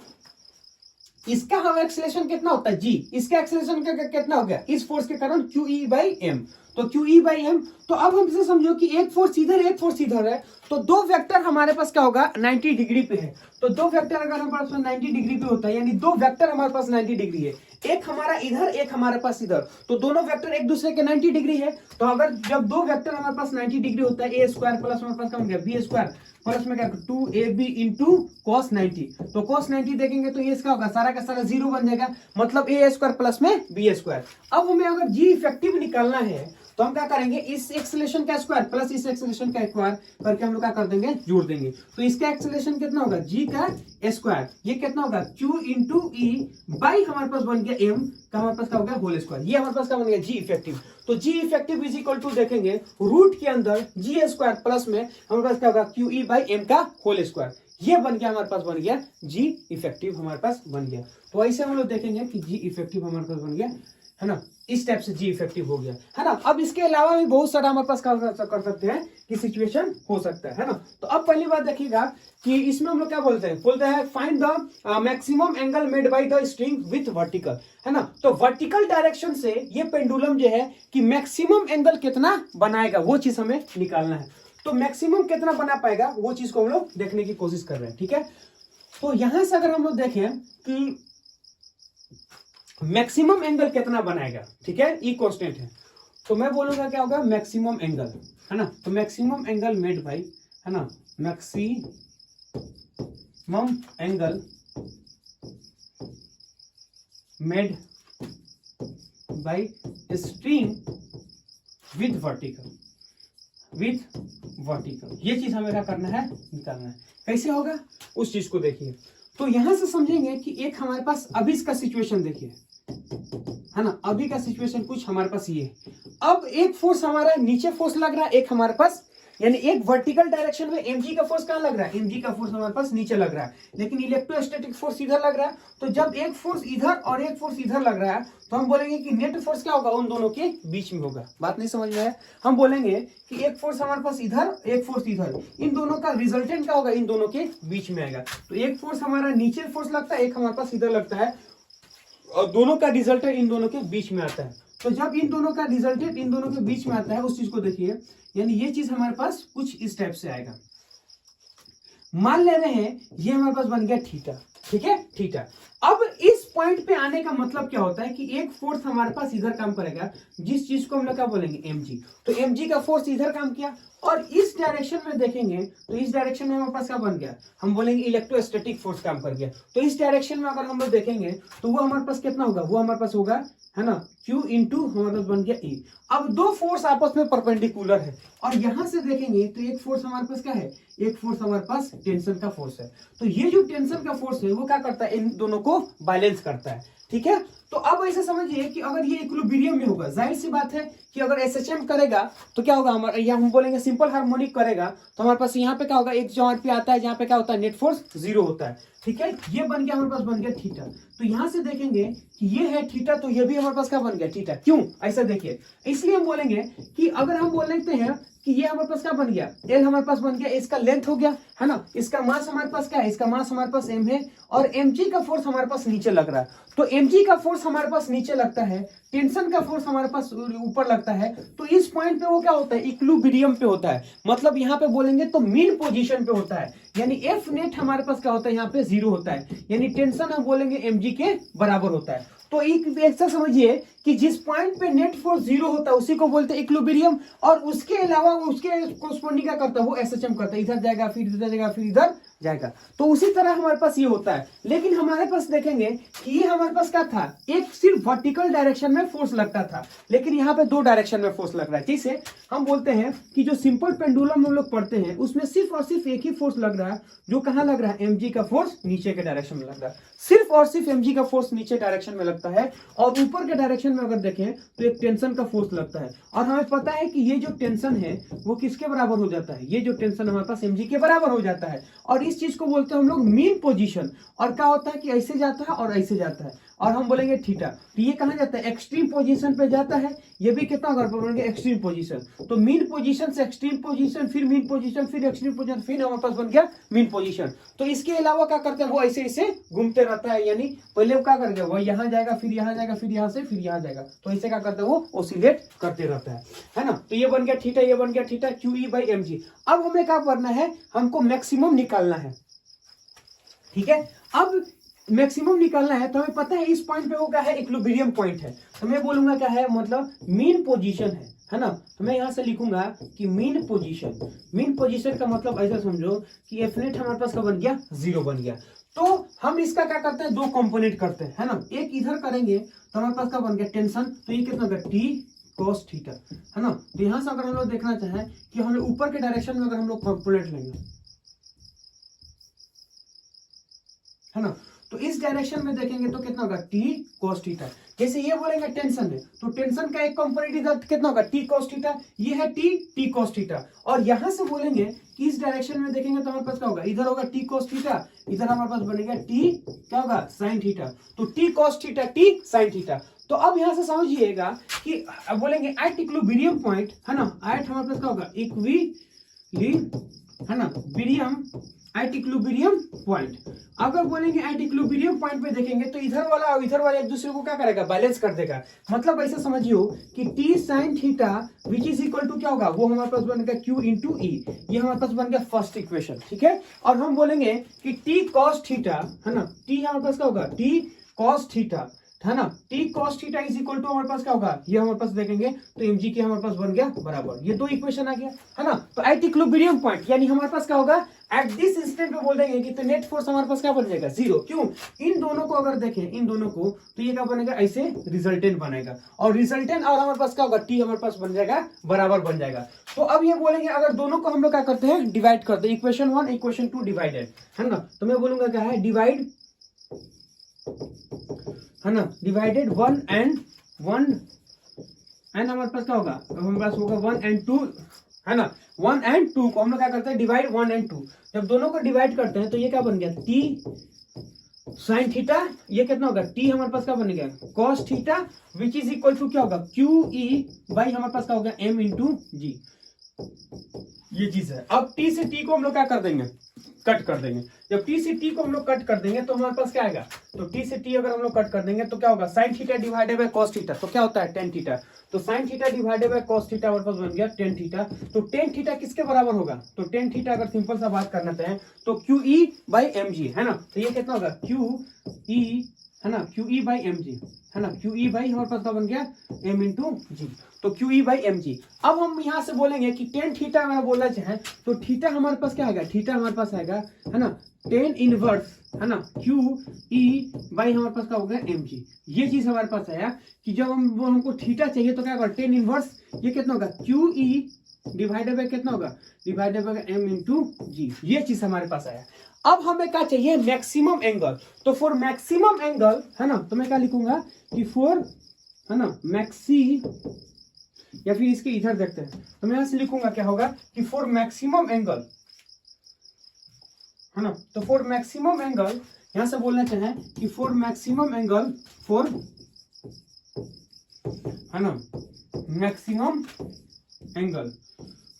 [SPEAKER 1] इसका हम एक्सेलरेशन कितना होता है, जी, इसका एक्सेलरेशन कितना हो गया, इस फोर्स के कारण QE बाई M। तो क्यू ई बाई एम। तो अब हमसे समझो कि एक फोर्स इधर एक फोर्स इधर है, तो दो वेक्टर हमारे पास क्या होगा 90 डिग्री पे है। तो दो वेक्टर अगर हमारे पास 90 डिग्री पे होता है, यानी दो वेक्टर हमारे पास 90 डिग्री है, एक हमारा इधर एक हमारे पास इधर, तो दोनों वेक्टर एक दूसरे के 90 डिग्री है। तो अगर जब दो वेक्टर हमारे पास 90 डिग्री होता है, ए स्क्वायर प्लस हमारे पास क्या बन गया बी स्क्वायर प्लस में क्या 2ab इंटू कॉस 90। तो कॉस 90 देखेंगे तो ये इसका होगा सारा का सारा जीरो बन जाएगा, मतलब ए स्क्वायर प्लस में बी स्क्वायर। अब हमें अगर जी इफेक्टिव निकालना है तो हम क्या करेंगे, इस एक्सेलरेशन का स्क्वायर प्लस इस एक्सेलरेशन का स्क्वायर करके हम लोग क्या कर देंगे, जोड़ देंगे। तो इसका एक्सेलरेशन कितना होगा जी का स्क्वायर, ये कितना होगा q इंटू ई बाई हमारे पास बन गया m का हमारे पास क्या हो गया होल स्क्वायर। ये हमारे पास क्या बन गया जी इफेक्टिव। तो जी इफेक्टिव इज इक्वल टू देखेंगे रूट के अंदर जी स्क्वायर प्लस में हमारे पास क्या होगा क्यू ई बाई एम का होल स्क्वायर। ये बन गया हमारे पास बन गया जी इफेक्टिव हमारे पास बन गया। तो ऐसे हम लोग देखेंगे कि जी इफेक्टिव हमारे पास बन गया है ना, इस टाइप से जी इफेक्टिव हो गया है ना। अब इसके अलावा भी बहुत सारा हमारे पास कर सकते हैं कि सिचुएशन हो सकता है ना। तो अब पहली बात देखिएगा कि इसमें हम लोग क्या बोलते हैं find the maximum angle made by the string with vertical, है ना। तो वर्टिकल डायरेक्शन से ये पेंडुलम जो है कि मैक्सिमम एंगल कितना बनाएगा वो चीज हमें निकालना है। तो मैक्सिमम कितना बना पाएगा वो चीज को हम लोग देखने की कोशिश कर रहे हैं, ठीक है। तो यहां से अगर हम लोग देखें कि मैक्सिमम एंगल कितना बनाएगा, ठीक है, ई कांस्टेंट है, तो मैं बोलूंगा क्या होगा मैक्सिमम एंगल, है ना। तो मैक्सिमम एंगल मेड बाय, है ना, maximum angle made by string with vertical, ये चीज हमें क्या करना है, निकालना है। कैसे होगा उस चीज को देखिए। तो यहां से समझेंगे कि एक हमारे पास अभी इसका सिचुएशन देखिए, है ना, अभी का सिचुएशन कुछ हमारे पास ये। अब एक फोर्स हमारा नीचे फोर्स लग रहा है, एक हमारे पास यानी एक वर्टिकल डायरेक्शन में mg का फोर्स कहां लग रहा है, mg का फोर्स हमारे पास नीचे लग रहा है, लेकिन इलेक्ट्रोस्टैटिक फोर्स इधर लग रहा है। तो जब एक फोर्स इधर और एक फोर्स इधर लग रहा है तो हम बोलेंगे कि नेट फोर्स क्या होगा उन दोनों के बीच में होगा। बात नहीं समझ में आया। हम बोलेंगे कि एक फोर्स हमारे पास इधर एक फोर्स इधर, इन दोनों का रिजल्टेंट क्या होगा, इन दोनों के बीच में आएगा। तो एक फोर्स हमारा नीचे फोर्स लगता है, एक हमारे पास इधर लगता है, और दोनों का रिजल्टेंट इन दोनों के बीच में आता है। तो जब इन दोनों का रिजल्टेंट इन दोनों के बीच में आता है उस चीज को देखिए, यानी ये चीज हमारे पास कुछ इस टाइप से आएगा। मान ले रहे हैं ये हमारे पास बन गया थीटा, ठीक है, थीटा। अब इस पॉइंट पे आने का मतलब क्या होता है कि एक फोर्स हमारे पास इधर काम करेगा, जिस चीज को हम लोग क्या बोलेंगे mg। तो mg का फोर्स इधर काम किया, और इस डायरेक्शन में देखेंगे तो इस डायरेक्शन में हमारे पास क्या बन गया, हम बोलेंगे इलेक्ट्रोस्टैटिक फोर्स काम कर गया। तो इस डायरेक्शन में अगर हम लोग देखेंगे तो वो हमारे पास कितना होगा, वो हमारे पास होगा, है ना, Q इंटू हमारे पास बन गया E। अब दो फोर्स आपस में परपेंडिकुलर है, और यहां से देखेंगे तो एक फोर्स हमारे पास क्या है, एक फोर्स हमारे पास टेंशन का फोर्स है। तो ये जो टेंशन का फोर्स है वो क्या करता है, इन दोनों को बैलेंस करता है, ठीक है। तो अब ऐसे समझिए कि अगर ये इक्विलिब्रियम में होगा, जाहिर सी बात है कि अगर SHM करेगा तो क्या होगा, हमारा या हम बोलेंगे सिंपल हार्मोनिक करेगा तो हमारे पास यहाँ पे क्या होगा, एक जॉइंट पे आता है जहाँ पे क्या होता है नेट फोर्स 0 होता है, ठीक है। ये बन गया हमारे पास बन गया थीटा। तो यहां से देखेंगे कि ये है थीटा, तो ये भी हमारे पास क्या बन गया थीटा। क्यों ऐसा देखिए, इसलिए हम बोलेंगे कि अगर हम बोल लेते हैं कि ये हमारे पास क्या बन गया, एल हमारे पास बन गया, इसका लेंथ हो गया, है ना, इसका मास हमारे पास क्या है, इसका मास हमारे पास m है, और mg का फोर्स हमारे पास नीचे लग रहा है। तो mg का फोर्स हमारे पास नीचे लगता है, टेंशन का फोर्स हमारे पास ऊपर लगता है। तो इस पॉइंट पे वो क्या होता है, इक्विलिब्रियम पे होता है, मतलब यहाँ पे बोलेंगे तो मीन पोजीशन पे होता है, यानी एफ नेट हमारे पास क्या होता है, यहाँ पे 0 होता है, यानी टेंशन हम बोलेंगे mg के बराबर होता है। तो एक ऐसा समझिए कि जिस पॉइंट पे नेट फोर्स 0 होता है उसी को बोलते हैं इक्विलिब्रियम, और उसके अलावा उसके कोरस्पोंडिंग क्या करता है वो SHM करता है, इधर जाएगा फिर इधर जाएगा फिर इधर जाएगा। तो उसी तरह हमारे पास ये होता है। लेकिन हमारे पास देखेंगे कि ये हमारे पास क्या था, एक सिर्फ वर्टिकल डायरेक्शन में फोर्स लगता था, लेकिन यहाँ पे दो डायरेक्शन में फोर्स लग रहा है। जैसे हम बोलते हैं कि जो सिंपल पेंडुलम हम लोग पढ़ते हैं उसमें सिर्फ और सिर्फ एक ही फोर्स लग रहा है, जो कहाँ लग रहा है, mg का फोर्स नीचे के डायरेक्शन में लग रहा है, सिर्फ और सिर्फ mg का फोर्स नीचे डायरेक्शन में लगता है। और ऊपर के डायरेक्शन में अगर देखें तो एक टेंशन का फोर्स लगता है, और हमें पता है कि ये जो टेंशन है वो किसके बराबर हो जाता है, ये जो टेंशन हमारे पास mg के बराबर हो जाता है। और इस चीज को बोलते हैं हम लोग मीन पोजीशन। और क्या होता है कि ऐसे जाता है और ऐसे जाता है। और हम बोलेंगे थीटा, तो ये कहाँ जाता है, एक्सट्रीम पोजीशन पे जाता है। ये भी कितना होगा, बोलेंगे एक्सट्रीम पोजीशन। तो मीन पोजीशन से एक्सट्रीम पोजीशन, फिर मीन पोजीशन, फिर एक्सट्रीम पोजीशन, फिर हमारे पास बन गया मीन पोजीशन। तो इसके अलावा क्या करते हैं, वो ऐसे ऐसे घूमते रहता है, यानी पहले वो क्या करेंगे, वो यहाँ जाएगा, फिर यहाँ जाएगा, फिर यहाँ से फिर यहाँ जाएगा। तो ऐसे क्या करते हैं, वो ऑसिलेट करते रहता है ना। तो ये बन गया थीटा, ये बन गया थीटा, QE/mg। अब हमें क्या करना है, हमको मैक्सिमम निकालना है। ठीक है, अब मैक्सिमम निकालना है तो हमें पता है इस पॉइंट पे वो क्या है, इक्विलिब्रियम पॉइंट है। तो मैं बोलूंगा क्या है, मतलब मीन पोजीशन है ना। तो मैं यहां से लिखूंगा कि मीन पोजीशन, मीन पोजीशन का मतलब ऐसा समझो कि एफ नेट हमारे पास का बन गया 0 बन गया। तो हम इसका क्या करते हैं, दो कंपोनेंट करते हैं, है ना। एक इधर करेंगे तो हमारे पास का बन गया टेंशन, तो ये कितना होगा, T cos थीटा, है ना। तो यहां से अगर हम लोग देखना चाहें कि हम लोग ऊपर के डायरेक्शन में अगर हम लोग कंपोनेंट लेंगे, है ना, तो इस डायरेक्शन में देखेंगे तो कितना होगा, T cos थीटा। जैसे ये बोलेंगे टेंशन है, तो टेंशन का एक कंपोनेंट इधर कितना होगा, T cos थीटा, ये है T cos थीटा। और यहां से बोलेंगे कि इस डायरेक्शन में देखेंगे तो हमारे पास क्या होगा, इधर होगा T cos थीटा, इधर हमारे पास बनेगा T क्या होगा, sin थीटा। तो T cos theta, T sin theta. तो अब यहां से समझिएगा कि अब बोलेंगे एट इक्विलिब्रियम पॉइंट, है ना, एट हमारे पास क्या होगा, है ना, बिरियम एट इक्विलिब्रियम पॉइंट। अगर बोलेंगे एट इक्विलिब्रियम पॉइंट पे देखेंगे तो इधर वाला और इधर वाला एक दूसरे को क्या करेगा, बैलेंस कर देगा। मतलब ऐसा समझियो कि T sin theta which is equal to क्या होगा, वो हमारे पास बन गया Q इंटू E। ये हमारे पास बन गया फर्स्ट इक्वेशन। ठीक है, और हम बोलेंगे कि T cos थीटा, है ना, T हमारे पास क्या होगा, T cos थीटा, है ना, T cos theta is equal to हमारे पास क्या होगा, ये हमारे पास देखेंगे तो mg के हमारे पास बन गया बराबर, ये दो इक्वेशन आ गया, है ना। तो एट इक्विलिब्रियम पॉइंट यानी हमारे पास क्या होगा, एट दिस इंस्टेंट पे बोल देंगे कि तो नेट फोर्स हमारे पास क्या बन जाएगा, 0। क्यों, इन दोनों को अगर देखें, इन दोनों को, तो ये क्या बनेगा, ऐसे रिजल्टेंट बनेगा, और रिजल्टेंट और हमारे पास क्या होगा, T हमारे पास बन जाएगा बराबर बन जाएगा। तो अब ये बोलेंगे अगर दोनों को हम लोग क्या करते हैं, डिवाइड करते हैं, इक्वेशन 1 इक्वेशन 2 डिवाइडेड, है ना। तो मैं बोलूंगा क्या है, डिवाइड, है ना, डिवाइडेड 1 एंड 1 एंड हमारे पास क्या होगा, हमारे पास होगा 1 एंड 2, है ना। 1 एंड 2 को हम लोग क्या करते हैं, डिवाइड 1 एंड 2। जब दोनों को डिवाइड करते हैं तो ये क्या बन गया, T sin थीटा, ये कितना होगा, T हमारे पास क्या बन गया, cos theta which is equal to क्या होगा, QE बाई हमारे पास क्या होगा, M इंटू G। ये चीज है। अब T से T को हम लोग क्या कर देंगे, कट कर देंगे। जब T से T को हम लोग कट कर देंगे तो हमारे पास क्या आएगा, तो T से T अगर हम लोग कट कर देंगे तो क्या होगा, sin theta divided by cos theta, तो क्या होता है tan थीटा। तो sin theta divided by cos theta हमारे पास बन गया tan थीटा। तो tan थीटा किसके बराबर होगा, तो tan थीटा अगर सिंपल सा बात करना चाहें तो QE बाई mg, है ना। तो ये कितना होगा, QE, है ना, QE बाई mg, है ना, QE बाई हमारे पास क्या बन गया, m इंटू जी। तो QE बाई mg। अब हम यहाँ से बोलेंगे कि tan थीटा अगर बोलना चाहें तो थीटा हमारे पास क्या आएगा, थीटा हमारे पास आएगा, है ना, tan इनवर्स, है ना, QE बाई हमारे पास क्या होगा, mg। ये चीज हमारे पास आया कि जब हमको थीटा चाहिए तो क्या होगा, tan इनवर्स, ये कितना होगा, QE डिवाइडेड बाय कितना होगा, डिवाइडेड बाय m इंटू जी। ये चीज हमारे पास आया। अब हमें क्या चाहिए, मैक्सिमम एंगल। तो फॉर मैक्सिमम एंगल, है ना, तो मैं क्या लिखूंगा कि फॉर, है ना, मैक्सी, या फिर इसके इधर देखते हैं, तो मैं यहां से लिखूंगा क्या होगा कि फॉर मैक्सिमम एंगल, है ना। तो फॉर मैक्सिमम एंगल यहां से बोलना चाहें कि फॉर मैक्सिमम एंगल, फॉर, है ना, maximum angle,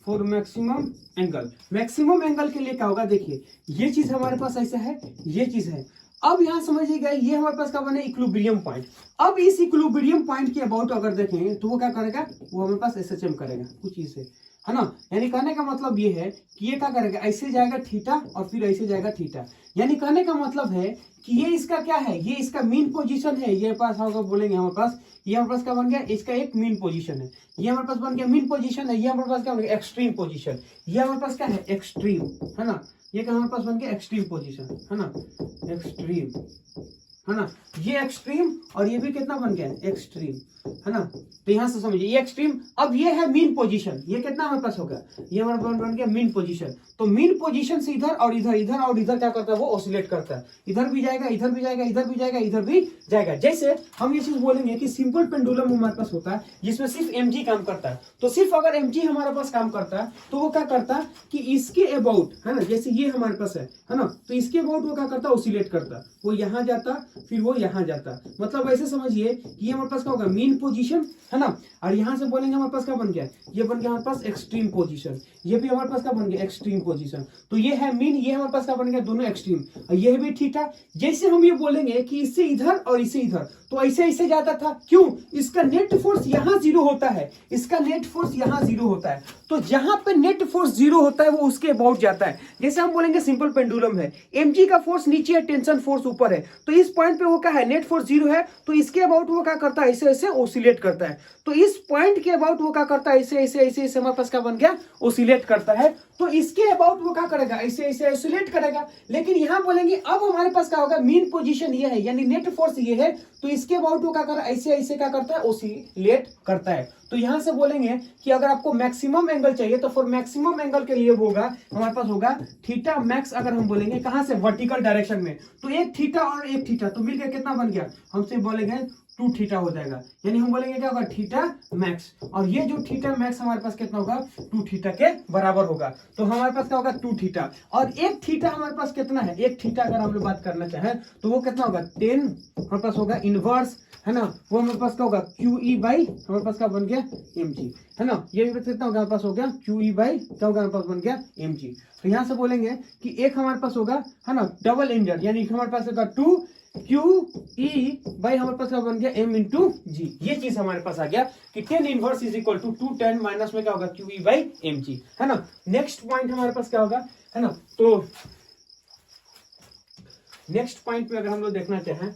[SPEAKER 1] for maximum angle. Maximum angle के लिए क्या होगा, देखिए ये चीज हमारे पास ऐसा है, ये चीज है। अब यहां समझिएगा ये हमारे पास क्या बने, इक्विलिब्रियम पॉइंट। अब इस इक्विलिब्रियम पॉइंट के अबाउट अगर देखें तो वो क्या करेगा, वो हमारे पास SHM करेगा कुछ चीज से, है ना। यानी कहने का मतलब ये है कि ये क्या करेगा, ऐसे जाएगा थीटा और फिर ऐसे जाएगा थीटा। यानी कहने का मतलब है कि ये इसका क्या है, ये इसका मीन पोजीशन है। ये पास होगा, बोलेंगे हमारे पास, ये हमारे पास क्या बन गया, इसका एक मीन पोजीशन है। ये हमारे पास बन गया मीन पोजीशन है। ये हमारे पास क्या बन गया, एक्सट्रीम पोजीशन। ये हमारे पास क्या है, एक्सट्रीम, है ना। ये क्या हमारे पास बन गया, एक्सट्रीम पोजीशन, है ना, एक्सट्रीम, है ना। ये एक्सट्रीम और ये भी कितना बन गया, एक्सट्रीम, है ना। तो यहां से समझिए ये एक्सट्रीम। अब ये है मीन पोजीशन, ये कितना हमारे पास होगा, ये हमारे पास बन गया मीन पोजीशन। तो मीन पोजीशन से इधर और इधर, इधर और इधर क्या करता है, वो ऑसिलेट करता है। इधर भी जाएगा, इधर भी जाएगा, इधर भी जाएगा, इधर भी जाएगा। जैसे हम ये चीज बोलेंगे कि सिंपल पेंडुलम हमारे पास होता है जिसमें सिर्फ mg काम करता है। तो सिर्फ अगर mg हमारे पास काम करता है तो वो क्या करता है कि इसके अबाउट, है ना, जैसे ये हमारे पास है ना, तो इसके अबाउट वो क्या करता है, ऑसिलेट करता है। वो यहाँ जाता फिर वो यहाँ जाता, मतलब ऐसे समझिए कि ये हमारे पास क्या होगा, मीन पोजीशन है ना, और यहाँ से बोलेंगे हमारे पास क्या बन गया, ये बन गया हमारे पास एक्सट्रीम पोजीशन, ये भी हमारे पास क्या बन गया, एक्सट्रीम पोजीशन। तो ये है मीन, ये हमारे पास क्या बन गया, दोनों एक्सट्रीम, और ये भी थीटा। जैसे हम ये बोलेंगे कि इससे इधर और इससे इधर, तो ऐसे ऐसे जाता था, क्यों, इसका नेट फोर्स यहाँ जीरो होता है, इसका नेट फोर्स यहाँ जीरो होता है, तो जहां पे नेट फोर्स जीरो होता है वो उसके अबाउट जाता है। जैसे हम बोलेंगे सिंपल पेंडुलम है, mg का फोर्स नीचे है, टेंशन फोर्स ऊपर है, तो इस पॉइंट पे वो क्या है, नेट फोर्स जीरो है, तो इसके अबाउट वो क्या करता है, ऐसे ऐसे ओसिलेट करता है। तो इस पॉइंट के अबाउट वो क्या करता है, ऐसे ऐसे ऐसे ऐसे हमारे पास क्या बन गया, ओसिलेट करता है। तो इसके अबाउट वो क्या करेगा, ऐसे ऐसे ओसिलेट करेगा। लेकिन यहां बोलेंगे अब हमारे पास क्या होगा, मीन पोजीशन ये है, यानी नेट फोर्स ये है, तो इसके अबाउट वो क्या कर रहा है, ऐसे ऐसे क्या करता है, ओसिलेट करता है। तो यहां से बोलेंगे कि अगर आपको मैक्सिमम एंगल चाहिए तो फॉर मैक्सिमम एंगल के लिए होगा हमारे पास होगा थीटा मैक्स। अगर हम बोलेंगे कहां से, वर्टिकल डायरेक्शन में, तो एक थीटा और एक थीटा तो मिलकर कितना बन गया, हमसे बोलेंगे 2 थीटा हो जाएगा, यानी हम बोलेंगे क्या होगा, थीटा मैक्स। और ये जो थीटा मैक्स हमारे पास कितना होगा, 2 थीटा के बराबर होगा। तो हमारे पास क्या होगा, 2 थीटा, और एक थीटा हमारे पास कितना है, एक थीटा अगर हम लोग बात करना चाहें तो वो कितना होगा, 10 हमारे पास होगा इनवर्स, है ना, वो हमारे पास क्या होगा, QE बाई हमारे पास क्या बन गया, mg, है ना, ये भी कितना होगा हमारे पास हो गया, QE बाई क्या होगा हमारे पास बन गया, mg। तो यहाँ से बोलेंगे कि एक हमारे पास होगा, है ना, डबल इंजन, यानी हमारे पास होगा 2QE बाई हमारे पास क्या बन गया, m इंटू जी। ये चीज हमारे पास आ गया कि 10 inverse is equal to 2 10 minus में क्या होगा, QE बाई mg, है ना। नेक्स्ट पॉइंट हमारे पास क्या होगा, है ना, तो नेक्स्ट पॉइंट पे अगर हम लोग देखना चाहें,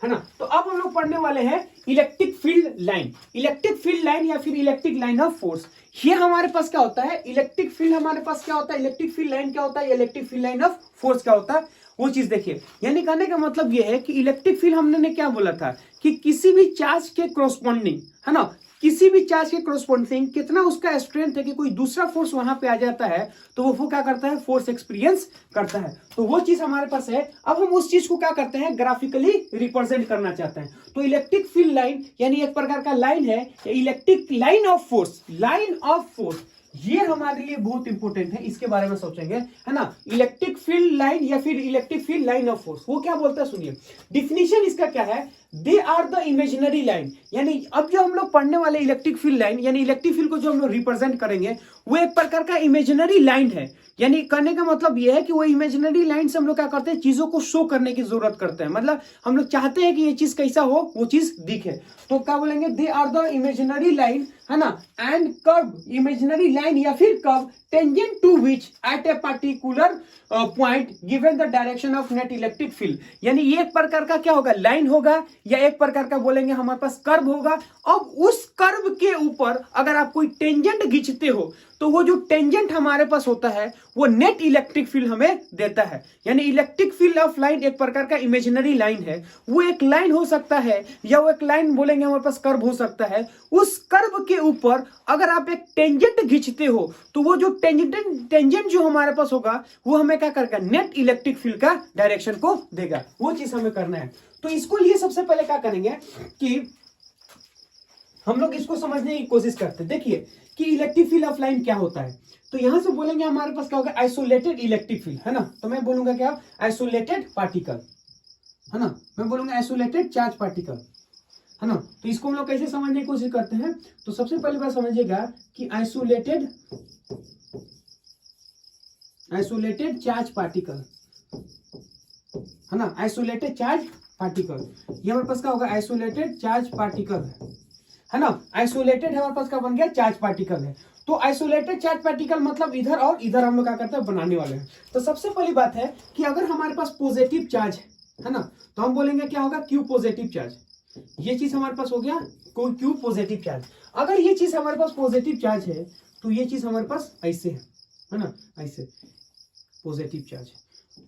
[SPEAKER 1] है ना, तो अब हम लोग पढ़ने वाले हैं electric field line. Electric field line या फिर इलेक्ट्रिक लाइन ऑफ फोर्स, ये हमारे पास क्या होता है, इलेक्ट्रिक फील्ड हमारे पास क्या होता है, इलेक्ट्रिक फील्ड लाइन क्या होता है, electric field line of force क्या होता है, वो चीज देखिए। यानी कहने का मतलब ये है कि इलेक्ट्रिक फील्ड हमने क्या बोला था कि किसी भी चार्ज के कोरोस्पोंडिंग, है ना, किसी भी चार्ज के कोरोस्पोंडिंग कितना उसका स्ट्रेंथ है कि कोई दूसरा फोर्स वहां पे आ जाता है तो वो क्या करता है, फोर्स एक्सपीरियंस करता है। तो वो चीज हमारे पास है। अब हम उस चीज को क्या करते हैं, ग्राफिकली रिप्रेजेंट करना चाहते हैं। तो इलेक्ट्रिक फील्ड लाइन यानी एक प्रकार का लाइन है, electric line of force, line of force, ये हमारे लिए बहुत इंपॉर्टेंट है, इसके बारे में सोचेंगे, है ना। इलेक्ट्रिक फील्ड लाइन या फिर electric field line of force, वो क्या बोलता है सुनिए, डिफिनीशन इसका क्या है, they are the imaginary line. यानी अब जो हम लोग पढ़ने वाले इलेक्ट्रिक फील्ड लाइन यानी इलेक्ट्रिक फील्ड को जो हम लोग रिप्रेजेंट करेंगे वो एक प्रकार का इमेजिनरी लाइन है। यानी कहने का मतलब ये है कि वो इमेजिनरी लाइन से हम लोग क्या करते हैं, चीजों को शो करने की जरूरत करते हैं, मतलब हम लोग चाहते हैं कि ये चीज कैसा हो, वो चीज दिखे। तो क्या बोलेंगे, they are the imaginary line, है ना, एंड कर्व, इमेजिनरी लाइन या फिर curve tangent to which at a particular point given the direction of net electric field. यानी ये एक प्रकार का क्या होगा, लाइन होगा, या एक प्रकार का बोलेंगे हमारे पास कर्व होगा। अब उस कर्व के ऊपर अगर आप कोई टेंजेंट खींचते हो तो वो जो टेंजेंट हमारे पास होता है वो नेट इलेक्ट्रिक फील्ड हमें देता है। यानी इलेक्ट्रिक फील्ड ऑफ लाइन एक प्रकार का इमेजिनरी लाइन है, वो एक लाइन हो सकता है या वो एक लाइन बोलेंगे हमारे पास कर्व हो सकता है। उस कर्व के ऊपर अगर आप एक टेंजेंट खींचते हो तो वो जो टेंजेंट जो हमारे पास होगा वो हमें क्या करेगा, नेट इलेक्ट्रिक फील्ड का डायरेक्शन को देगा। वो चीज हमें करना है। तो इसको लिए सबसे पहले क्या करेंगे कि हम लोग इसको समझने की कोशिश करते हैं। देखिए कि इलेक्ट्रिक फील्ड ऑफ लाइन क्या होता है। तो यहां से बोलेंगे हमारे पास क्या होगा, आइसोलेटेड इलेक्ट्रिक फील्ड, है ना। तो मैं बोलूंगा क्या, आइसोलेटेड पार्टिकल, है ना, मैं बोलूंगा आइसोलेटेड चार्ज पार्टिकल, है ना। तो इसको हम लोग कैसे समझने की कोशिश करते हैं, तो सबसे पहली बात समझिएगा कि आइसोलेटेड चार्ज पार्टिकल, है ना, आइसोलेटेड चार्ज पार्टिकल, ये हमारे पास क्या होगा, आइसोलेटेड चार्ज पार्टिकल है ना। आइसोलेटेड हमारे पास क्या बन गया, चार्ज पार्टिकल है। तो आइसोलेटेड चार्ज पार्टिकल मतलब इधर और इधर हम लोग क्या करते हैं, बनाने वाले हैं। तो सबसे पहली बात है कि अगर हमारे पास पॉजिटिव चार्ज है ना, तो हम बोलेंगे क्या होगा, क्यू पॉजिटिव चार्ज। ये चीज हमारे पास हो गया क्यू पॉजिटिव चार्ज। अगर ये चीज हमारे पास पॉजिटिव चार्ज है तो ये चीज हमारे पास ऐसे है ना, ऐसे पॉजिटिव चार्ज।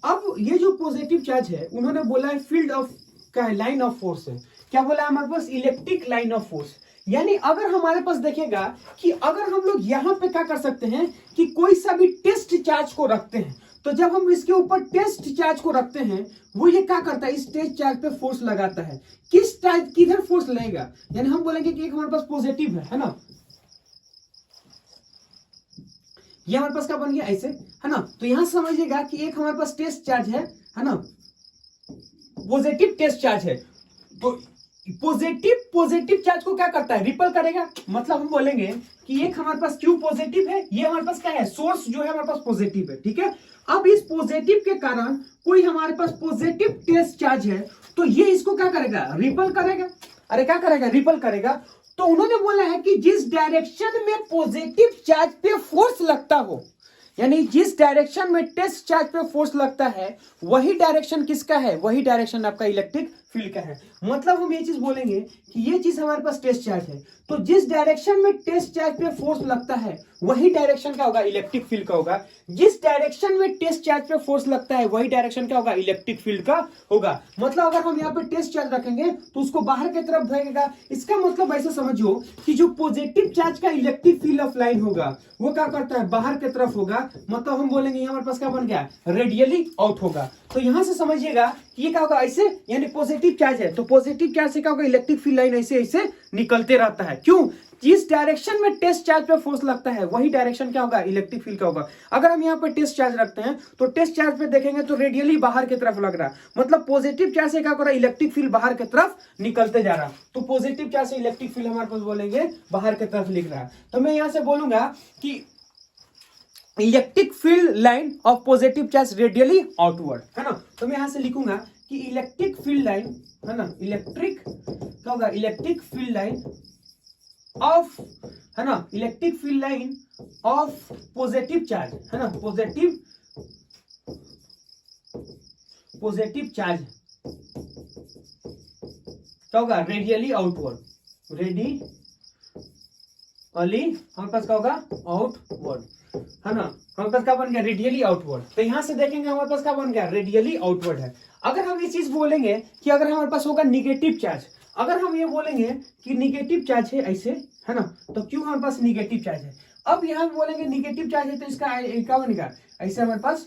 [SPEAKER 1] अब ये जो पॉजिटिव चार्ज है उन्होंने बोला है फील्ड ऑफ क्या है, लाइन ऑफ फोर्स है। क्या बोला है हमारे पास, इलेक्ट्रिक लाइन ऑफ फोर्स। यानी अगर हमारे पास देखिएगा कि अगर हम लोग यहां पे क्या कर सकते हैं कि कोई सा भी टेस्ट चार्ज को रखते हैं, तो जब हम इसके ऊपर टेस्ट चार्ज को रखते हैं वो ये क्या करता है, इस टेस्ट चार्ज पे फोर्स लगाता है। किस चार्ज किधर फोर्स लगेगा, यानी हम बोलेंगे कि एक हमारे पास पॉजिटिव है ना, ये हमारे पास क्या बन गया ऐसे, है ना। तो यहां समझिएगा कि एक हमारे पास टेस्ट चार्ज है ना, पॉजिटिव टेस्ट चार्ज है। तो पॉजिटिव चार्ज को क्या करता है, रिपल करेगा। मतलब हम बोलेंगे कि एक हमारे पास क्यू पॉजिटिव है, ये हमारे पास क्या है, सोर्स जो है हमारे पास पॉजिटिव है, ठीक है। अब इस पॉजिटिव के कारण कोई हमारे पास पॉजिटिव टेस्ट चार्ज है, तो ये इसको क्या करेगा, रिपल करेगा। अरे क्या करेगा, रिपल करेगा। तो उन्होंने बोला है कि जिस डायरेक्शन में पॉजिटिव चार्ज पे फोर्स लगता हो, यानी जिस डायरेक्शन में टेस्ट चार्ज पे फोर्स लगता है, वही डायरेक्शन किसका है, वही डायरेक्शन आपका इलेक्ट्रिक फील्ड का है। मतलब हम ये चीज बोलेंगे कि ये चीज हमारे पास टेस्ट चार्ज है, तो जिस डायरेक्शन में टेस्ट चार्ज पे फोर्स लगता है वही डायरेक्शन क्या होगा, इलेक्ट्रिक फील्ड का होगा। जिस डायरेक्शन में टेस्ट चार्ज पे फोर्स लगता है वही डायरेक्शन क्या होगा, इलेक्ट्रिक फील्ड का होगा। मतलब अगर हम यहाँ पे टेस्ट चार्ज रखेंगे तो उसको बाहर की तरफ भेजेगा। इसका मतलब ऐसे समझो कि जो पॉजिटिव चार्ज का इलेक्ट्रिक फील्ड ऑफ लाइन होगा वो क्या करता है, बाहर की तरफ होगा। मतलब हम बोलेंगे हमारे पास क्या बन गया, रेडियली आउट होगा। तो यहां से समझिएगा कि ये क्या होगा, ऐसे, यानी पॉजिटिव चार्ज है तो पॉजिटिव चार्ज से क्या होगा, इलेक्ट्रिक फील्ड लाइन ऐसे ऐसे निकलते रहता है। क्यों, जिस डायरेक्शन में टेस्ट चार्ज पे फोर्स लगता है वही डायरेक्शन क्या होगा, इलेक्ट्रिक फील्ड का होगा। अगर हम यहाँ पे टेस्ट चार्ज रखते हैं तो टेस्ट चार्ज पे देखेंगे तो रेडियली बाहर की तरफ लग रहा है। मतलब पॉजिटिव चार्ज से क्या कर रहा है, इलेक्ट्रिक फील्ड बाहर की तरफ निकलते जा रहा है। तो पॉजिटिव चार्ज से इलेक्ट्रिक फील्ड हमारे पास बोलेंगे बाहर की तरफ लिख रहा है। तो मैं यहां से बोलूंगा कि electric field line of positive charge radially outward, है ना। तो मैं यहां से लिखूंगा कि इलेक्ट्रिक फील्ड लाइन, है ना, इलेक्ट्रिक क्या होगा, इलेक्ट्रिक फील्ड लाइन ऑफ, है ना, electric field line of positive charge, है ना, पॉजिटिव चार्ज क्या होगा, रेडियली आउटवर्ड, रेडियली हमारे पास क्या होगा, आउटवर्ड, है ना। हमारे पास क्या बन गया, रेडियली आउटवर्ड। तो यहां से देखेंगे हमारे पास क्या बन गया, रेडियली आउटवर्ड है। अगर हम ये चीज बोलेंगे कि अगर हमारे पास होगा निगेटिव चार्ज, अगर हम ये बोलेंगे कि निगेटिव चार्ज है ऐसे, है ना, तो क्यों हमारे पास निगेटिव चार्ज है। अब यहां बोलेंगे निगेटिव चार्ज है तो इसका क्या बनेगा, ऐसे हमारे पास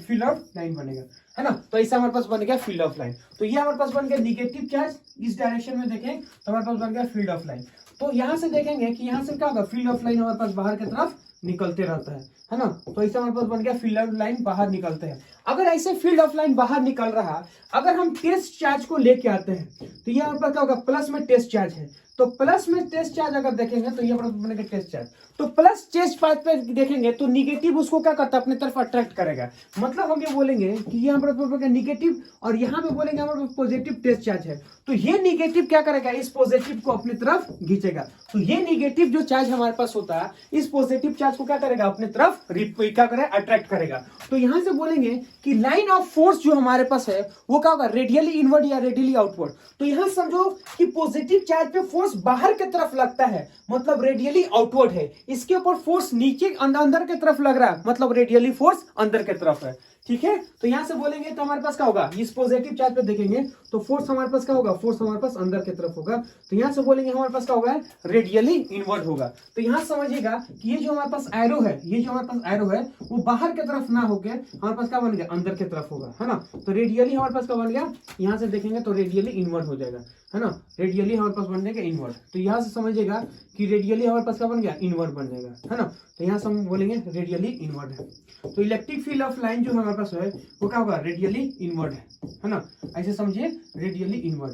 [SPEAKER 1] फील्ड ऑफ लाइन बनेगा, है ना। तो ऐसा हमारे पास बन गया फील्ड ऑफ लाइन। तो ये हमारे पास बन गया निगेटिव चार्ज, इस डायरेक्शन में देखें तो हमारे पास बन गया फील्ड ऑफ लाइन। तो यहां से देखेंगे कि यहां से क्या होगा, फील्ड ऑफ लाइन हमारे पास बाहर की तरफ निकलते रहता है ना। तो ऐसे हमारे पास बन गया फील्ड ऑफ लाइन बाहर निकलते हैं। अगर ऐसे फील्ड ऑफ लाइन बाहर निकल रहा, अगर हम टेस्ट चार्ज को लेके आते हैं तो ये हमारे पास क्या होगा, प्लस में टेस्ट चार्ज है, तो प्लस में टेस्ट चार्ज अगर देखेंगे तो ये हमारे पास बनेगा टेस्ट चार्ज। तो प्लस टेस्ट चार्ज पे देखेंगे तो निगेटिव उसको क्या करता है, अपने तरफ अट्रैक्ट करेगा। मतलब हम ये बोलेंगे कि यहाँ पर निगेटिव और यहाँ पे बोलेंगे हमारे पास पॉजिटिव टेस्ट चार्ज है, तो ये निगेटिव क्या करेगा, इस पॉजिटिव को अपनी तरफ खींचेगा। तो ये निगेटिव जो चार्ज हमारे पास होता है इस पॉजिटिव चार्ज को क्या करेगा, अपने तरफ क्या करेगा, अट्रैक्ट करेगा। तो यहां से बोलेंगे कि लाइन ऑफ फोर्स जो हमारे पास है वो क्या होगा, रेडियली इनवर्ड या रेडियली आउटवर्ड। तो यहां समझो कि पॉजिटिव चार्ज पे फोर्स बाहर की तरफ लगता है, मतलब रेडियली आउटवर्ड है। इसके ऊपर फोर्स नीचे अंदर की तरफ लग रहा है, मतलब रेडियली फोर्स अंदर की तरफ है, ठीक है। तो यहां से बोलेंगे तो हमारे पास क्या होगा, इस पॉजिटिव चार्ज पे देखेंगे तो फोर्स हमारे पास क्या होगा, फोर्स हमारे पास अंदर की तरफ होगा। तो यहां से बोलेंगे हमारे पास क्या होगा, रेडियली इनवर्ड होगा। तो यहां समझिएगा कि ये जो हमारे पास एरो है, ये जो हमारे पास एरो है वो बाहर की तरफ ना होकर हमारे पास क्या बन गया, अंदर की तरफ होगा, है ना। तो रेडियली हमारे पास क्या बन गया, यहां से देखेंगे तो रेडियली इनवर्ड हो जाएगा, है ना। रेडियली हमारे पास बन जाएगा इनवर्ड। तो यहां से समझिएगा कि रेडियली हमारे पास क्या बन गया, इनवर्ड बन जाएगा, है ना। तो यहां से हम बोलेंगे रेडियली इनवर्ड है। तो इलेक्ट्रिक फील्ड ऑफ लाइन जो हमारे पास है वो क्या होगा, रेडियली इनवर्ड है ना। ऐसे समझिए रेडियली इनवर्ड,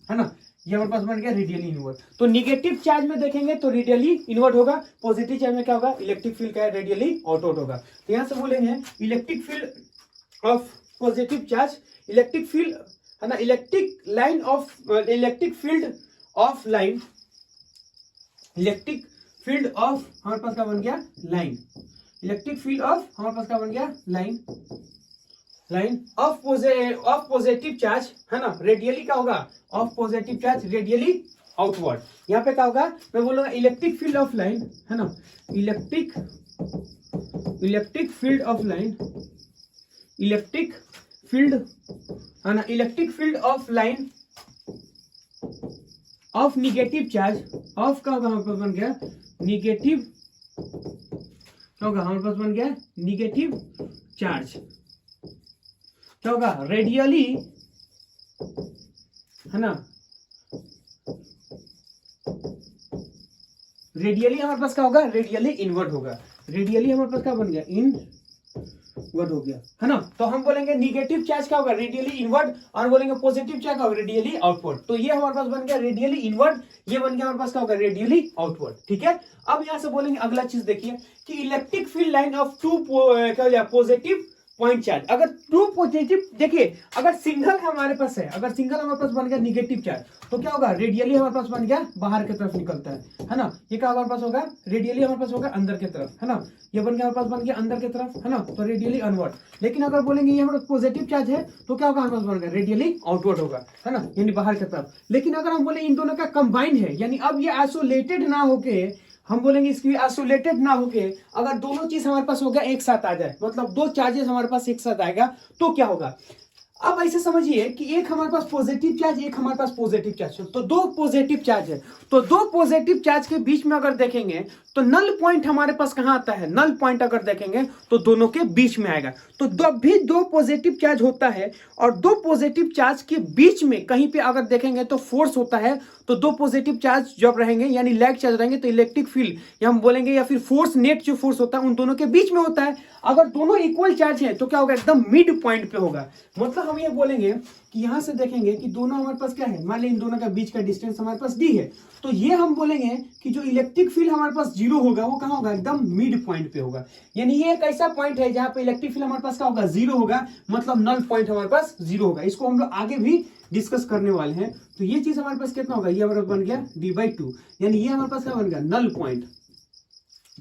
[SPEAKER 1] है ना। ये हमारे पास बन गया रेडियली इनवर्ड। तो निगेटिव चार्ज में देखेंगे तो रेडियली इनवर्ड होगा, पॉजिटिव चार्ज में क्या होगा, इलेक्ट्रिक फील्ड का रेडियली आउटवर्ड होगा। तो यहां से बोलेंगे electric field of positive charge, electric field, है ना, electric line of, electric field of line, electric field of हमारे पास क्या बन गया, लाइन, इलेक्ट्रिक फील्ड ऑफ हमारे पास क्या बन गया, line, line of positive charge, है ना, रेडियली क्या होगा, of positive charge radially outward. यहाँ पे क्या होगा, मैं बोलूंगा इलेक्ट्रिक फील्ड ऑफ लाइन, है ना, electric field of line, electric field, है ना, electric field of line of negative charge, of का होगा हमारे पास बन गया निगेटिव, क्या होगा हमारे पास बन गया निगेटिव चार्ज, क्या होगा, रेडियली, है ना, रेडियली हमारे पास क्या होगा, रेडियली इनवर्ड होगा, रेडियली हमारे पास क्या बन गया, इनवर्ड हो गया, है ना। तो हम बोलेंगे निगेटिव चार्ज क्या होगा, रेडियली इनवर्ड, और बोलेंगे पॉजिटिव चार्ज क्या होगा, रेडियली आउटवर्ड। तो ये हमारे पास बन गया रेडियली इनवर्ड, ये बन गया हमारे पास क्या होगा, रेडियली आउटवर्ड, ठीक है। अब यहां से बोलेंगे अगला चीज देखिए कि electric field line of two क्या हो जाए पॉजिटिव पॉइंट चार्ज, अगर टू पॉजिटिव, देखिए अगर सिंगल हमारे पास है, अगर सिंगल हमारे पास बन गया निगेटिव चार्ज, तो क्या होगा, रेडियली हमारे पास बन गया बाहर की तरफ निकलता है ना। ये क्या हमारे पास होगा, रेडियली हमारे पास होगा अंदर की तरफ, है ना। ये बन गया हमारे पास बन गया अंदर की तरफ, है ना, तो रेडियली अनवर्ड। लेकिन अगर बोलेंगे ये हमारा पॉजिटिव चार्ज है तो क्या होगा, हमारे पास बन गया रेडियली आउटवर्ड होगा, है ना, यानी बाहर की तरफ। लेकिन अगर हम बोले इन दोनों का कंबाइन है, यानी अब ये आइसोलेटेड ना होके, हम बोलेंगे इसकी आइसोलेटेड ना होके अगर दोनों चीज हमारे पास होगा एक साथ आ जाए, मतलब दो चार्जेस हमारे पास एक साथ आएगा, तो क्या होगा। अब ऐसे समझिए कि एक हमारे पास पॉजिटिव चार्ज, एक हमारे पास पॉजिटिव चार्ज, तो दो पॉजिटिव चार्ज है, तो दो पॉजिटिव चार्ज के बीच में अगर देखेंगे तो नल पॉइंट हमारे पास कहां आता है, नल पॉइंट अगर देखेंगे तो दोनों के बीच में आएगा। तो दो पॉजिटिव चार्ज होता है और दो पॉजिटिव चार्ज के बीच में कहीं पे अगर देखेंगे तो फोर्स होता है, तो दो पॉजिटिव चार्ज जब रहेंगे यानी लैग चार्ज रहेंगे तो इलेक्ट्रिक फील्ड या हम बोलेंगे या फिर फोर्स, नेट जो फोर्स होता है उन दोनों के बीच में होता है। अगर दोनों इक्वल चार्ज है तो क्या होगा, एकदम मिड पॉइंट पे होगा। मतलब हम ये बोलेंगे कि यहां से देखेंगे कि दोनों हमारे पास क्या है, मान लीजिए इन दोनों का बीच का डिस्टेंस हमारे पास डी है, तो ये हम बोलेंगे कि जो इलेक्ट्रिक फील्ड हमारे पास जीरो होगा वो कहां होगा, एकदम मिड पॉइंट पे होगा। यानी ये एक ऐसा पॉइंट है जहां पे इलेक्ट्रिक फील्ड हमारे पास क्या होगा, जीरो होगा, मतलब नल पॉइंट हमारे पास जीरो होगा। इसको हम लोग आगे भी डिस्कस करने वाले हैं। तो ये चीज हमारे पास कितना होगा, ये हमारे पास बन गया d/2, यानी ये हमारे पास क्या बन गया, नल पॉइंट,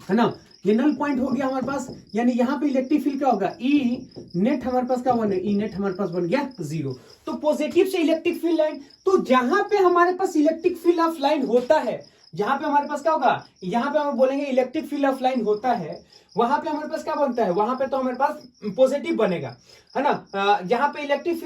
[SPEAKER 1] है ना। ये नल पॉइंट हो गया हमारे पास, यानी यहाँ पे इलेक्ट्रिक फील्ड क्या होगा, ई नेट हमारे पास क्या बन, ई नेट हमारे पास बन गया जीरो। तो पॉजिटिव से इलेक्ट्रिक फील्ड लाइन, तो जहां पे हमारे पास इलेक्ट्रिक फील्ड ऑफ लाइन होता है, जहां पे हमारे पास क्या होगा, यहाँ पे हम बोलेंगे इलेक्ट्रिक फील्ड ऑफ लाइन होता है, वहां पे हमारे पास क्या बनता है, वहां पे तो हमारे पास पॉजिटिव बनेगा, है ना। जहां पे इलेक्ट्रिक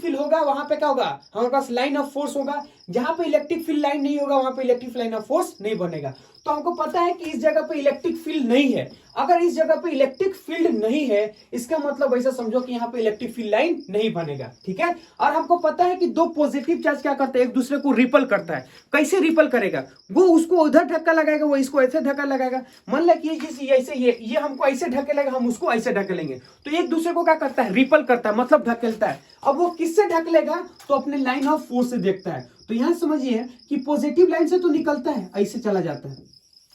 [SPEAKER 1] फील्ड होगा वहां पे क्या होगा, हमारे पास लाइन ऑफ फोर्स होगा। जहां पे इलेक्ट्रिक फील्ड लाइन नहीं होगा वहां पे इलेक्ट्रिक लाइन ऑफ फोर्स नहीं बनेगा। तो हमको पता है कि इस जगह पे इलेक्ट्रिक फील्ड नहीं है। अगर इस जगह पे इलेक्ट्रिक फील्ड नहीं है, इसका मतलब ऐसा समझो कि यहाँ पे इलेक्ट्रिक फील्ड लाइन नहीं बनेगा, ठीक है। और हमको पता है कि दो पॉजिटिव चार्ज क्या करते हैं, एक दूसरे को रिपल करता है। कैसे रिपल करेगा, वो उसको उधर धक्का लगाएगा, वो इसको ऐसे धक्का लगाएगा। मान लो कि ऐसे ये हमको ऐसे ढकेलेगा, हम उसको ऐसे ढकेलेंगे, तो एक दूसरे को क्या करता है, रिपल करता है, मतलब ढकेलता है। अब वो किससे ढकेलेगा, तो अपने लाइन ऑफ फोर्स से देखता है। तो यहां समझिए कि पॉजिटिव लाइन से तो निकलता है, ऐसे चला जाता है,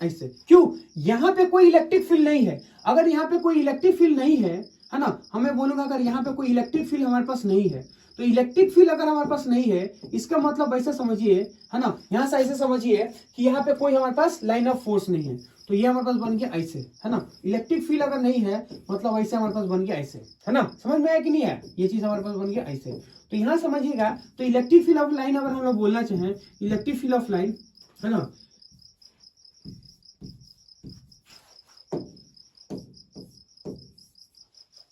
[SPEAKER 1] ऐसे। क्यों, यहां पे कोई इलेक्ट्रिक फील्ड नहीं है। अगर यहां पे कोई इलेक्ट्रिक फील्ड नहीं है ना, हमें बोलूंगा अगर यहां पे कोई इलेक्ट्रिक फील्ड हमारे पास नहीं है, तो इलेक्ट्रिक फील्ड अगर हमारे पास नहीं है, इसका मतलब ऐसा समझिए, है ना, यहां से ऐसे समझिए कि यहाँ पे कोई हमारे पास लाइन ऑफ फोर्स नहीं है, तो ये हमारे पास बन गया ऐसे, है ना। इलेक्ट्रिक फील्ड अगर नहीं है मतलब ऐसे हमारे पास बन गया ऐसे, है ना। समझ में आया कि नहीं है, ये चीज हमारे पास बन गया ऐसे। तो यहां समझिएगा, तो इलेक्ट्रिक फील्ड ऑफ लाइन अगर हम लोग बोलना चाहें, इलेक्ट्रिक फील्ड ऑफ लाइन, है ना,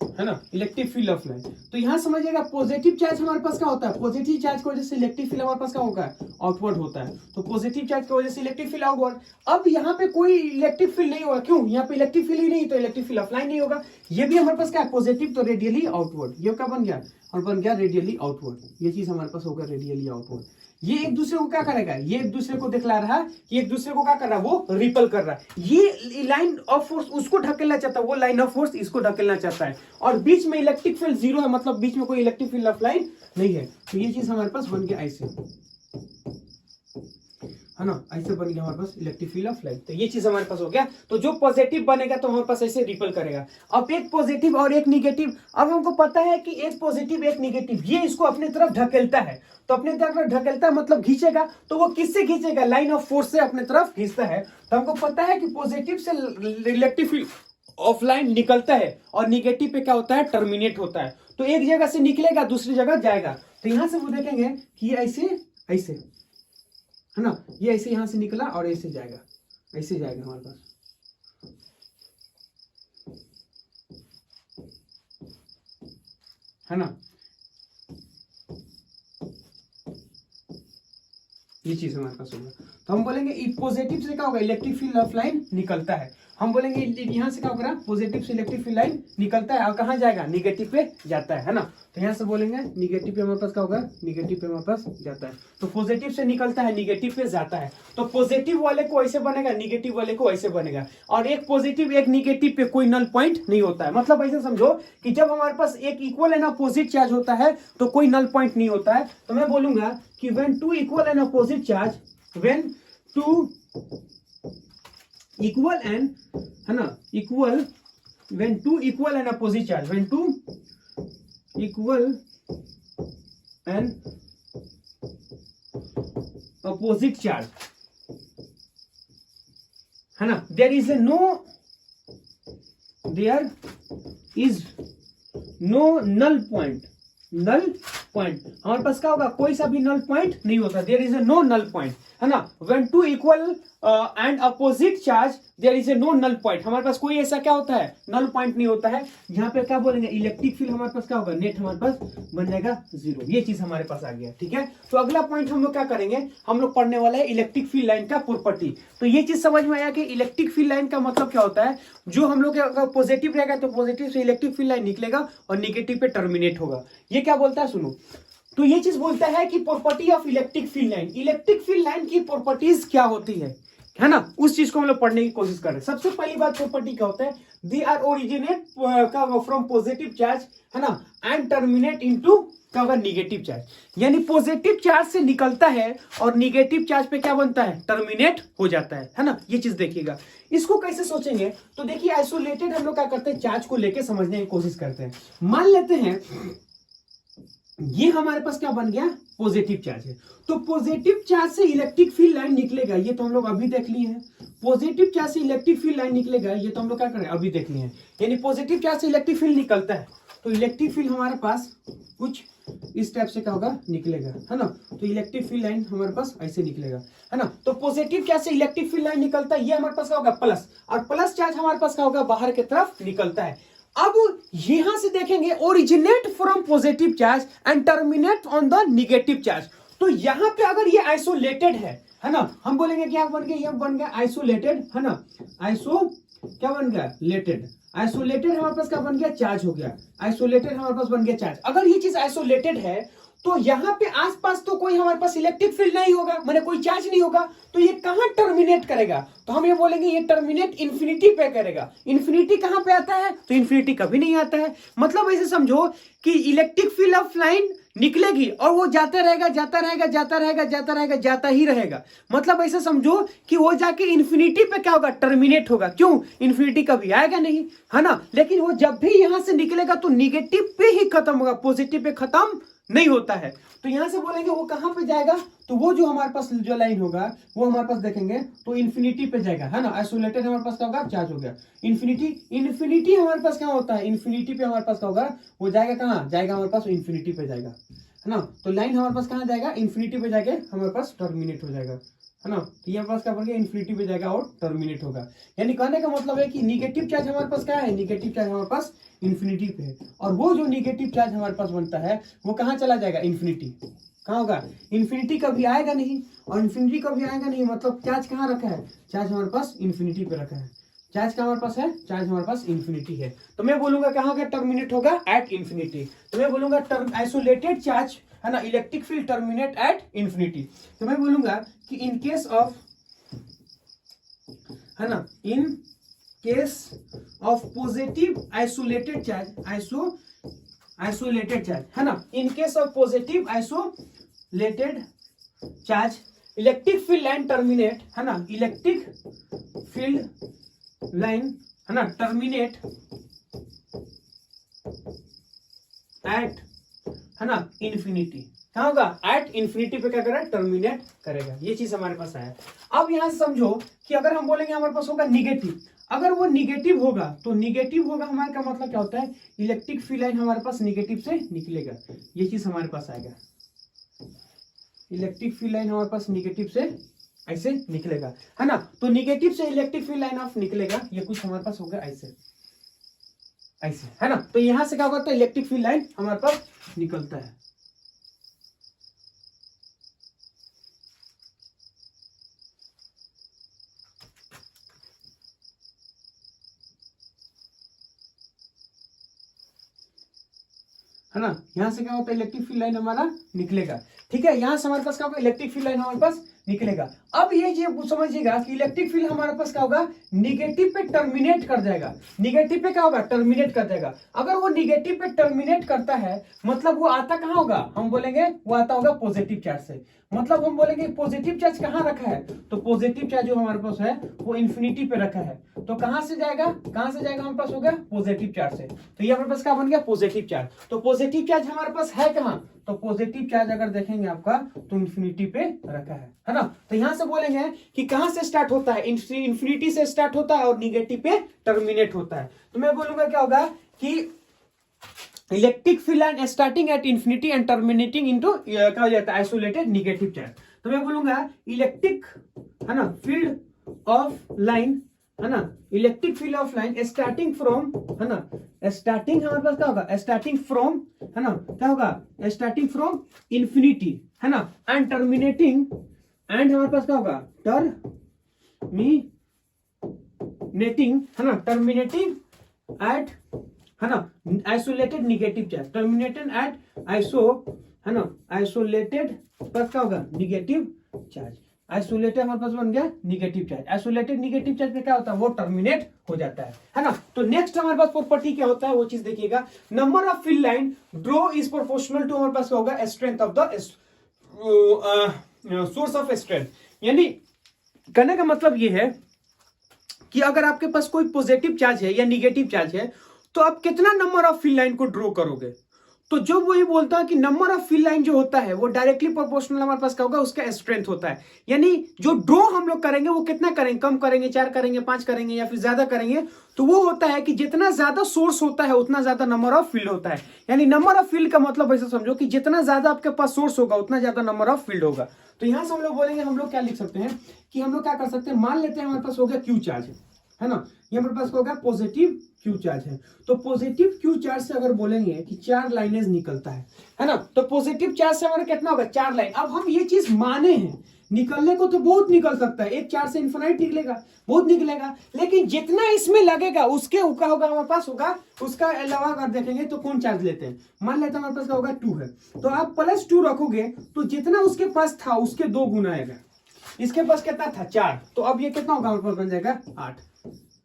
[SPEAKER 1] है ना, इलेक्ट्रिक फील्ड ऑफ लाइन। तो यहां समझिएगा पॉजिटिव चार्ज हमारे पास क्या होता है, पॉजिटिव चार्ज की वजह से इलेक्ट्रिक फील्ड हमारे पास क्या होगा, आउटवर्ड होता है। तो पॉजिटिव चार्ज की वजह से इलेक्ट्रिक फील्ड आउटवर्ड। अब यहाँ पे कोई इलेक्ट्रिक फील्ड नहीं होगा, क्यों, यहाँ पे इलेक्ट्रिक फील्ड ही नहीं, तो इलेक्ट्रिक फील्ड ऑफ लाइन नहीं होगा। ये भी हमारे पास क्या है, पॉजिटिव, तो रेडियली आउटवर्ड, ये क्या बन गया, और बन गया रेडियली आउटवर्ड। ये चीज हमारे पास होगा रेडियली आउटवर्ड। ये एक दूसरे को क्या करेगा, ये एक दूसरे को दिखला रहा है कि एक दूसरे को क्या कर रहा है, वो रिपल कर रहा है। ये लाइन ऑफ फोर्स उसको ढकेलना चाहता है, वो लाइन ऑफ फोर्स इसको ढकेलना चाहता है, और बीच में इलेक्ट्रिक फील्ड जीरो है, मतलब बीच में कोई इलेक्ट्रिक फील्ड ऑफ लाइन नहीं है। तो ये चीज हमारे पास बन गया ऐसे, है ना, ऐसे बन गया हमारे पास इलेक्ट्रिक फील्ड ऑफ लाइन। तो ये चीज हमारे पास हो गया। तो जो पॉजिटिव बनेगा तो हमारे पास ऐसे रिपल करेगा। अब एक पॉजिटिव और एक निगेटिव, अब हमको पता है कि एक पॉजिटिव एक निगेटिव, ये इसको अपने तरफ ढकेलता है, तो अपने तरफ ढकेलता है मतलब खींचेगा, तो वो किससे खींचेगा, लाइन ऑफ फोर्स से अपने तरफ खींचता है। तो हमको पता है कि पॉजिटिव से इलेक्ट्रिक फील्ड ऑफ लाइन निकलता है और निगेटिव पे क्या होता है, टर्मिनेट होता है। तो एक जगह से निकलेगा दूसरी जगह जाएगा। तो यहां से वो देखेंगे कि ये ऐसे ऐसे, है ना, ये ऐसे यहां से निकला और ऐसे जाएगा, ऐसे जाएगा हमारे पास, है ना। ये चीज हमारे पास होगा। तो हम बोलेंगे पॉजिटिव से क्या होगा, इलेक्ट्रिक फील्ड ऑफ लाइन निकलता है। हम बोलेंगे यहाँ से क्या होगा, पॉजिटिव से इलेक्ट्रिक फील्ड लाइन निकलता है और कहाँ जाएगा, निगेटिव पे जाता है ना। तो यहाँ से बोलेंगे निगेटिव पे हमारे पास क्या होगा, निगेटिव पे हमारे पास जाता है। तो पॉजिटिव से निकलता है, निगेटिव पे जाता है। तो पॉजिटिव वाले को ऐसे बनेगा, निगेटिव वाले को ऐसे बनेगा। और एक पॉजिटिव एक निगेटिव पे कोई नल पॉइंट नहीं होता है। मतलब ऐसे समझो कि जब हमारे पास एक इक्वल एंड अपोजिट चार्ज होता है तो कोई नल पॉइंट नहीं होता है। तो मैं बोलूंगा कि when two equal and opposite charge, when two equal and, है ना, equal, when two equal and opposite charge, when two equal and opposite charge, है ना, there is no null point. Null point हमारे पास क्या होगा, कोई सा भी नल पॉइंट नहीं होता, there is no null point, है ना। When two equal and opposite charge there is no null point, हमारे पास कोई ऐसा क्या होता है, नल पॉइंट नहीं होता है। यहाँ पे क्या बोलेंगे, इलेक्ट्रिक फील्ड हमारे पास क्या होगा, नेट हमारे पास बन जाएगा 0। ये चीज हमारे पास आ गया, ठीक है। तो अगला पॉइंट हम लोग क्या करेंगे, हम लोग पढ़ने वाले हैं इलेक्ट्रिक फील्ड लाइन का प्रॉपर्टी। तो ये चीज समझ में आया कि इलेक्ट्रिक फील्ड लाइन का मतलब क्या होता है, जो हम लोग अगर पॉजिटिव रहेगा तो पॉजिटिव से इलेक्ट्रिक फील्ड लाइन निकलेगा और निगेटिव पे टर्मिनेट होगा। ये क्या बोलता है, सुनो। तो ये चीज बोलता है कि property of electric field line, electric field line की प्रॉपर्टीज क्या होती है ना, उस चीज को हम लोग पढ़ने की कोशिश कर रहे हैं। सबसे पहली बात प्रॉपर्टी क्या होता है, they are originate from positive charge, है ना, एंड टर्मिनेट इनटू क्या होगा, निगेटिव चार्ज। यानी पॉजिटिव चार्ज से निकलता है और निगेटिव चार्ज पे क्या बनता है, टर्मिनेट हो जाता है ना। ये चीज देखिएगा। इसको कैसे सोचेंगे, तो देखिए आइसोलेटेड हम लोग क्या करते हैं, चार्ज को लेके समझने की कोशिश करते हैं। मान लेते हैं ये हमारे पास क्या बन गया, पॉजिटिव चार्ज है। तो पॉजिटिव चार्ज से इलेक्ट्रिक फील्ड लाइन निकलेगा, ये तो हम लोग अभी देख लिए हैं। पॉजिटिव चार्ज से इलेक्ट्रिक फील्ड लाइन निकलेगा, ये तो हम लोग क्या करें, अभी देख लिए हैं। यानी पॉजिटिव चार्ज से इलेक्ट्रिक फील्ड निकलता है, तो इलेक्ट्रिक फील्ड हमारे पास कुछ इस टाइप से क्या होगा, निकलेगा, है ना। तो इलेक्ट्रिक फील्ड लाइन हमारे पास ऐसे निकलेगा, है ना। तो पॉजिटिव चार्ज से इलेक्ट्रिक फील्ड लाइन निकलता है, ये हमारे पास क्या होगा, प्लस, और प्लस चार्ज हमारे पास क्या होगा, बाहर की तरफ निकलता है। अब यहां से देखेंगे originate from positive charge and terminate on the negative charge. तो यहां पे अगर ये आइसोलेटेड है ना, हम बोलेंगे क्या बन गया, ये बन गया आइसोलेटेड, है ना। क्या बन गया, लेटेड। आइसोलेटेड हमारे पास क्या बन गया, चार्ज हो गया। आइसोलेटेड हमारे पास बन गया चार्ज। अगर ये चीज आइसोलेटेड है तो यहाँ पे आसपास तो कोई हमारे पास इलेक्ट्रिक फील्ड नहीं होगा, माने कोई चार्ज नहीं होगा, तो ये कहां टर्मिनेट करेगा, तो हम ये बोलेंगे ये टर्मिनेट इंफिनिटी पे करेगा। इंफिनिटी कहां पे आता है, तो इंफिनिटी कभी नहीं आता है। मतलब ऐसे समझो कि इलेक्ट्रिक फील्ड ऑफ लाइन निकलेगी और वो जाता रहेगा, जाता रहेगा, जाता रहेगा, जाता रहेगा, जाता ही रहेगा। मतलब ऐसे समझो कि वो जाके इंफिनिटी पे क्या होगा, टर्मिनेट होगा। क्यों, इंफिनिटी कभी आएगा नहीं, है ना। लेकिन वो जब भी यहां से निकलेगा तो निगेटिव पे ही खत्म होगा, पॉजिटिव पे खत्म नहीं होता है। तो यहां से बोलेंगे वो कहां पे जाएगा, तो वो जो हमारे पास जो लाइन होगा वो हमारे पास देखेंगे तो इंफिनिटी पे जाएगा, है ना। आइसोलेटेड हमारे पास क्या होगा, चार्ज हो गया। इंफिनिटी हमारे पास क्या होता है, इंफिनिटी पे हमारे पास क्या होगा, वो जाएगा कहां जाएगा, हमारे पास इंफिनिटी पे जाएगा, है ना। तो लाइन हमारे पास कहां जाएगा, इंफिनिटी पे जाके हमारे पास टर्मिनेट हो जाएगा, है ना। तो यहाँ पास क्या बन गया, इंफिनिटी पे जाएगा और टर्मिनेट होगा। यानी कहने का मतलब है कि निगेटिव चार्ज हमारे पास क्या है, निगेटिव चार्ज हमारे पास इंफिनिटी पे है, और वो जो निगेटिव चार्ज हमारे पास बनता है वो कहाँ चला जाएगा, इंफिनिटी। कहाँ होगा, इंफिनिटी कभी आएगा नहीं, और इंफिनिटी कभी आएगा नहीं मतलब चार्ज कहाँ रखा है, चार्ज हमारे पास इंफिनिटी पे रखा है। चार्ज कहाँ हमारे पास है, चार्ज हमारे पास इंफिनिटी है। तो मैं बोलूंगा कहाँ का टर्मिनेट होगा, एट इंफिनिटी। तो मैं बोलूंगा आइसोलेटेड चार्ज, है ना, electric field terminate at infinity. तो मैं बोलूंगा कि इन केस ऑफ, है ना, in case of positive isolated charge, isolated charge, है ना, in case of positive isolated charge electric field line terminate, है ना, इलेक्ट्रिक फील्ड लाइन, है ना, टर्मिनेट एट, है ना, इंफिनिटी। क्या होगा, एट इंफिनिटी पे क्या करेगा, टर्मिनेट करेगा। ये चीज हमारे पास आया। अब यहां से समझो कि अगर हम बोलेंगे हमारे पास होगा निगेटिव, अगर वो निगेटिव होगा तो निगेटिव होगा हमारे का मतलब क्या होता है, इलेक्ट्रिक फील्ड लाइन हमारे पास निगेटिव से निकलेगा। ये चीज हमारे पास आएगा, इलेक्ट्रिक फील्ड लाइन हमारे पास निगेटिव से ऐसे निकलेगा, है ना। तो निगेटिव से इलेक्ट्रिक फील्ड लाइन ऑफ निकलेगा, ये कुछ हमारे पास होगा ऐसे ऐसे, है ना। तो यहां से क्या होता है, इलेक्ट्रिक फील्ड लाइन हमारे पास निकलता है। है ना, यहाँ से क्या होता है इलेक्ट्रिक फील्ड लाइन हमारा निकलेगा, ठीक है, यहाँ से हमारे पास क्या होगा इलेक्ट्रिक फील्ड लाइन हमारे पास निकलेगा। अब ये समझिएगा कि इलेक्ट्रिक फील्ड हमारे पास क्या होगा निगेटिव पे टर्मिनेट कर जाएगा, निगेटिव पे क्या होगा टर्मिनेट कर जाएगा। अगर वो निगेटिव पे टर्मिनेट करता है मतलब वो आता कहाँ होगा, हम बोलेंगे वो आता होगा पॉजिटिव चार्ज से, मतलब हम बोलेंगे पॉजिटिव चार्ज कहाँ रखा है, तो पॉजिटिव चार्ज जो हमारे पास है वो इंफिनिटी पे रखा है, तो कहां से जाएगा हमारे पास हो गया पॉजिटिव चार्ज से, तो ये हमारे पास क्या बन गया पॉजिटिव चार्ज। तो पॉजिटिव चार्ज हमारे पास है कहां, तो पॉजिटिव चार्ज अगर देखेंगे आपका तो इंफिनिटी पे रखा है ना। तो यहां से बोलेंगे कि कहां से स्टार्ट होता है, इंफिनिटी से स्टार्ट होता है और निगेटिव पे टर्मिनेट होता है। तो मैं बोलूंगा क्या होगा कि electric field line starting at infinity and terminating into क्या हो जाता है आइसोलेटेड निगेटिव चार्ज। तो मैं बोलूंगा इलेक्ट्रिक है ना फील्ड ऑफ लाइन है ना, electric field of line starting from है ना, स्टार्टिंग हमारे पास क्या होगा स्टार्टिंग फ्रॉम है ना, क्या होगा स्टार्टिंग फ्रॉम इंफिनिटी है ना एंड टर्मिनेटिंग एंड हमारे पास क्या होगा टर्मिनेटिंग है ना, टर्मिनेटिंग एट है ना isolated negative charge, terminated at iso है ना आइसोलेटेड पर क्या होगा निगेटिव चार्ज, आइसोलेटेड हमारे पास बन गया negative charge, isolated negative charge पे क्या होता है वो टर्मिनेट हो जाता है ना। तो नेक्स्ट हमारे पास प्रॉपर्टी क्या होता है वो चीज देखिएगा, number of field line draw is proportional to हमारे पास क्या होगा strength of the source of strength. यानी कहने का मतलब ये है कि अगर आपके पास कोई पॉजिटिव चार्ज है या निगेटिव चार्ज है तो आप कितना नंबर ऑफ फील्ड लाइन को ड्रॉ करोगे, तो जो वही बोलता है कि नंबर ऑफ फील्ड लाइन जो होता है वो डायरेक्टली प्रोपोर्शनल हमारे पास क्या होगा उसका स्ट्रेंथ होता है। यानी जो ड्रॉ हम लोग करेंगे वो कितना करेंगे, कम करेंगे, 4 करेंगे, 5 करेंगे या फिर ज्यादा करेंगे, तो वो होता है कि जितना ज्यादा सोर्स होता है उतना ज्यादा नंबर ऑफ फील्ड होता है। यानी नंबर ऑफ फील्ड का मतलब ऐसा समझो कि जितना ज्यादा आपके पास सोर्स होगा उतना ज्यादा नंबर ऑफ फील्ड होगा। तो यहां से हम लोग बोलेंगे, हम लोग क्या लिख सकते हैं कि हम लोग क्या कर सकते हैं, मान लेते हैं हमारे पास हो गया क्यू चार्ज है ना, ये हमारे पास होगा पॉजिटिव क्यू चार्ज है। तो पॉजिटिव क्यू चार्ज से अगर बोलेंगे कि 4 लाइनेज निकलता है ना, तो पॉजिटिव चार्ज से हमारा कितना होगा 4 लाइन। अब हम ये चीज माने हैं, निकलने को तो बहुत निकल सकता है, एक चार्ज से इन्फिनाइट निकलेगा, बहुत निकलेगा, लेकिन जितना इसमें लगेगा उसके क्या होगा हमारे पास होगा, उसका अलावा अगर देखेंगे तो कौन चार्ज लेते हैं, मान लेते हैं हमारे पास क्या होगा 2 है, तो आप +2 रखोगे तो जितना उसके पास था उसके 2 गुना आएगा, इसके पास कितना था 4, तो अब ये कितना होगा हमारे पास बन जाएगा 8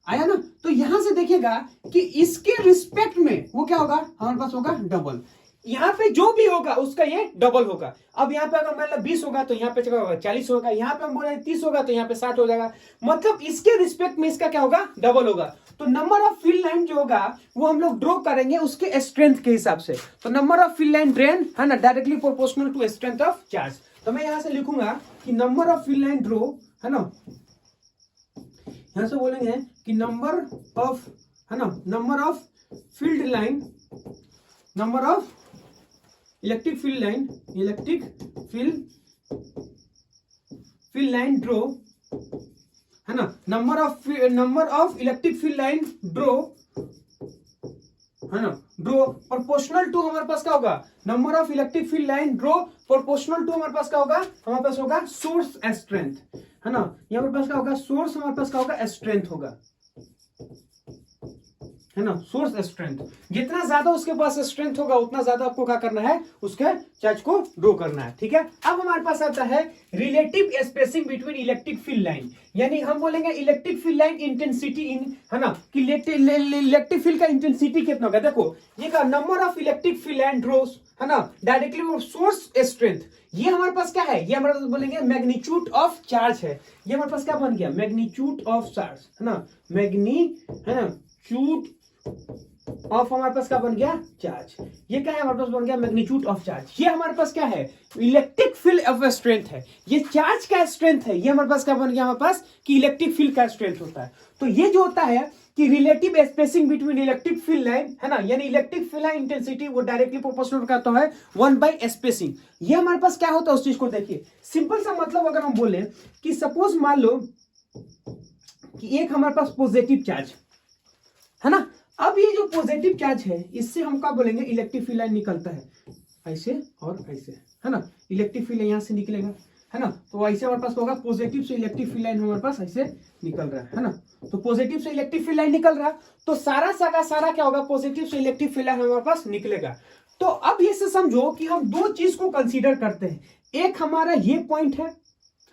[SPEAKER 1] आया ना। तो यहां से देखिएगा कि इसके रिस्पेक्ट में वो क्या होगा हमारे पास होगा डबल, यहाँ पे जो भी होगा उसका ये डबल होगा। अब यहाँ पे अगर मान लो 20 होगा तो यहाँ पे क्या होगा 40 होगा, यहाँ पे हम बोल रहे 30 होगा तो यहाँ पे 60 हो जाएगा, मतलब इसके रिस्पेक्ट में इसका क्या होगा डबल होगा। तो नंबर ऑफ फील्ड लाइन जो होगा वो हम लोग ड्रॉ करेंगे उसके स्ट्रेंथ के हिसाब से। तो number of field line drawn है ना directly proportional to strength of charge. तो मैं यहां से लिखूंगा कि number of field line draw है ना, यहां से बोलेंगे कि नंबर ऑफ है ना number of field line, number of electric field line, electric field line draw है ना, number of electric field line draw है ना, ड्रॉ प्रोपोर्शनल टू हमारे पास क्या होगा, number of electric field line draw proportional to हमारे पास क्या होगा, हमारे पास होगा सोर्स स्ट्रेंथ है ना, ये हमारे पास क्या होगा सोर्स, हमारे पास क्या होगा स्ट्रेंथ होगा है ना, सोर्स स्ट्रेंथ। जितना ज्यादा उसके पास स्ट्रेंथ होगा उतना ज्यादा आपको क्या करना है उसके चार्ज को ड्रॉ करना है, ठीक है। अब हमारे पास आता है relative spacing between electric field line, यानी हम बोलेंगे electric field line intensity in है ना कि इलेक्ट्रिक फील्ड का इंटेंसिटी कितना होगा। देखो ये का number of electric field line draws है ना डायरेक्टली सोर्स स्ट्रेंथ, ये हमारे पास क्या है, ये हमारे पास बोलेंगे मैग्नीट्यूड ऑफ चार्ज है, ये हमारे पास क्या बन गया मैग्नीट्यूड ऑफ चार्ज है ना, मैग्नीट्यूड ऑफ हमारे पास क्या बन गया चार्ज, ये क्या है हमारे पास बन गया मैग्नीट्यूड ऑफ चार्ज। ये हमारे पास क्या है इलेक्ट्रिक फील्ड ऑफ स्ट्रेंथ है, ये चार्ज का स्ट्रेंथ है, ये हमारे पास क्या बन गया हमारे पास कि इलेक्ट्रिक फील्ड का स्ट्रेंथ होता है। तो ये जो होता है कि relative spacing between electric field line है ना, यानी इलेक्ट्रिक फील्ड लाइन इंटेंसिटी वो डायरेक्टली प्रोपोर्शनल करता है 1 स्पेसिंग। ये हमारे पास क्या होता है उस चीज को देखिए, सिंपल सा मतलब अगर हम बोले कि सपोज मान लो कि एक हमारे पास पॉजिटिव चार्ज है ना, अब ये जो पॉजिटिव चार्ज है इससे हम क्या बोलेंगे इलेक्ट्रिक फील्ड लाइन निकलता है ऐसे और ऐसे है ना, इलेक्ट्रिक फील्ड यहां से निकलेगा है ना, तो ऐसे हमारे पास होगा पॉजिटिव से इलेक्ट्रिक फील्ड लाइन हमारे पास ऐसे निकल रहा है ना, तो पॉजिटिव से इलेक्ट्रिक फील्ड लाइन निकल रहा है तो सारा क्या होगा पॉजिटिव से इलेक्ट्रिक फील्ड लाइन हमारे पास निकलेगा। तो अब ये से समझो कि हम दो चीज को कंसीडर करते हैं, एक हमारा ये पॉइंट है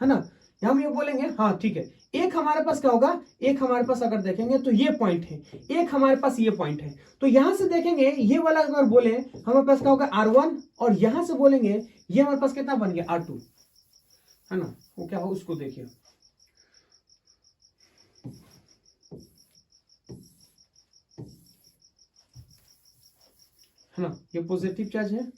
[SPEAKER 1] ना, हम ये बोलेंगे हाँ ठीक है, एक हमारे पास क्या होगा, एक हमारे पास अगर देखेंगे तो ये पॉइंट है, एक हमारे पास ये पॉइंट है, तो यहां से देखेंगे ये वाला अगर बोले हमारे पास क्या होगा R1, और यहां से बोलेंगे ये हमारे पास कितना बन गया R2, है ना, वो क्या हो उसको देखिए, है ना, ये पॉजिटिव चार्ज है,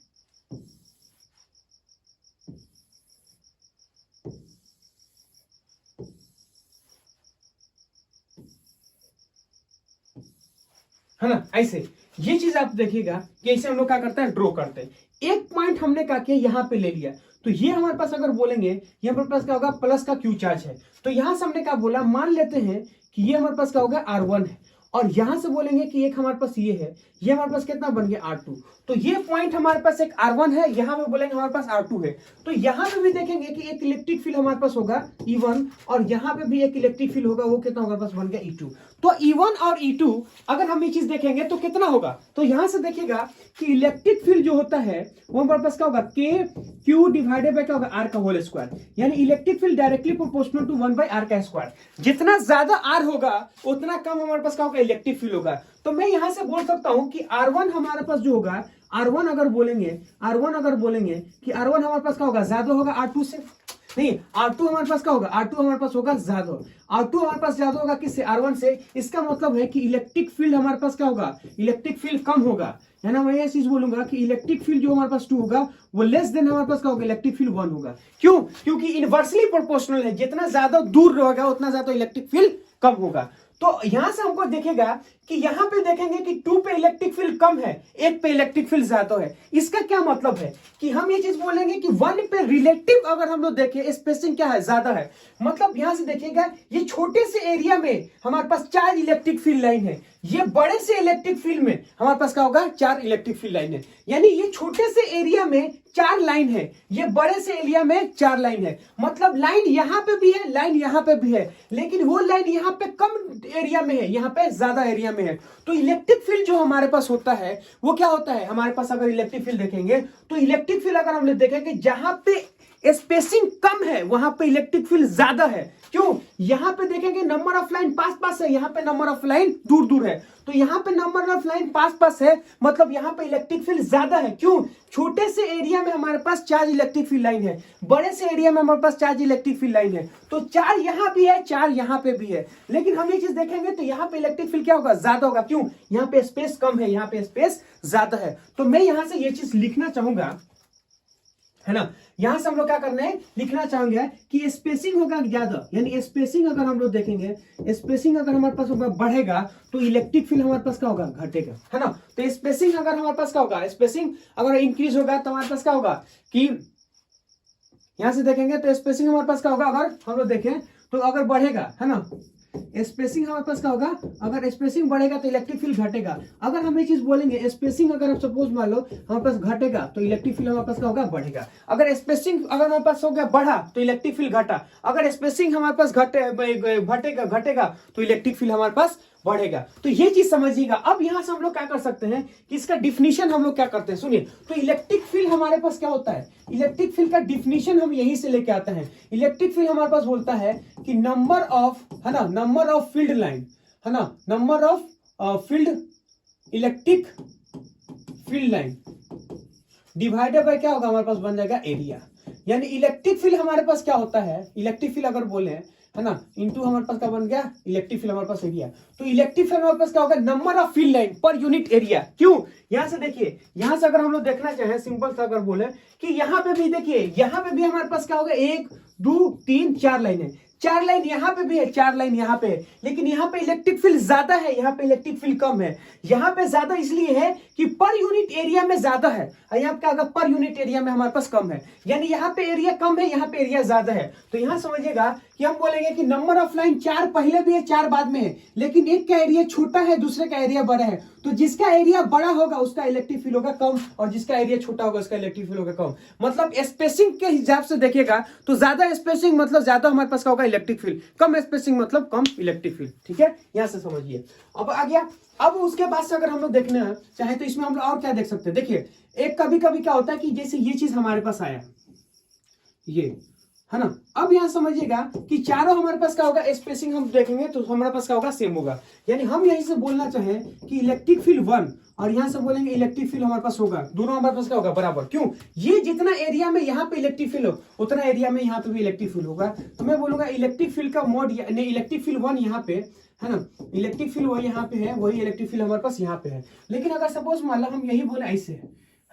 [SPEAKER 1] है ना, ऐसे ये चीज आप देखिएगा कि ऐसे हम लोग क्या करते हैं, ड्रॉ करते हैं, एक पॉइंट हमने क्या किया यहां पे ले लिया, तो ये हमारे पास अगर बोलेंगे ये हमारे पास क्या होगा, प्लस का क्यू चार्ज है, तो यहां से हमने क्या बोला, मान लेते हैं कि ये हमारे पास क्या होगा R1 है, और यहां से बोलेंगे कि एक हमारे पास ये है, ये हमारे पास कितना बन गया R2, तो ये पॉइंट हमारे पास एक R1 है, यहां पे बोलेंगे हमारे पास R2 है, तो यहां पे भी देखेंगे कि एक इलेक्ट्रिक फील्ड हमारे पास होगा E1, और यहां पे भी एक इलेक्ट्रिक फील्ड होगा, वो कितना हमारे पास बन गया E2, तो E1 और E2 अगर हम ये चीज देखेंगे तो कितना होगा, तो यहां से देखिएगा कि इलेक्ट्रिक फील्ड जो होता है वो हमारे पास क्या होगा, के क्यू डिवाइडेड बाय क्या होगा, आर का होल स्क्वायर, यानी electric field directly proportional to 1 by R का स्क्वायर, जितना ज्यादा आर होगा उतना कम हमारे पास क्या होगा, इलेक्ट्रिक फील्ड होगा, तो मैं यहां से बोल सकता हूं कि R1 हमारे पास जो होगा, R1 अगर बोलेंगे कि R1 हमारे पास क्या होगा, ज्यादा होगा R2 से, नहीं R2 हमारे पास क्या होगा, R2 हमारे पास होगा ज्यादा, R2 हमारे पास ज्यादा होगा किससे, R1 से, इसका मतलब है कि इलेक्ट्रिक फील्ड हमारे पास क्या होगा, इलेक्ट्रिक फील्ड कम होगा, है ना, मैं ये चीज बोलूंगा कि इलेक्ट्रिक फील्ड जो हमारे पास 2 होगा वो लेस देन हमारे पास क्या होगा, इलेक्ट्रिक फील्ड 1 होगा, क्यों, क्योंकि इनवर्सली प्रोपोर्शनल है, जितना ज्यादा दूर रहेगा उतना ज्यादा इलेक्ट्रिक फील्ड कम होगा, तो यहां से हमको देखेगा कि यहां पे देखेंगे कि 2 पे इलेक्ट्रिक फील्ड कम है, 1 पे इलेक्ट्रिक फील्ड ज्यादा है, इसका क्या मतलब है कि हम ये चीज बोलेंगे कि 1 पे रिलेटिव अगर हम लोग देखें स्पेसिंग क्या है, ज्यादा है, मतलब यहां से देखिएगा ये छोटे से एरिया में हमारे पास 4 इलेक्ट्रिक फील्ड लाइन है, ये बड़े से इलेक्ट्रिक फील्ड में हमारे पास क्या होगा, 4 इलेक्ट्रिक फील्ड लाइन है, यानी ये छोटे से एरिया में 4 लाइन है, ये बड़े से एरिया में 4 लाइन है, मतलब लाइन यहां पे भी है, लाइन यहां पे भी है, लेकिन वो लाइन यहां पे कम एरिया में है, यहां पे ज्यादा एरिया में है, तो इलेक्ट्रिक फील्ड जो हमारे पास होता है वो क्या होता है, हमारे पास अगर इलेक्ट्रिक फील्ड देखेंगे तो इलेक्ट्रिक फील्ड अगर हम लोग देखेंगे जहां पे स्पेसिंग कम है वहां पे इलेक्ट्रिक फील्ड ज्यादा है, क्यों, यहां पे देखेंगे नंबर ऑफ लाइन पास पास है, यहां पे नंबर ऑफ लाइन दूर दूर है, तो यहां पे नंबर ऑफ लाइन पास पास है, मतलब यहां पे इलेक्ट्रिक फील्ड ज्यादा है, क्यों, छोटे से एरिया में हमारे पास 4 इलेक्ट्रिक फील्ड लाइन है, बड़े से एरिया में हमारे पास 4 इलेक्ट्रिक फील्ड लाइन है, तो 4 यहां भी है, 4 यहां पे भी है, लेकिन हम ये चीज देखेंगे तो यहां पे इलेक्ट्रिक फील्ड क्या होगा, ज्यादा होगा, क्यों, यहां पे स्पेस कम है, यहां पे स्पेस ज्यादा है, तो मैं यहां से ये चीज लिखना चाहूंगा, है ना, यहां से हम लोग क्या करना है, लिखना चाहेंगे कि स्पेसिंग होगा ज्यादा, यानी स्पेसिंग अगर हम लोग देखेंगे, स्पेसिंग अगर हमारे पास बढ़ेगा तो इलेक्ट्रिक फील्ड हमारे पास क्या होगा, घटेगा, है ना, तो स्पेसिंग अगर हमारे पास क्या होगा, स्पेसिंग अगर इंक्रीज होगा तो हमारे पास क्या होगा कि यहां से देखेंगे तो स्पेसिंग हमारे पास क्या होगा, अगर हम लोग देखें तो अगर बढ़ेगा, है ना, स्पेसिंग हमारे पास क्या होगा, अगर स्पेसिंग बढ़ेगा तो इलेक्ट्रिक फील्ड घटेगा, अगर हम ये चीज बोलेंगे स्पेसिंग अगर हम सपोज मान लो हमारे पास घटेगा तो इलेक्ट्रिक फील्ड हमारे पास क्या होगा, बढ़ेगा, अगर स्पेसिंग अगर हमारे पास हो गया बढ़ा तो इलेक्ट्रिक फील्ड घटा, अगर स्पेसिंग हमारे पास घटेगा तो इलेक्ट्रिक फील्ड हमारे पास बढ़ेगा, तो ये चीज समझिएगा। अब यहां से हम लोग क्या कर सकते हैं कि इसका डिफिनीशन हम लोग क्या करते हैं, सुनिए, तो इलेक्ट्रिक फील्ड हमारे पास क्या होता है, इलेक्ट्रिक फील्ड का डिफिनीशन हम यहीं से लेके आते हैं, इलेक्ट्रिक फील्ड हमारे पास बोलता है कि नंबर ऑफ, है ना, नंबर ऑफ फील्ड लाइन, है ना, number of field electric field line divided by क्या होगा, हमारे पास बन जाएगा एरिया, यानी इलेक्ट्रिक फील्ड हमारे पास क्या होता है, इलेक्ट्रिक फील्ड अगर बोले, है ना, इनटू हमारे पास क्या बन गया, इलेक्ट्रिक फील्ड हमारे पास एरिया, तो इलेक्ट्रिक फील्ड हमारे पास क्या होगा, number of field line per unit area, क्यों, यहां से देखिए, यहां से अगर हम लोग देखना चाहें सिंपल सा अगर बोले कि यहां पे भी देखिए, यहां पे भी हमारे पास क्या होगा, 1 2 3 4 लाइन है, 4 लाइन यहां पे भी है, 4 लाइन यहां पे है, लेकिन यहां पे इलेक्ट्रिक फील्ड ज्यादा है, यहां पे इलेक्ट्रिक फील्ड कम है, यहां पे ज्यादा इसलिए है कि पर यूनिट एरिया में ज्यादा है, यहां पे क्या, पर यूनिट एरिया में हमारे पास कम है, यानी यहां पे एरिया कम है, यहां पे एरिया ज्यादा है, तो यहां समझिएगा कि हम बोलेंगे कि नंबर ऑफ लाइन 4 पहले भी है, 4 बाद में है, लेकिन एक का एरिया छोटा है, दूसरे का एरिया बड़ा है, तो जिसका एरिया बड़ा होगा उसका इलेक्ट्रिक फील्ड होगा कम, और जिसका एरिया छोटा होगा उसका इलेक्ट्रिक फील्ड होगा कम, मतलब स्पेसिंग के हिसाब से देखिएगा तो ज्यादा स्पेसिंग मतलब ज्यादा हमारे पास क्या होगा, इलेक्ट्रिक फील्ड, कम स्पेसिंग मतलब कम इलेक्ट्रिक फील्ड, ठीक है, यहां से समझिए। अब आ गया, अब उसके बाद से अगर हम लोग देखना चाहे तो इसमें हम लोग और क्या देख सकते हैं, देखिए एक कभी कभी क्या होता है कि जैसे ये चीज हमारे पास आया, ये है ना, अब यहां समझिएगा कि चारों हमारे पास क्या होगा, स्पेसिंग हम देखेंगे तो हमारे पास क्या होगा, सेम होगा। यानी हम यहीं से बोलना चाहें कि इलेक्ट्रिक फील्ड 1 और यहां से बोलेंगे इलेक्ट्रिक फील्ड हमारे पास होगा, दोनों हमारे पास क्या होगा, बराबर। क्यों, ये जितना एरिया में यहाँ पे इलेक्ट्रिक फील्ड हो उतना एरिया में यहाँ पे भी इलेक्ट्रिक फील्ड होगा। तो मैं बोलूंगा इलेक्ट्रिक फील्ड का मोड, इलेक्ट्रिक फील्ड 1 यहाँ पे है ना, इलेक्ट्रिक फील्ड वही यहाँ पे है, वही इलेक्ट्रिक फील्ड हमारे पास यहाँ पे है। लेकिन अगर सपोज मान लो हम यही बोले ऐसे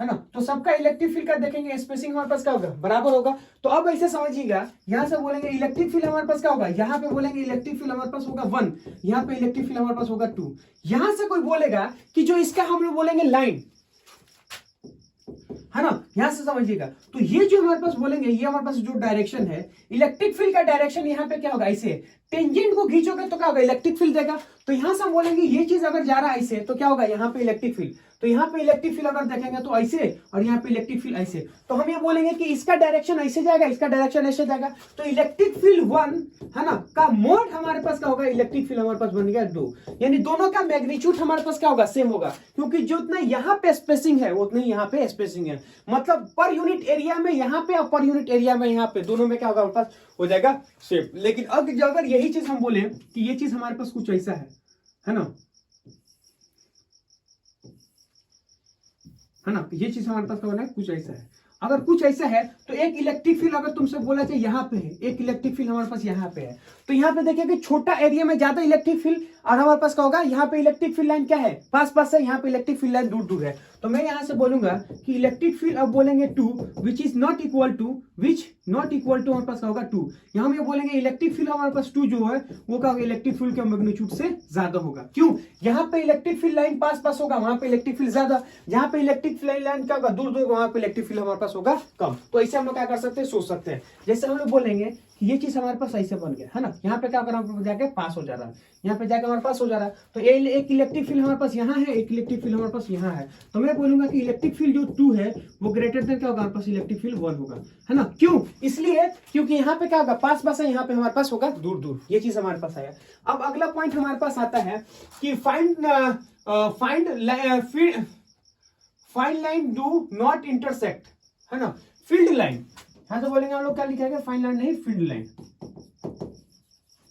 [SPEAKER 1] है ना, तो सबका इलेक्ट्रिक फील्ड का देखेंगे स्पेसिंग हमारे पास क्या होगा, बराबर होगा। तो अब ऐसे समझिएगा, यहां से बोलेंगे इलेक्ट्रिक फील्ड हमारे पास क्या होगा, यहाँ पे बोलेंगे इलेक्ट्रिक फील्ड हमारे पास होगा 1, यहाँ पे इलेक्ट्रिक फील्ड हमारे पास होगा 2। यहां से कोई बोलेगा कि जो इसका हम लोग बोलेंगे लाइन है ना, यहां से समझिएगा, तो ये जो हमारे पास बोलेंगे, ये हमारे पास जो डायरेक्शन है, इलेक्ट्रिक फील्ड का डायरेक्शन यहाँ पे क्या होगा, ऐसे टेंजेंट को खींचोगे तो क्या होगा, इलेक्ट्रिक फील्ड देगा। तो यहां से हम बोलेंगे ये चीज अगर जा रहा है ऐसे तो क्या होगा, यहाँ पे इलेक्ट्रिक फील्ड। तो यहाँ पे इलेक्ट्रिक फील्ड अगर देखेंगे तो ऐसे, और यहाँ पे इलेक्ट्रिक फील्ड ऐसे, तो हम ये बोलेंगे कि इसका डायरेक्शन ऐसे जाएगा, इसका डायरेक्शन ऐसे जाएगा। तो इलेक्ट्रिक फील्ड 1 है ना का मोड हमारे पास क्या होगा, इलेक्ट्रिक फील्ड हमारे पास बन गया 2। यानी दोनों का मैग्नीट्यूड हमारे पास क्या होगा, सेम होगा, क्योंकि जितना यहाँ पे स्पेसिंग है उतनी यहाँ पे स्पेसिंग है। मतलब पर यूनिट एरिया में यहाँ पे और पर यूनिट एरिया में यहाँ पे, दोनों में क्या होगा, हमारे पास हो जाएगा सेम। लेकिन अगर यही चीज हम बोले कि ये चीज हमारे पास कुछ ऐसा है ना, है ना, ये चीज हमारे पास क्या होना है, कुछ ऐसा है। अगर कुछ ऐसा है तो एक इलेक्ट्रिक फील्ड अगर तुमसे बोला जाए यहाँ पे है, एक इलेक्ट्रिक फील्ड हमारे पास यहाँ पे है, तो यहाँ पे देखिए कि छोटा एरिया में ज्यादा इलेक्ट्रिक फील्ड, और हमारे पास क्या होगा, यहाँ पे इलेक्ट्रिक फील्ड लाइन क्या है, पास पास है, यहाँ पे इलेक्ट्रिक फील्ड लाइन दूर दूर है। तो मैं यहाँ से बोलूंगा कि इलेक्ट्रिक फील्ड, अब बोलेंगे 2 which is not equal to, which not equal to हमारे पास क्या होगा 2। यहाँ हम ये बोलेंगे इलेक्ट्रिक फील्ड हमारे पास 2 जो है वो क्या होगा, इलेक्ट्रिक फील्ड के मैग्नीट्यूड से ज्यादा होगा। क्यों, यहाँ पे इलेक्ट्रिक फील्ड लाइन पास पास होगा, वहां पे इलेक्ट्रिक फील्ड ज्यादा, जहां पे इलेक्ट्रिक फील्ड लाइन क्या होगा, दूर दूर, वहां पे इलेक्ट्रिक फील्ड हमारे पास होगा कम। तो ऐसे हम लोग क्या कर सकते हैं, सोच सकते हैं। जैसे हम लोग बोलेंगे कि ये चीज हमारे पास ऐसे बन गया है ना, यहाँ पे क्या करना, जाके पास हो जा रहा है, यहाँ पे जाके हमारे पास हो जा रहा है। तो एक इलेक्ट्रिक फील्ड हमारे पास यहाँ है, एक इलेक्ट्रिक फील्ड हमारे पास यहाँ है। तो मैं बोलूंगा कि इलेक्ट्रिक फील्ड जो 2 है वो ग्रेटर देन क्या होगा, हमारे पास इलेक्ट्रिक फील्ड 1 होगा, है ना। क्यों, इसलिए क्योंकि यहाँ पे क्या होगा, पास पास है, यहाँ पे हमारे पास होगा दूर दूर। ये चीज हमारे पास आया। अब अगला पॉइंट हमारे पास आता है कि find line do not intersect, है ना, फील्ड लाइन। यहां से बोलेंगे हम लोग क्या लिखेंगे, फाइंड लाइन नहीं, फील्ड लाइन,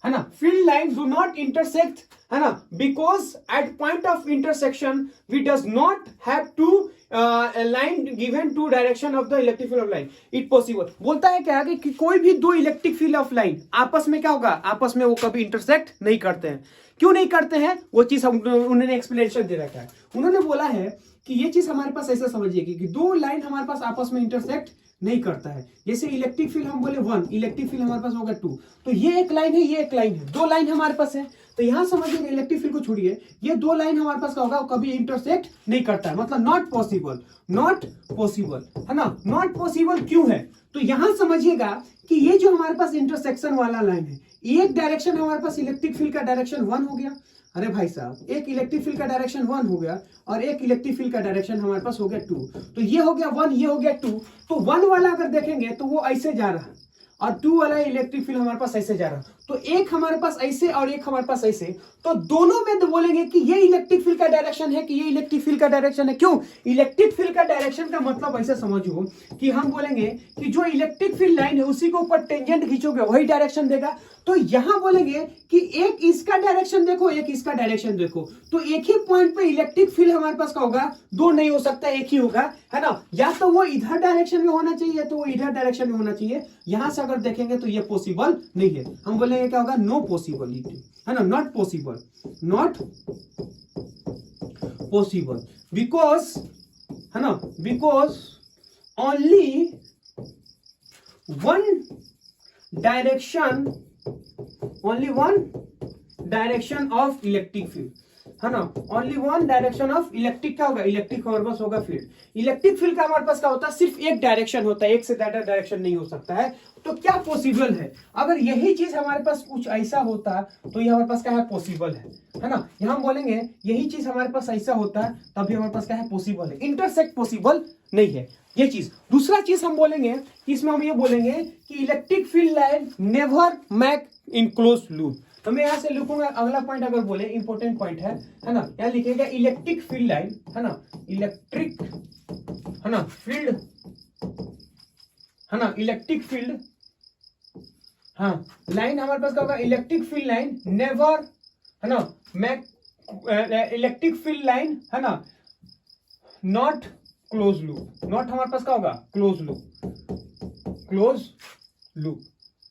[SPEAKER 1] है ना। Field line do not intersect, है ना, because at point of intersection we does not have two line given to direction of the electric field of line it possible. बोलता है क्या कि कोई भी दो इलेक्ट्रिक फील्ड ऑफ लाइन आपस में क्या होगा, आपस में वो कभी इंटरसेक्ट नहीं करते हैं। क्यों नहीं करते हैं, वो चीज उन्होंने एक्सप्लेनेशन दे रखा है। उन्होंने बोला है कि ये चीज हमारे पास ऐसा समझिए कि दो लाइन हमारे पास आपस में इंटरसेक्ट नहीं करता है। जैसे इलेक्ट्रिक फील्ड हम बोले 1, इलेक्ट्रिक फील्ड हमारे पास होगा 2, तो ये एक लाइन है, ये एक लाइन है, दो लाइन हमारे पास है। तो यहां समझिए इलेक्ट्रिक फील्ड को छोड़िए, ये दो लाइन हमारे पास का होगा, कभी इंटरसेक्ट नहीं करता है, मतलब नॉट पॉसिबल, नॉट पॉसिबल, है ना। नॉट पॉसिबल क्यों है, तो यहां समझिएगा कि ये जो हमारे पास इंटरसेक्शन वाला लाइन है, एक डायरेक्शन हमारे पास इलेक्ट्रिक फील्ड का डायरेक्शन 1 हो गया, अरे भाई साहब, एक इलेक्ट्रिक फील्ड का डायरेक्शन 1 हो गया और एक इलेक्ट्रिक फील्ड का डायरेक्शन हमारे पास हो गया 2। तो ये हो गया 1, ये हो गया 2। तो 1 वाला अगर देखेंगे तो वो ऐसे जा रहा है और 2 वाला इलेक्ट्रिक फील्ड हमारे पास ऐसे जा रहा है। तो एक हमारे पास ऐसे और एक हमारे पास ऐसे, तो दोनों में तो बोलेंगे कि ये इलेक्ट्रिक फील्ड का डायरेक्शन है कि ये इलेक्ट्रिक फील्ड का डायरेक्शन है। क्यों, इलेक्ट्रिक फील्ड का डायरेक्शन का मतलब ऐसे समझो कि हम बोलेंगे कि जो इलेक्ट्रिक फील्ड लाइन है उसी के ऊपर टेंजेंट खींचोगे वही डायरेक्शन देगा। तो यहां बोलेंगे कि एक इसका डायरेक्शन देखो, एक इसका डायरेक्शन देखो, तो एक ही पॉइंट पे इलेक्ट्रिक फील्ड हमारे पास का होगा, दो नहीं हो सकता, एक ही होगा, है ना। या तो वो इधर डायरेक्शन में होना चाहिए, तो वो इधर डायरेक्शन में होना चाहिए। यहां से अगर देखेंगे तो ये पॉसिबल नहीं है। हम बोलेंगे क्या होगा, नो पॉसिबिलिटी, है ना, not possible, not possible, because, है ना, because only one direction, only one direction of electric field, है ना, only one direction of electric क्या होगा, इलेक्ट्रिक हमारे पास होगा फील्ड। इलेक्ट्रिक फील्ड का हमारे पास क्या होता है, सिर्फ एक डायरेक्शन होता है, एक से ज्यादा डायरेक्शन नहीं हो सकता है। तो क्या पॉसिबल है, अगर यही चीज हमारे पास कुछ ऐसा होता तो ये हमारे पास क्या है, पॉसिबल है ना। यहां हम बोलेंगे यही चीज हमारे पास ऐसा होता है तभी हमारे पास क्या है, पॉसिबल है। इंटरसेक्ट पॉसिबल नहीं है ये चीज। दूसरा चीज हम बोलेंगे कि इसमें हम ये बोलेंगे कि electric field line never make in close loop, तो मैं यहाँ से लिखूंगा अगला पॉइंट, अगर बोले इंपॉर्टेंट पॉइंट है ना, यहाँ लिखेगा इलेक्ट्रिक फील्ड लाइन, है ना, इलेक्ट्रिक, है ना, फील्ड, है ना, इलेक्ट्रिक फील्ड, हाँ लाइन हमारे पास क्या होगा, इलेक्ट्रिक फील्ड लाइन नेवर, है ना, इलेक्ट्रिक फील्ड लाइन, है ना, नॉट क्लोज लूप, नॉट हमारे पास क्या होगा, क्लोज लूप, क्लोज लूप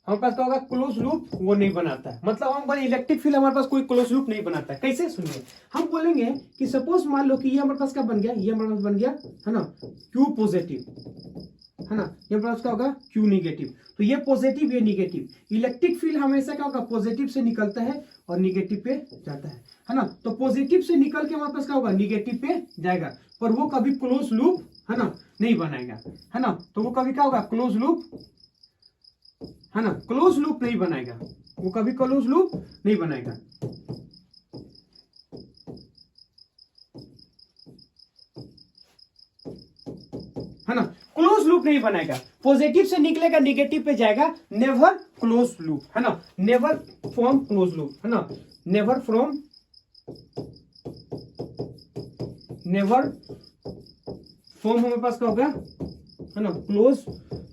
[SPEAKER 1] हमारे पास क्या होगा, क्लोज लूप वो नहीं बनाता है। मतलब हम बोले इलेक्ट्रिक फील्ड हमारे पास कोई क्लोज लूप नहीं बनाता है। कैसे, सुनिए, हम बोलेंगे कि सपोज मान लो कि ये हमारे पास क्या बन गया, ये हमारे पास बन गया, है ना, क्यू पॉजिटिव, है ना, ये हमारे पास क्या होगा, क्यू निगेटिव, तो ये पॉजिटिव ये निगेटिव। इलेक्ट्रिक फील्ड हमेशा क्या होगा, पॉजिटिव से निकलता है और निगेटिव पे जाता है ना, तो पॉजिटिव से निकल के हमारे पास क्या होगा, निगेटिव पे जाएगा, पर वो कभी क्लोज लूप, है ना, नहीं बनाएगा, है ना, तो वो कभी क्या होगा, क्लोज लूप, है ना, क्लोज लूप नहीं बनाएगा, वो कभी क्लोज लूप नहीं बनाएगा। है ना, क्लोज लूप नहीं बनाएगा, पॉजिटिव से निकलेगा निगेटिव पे जाएगा, नेवर क्लोज लूप, है ना, नेवर फॉर्म क्लोज लूप, है ना, नेवर फ्रॉम, नेवर फॉर्म हमारे पास क्या होगा, है ना, क्लोज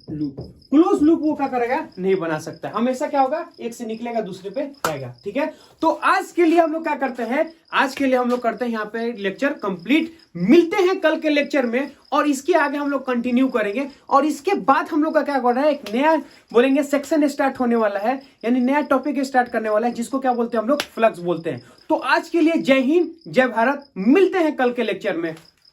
[SPEAKER 1] लूप। क्लोज लूप वो क्या करेगा, नहीं बना सकता, हमेशा क्या होगा, एक से निकलेगा दूसरे पे जाएगा। ठीक है, तो आज के लिए हम लोग क्या करते हैं, आज के लिए हम लोग करते हैं यहाँ पे लेक्चर कंप्लीट। मिलते हैं कल के लेक्चर में और इसके आगे हम लोग कंटिन्यू करेंगे और इसके बाद हम लोग का क्या कर रहा है, एक नया बोलेंगे सेक्शन स्टार्ट होने वाला है, यानी नया टॉपिक स्टार्ट करने वाला है, जिसको क्या बोलते हैं हम लोग, फ्लक्स बोलते हैं। तो आज के लिए जय हिंद, जय भारत, मिलते हैं कल के लेक्चर में।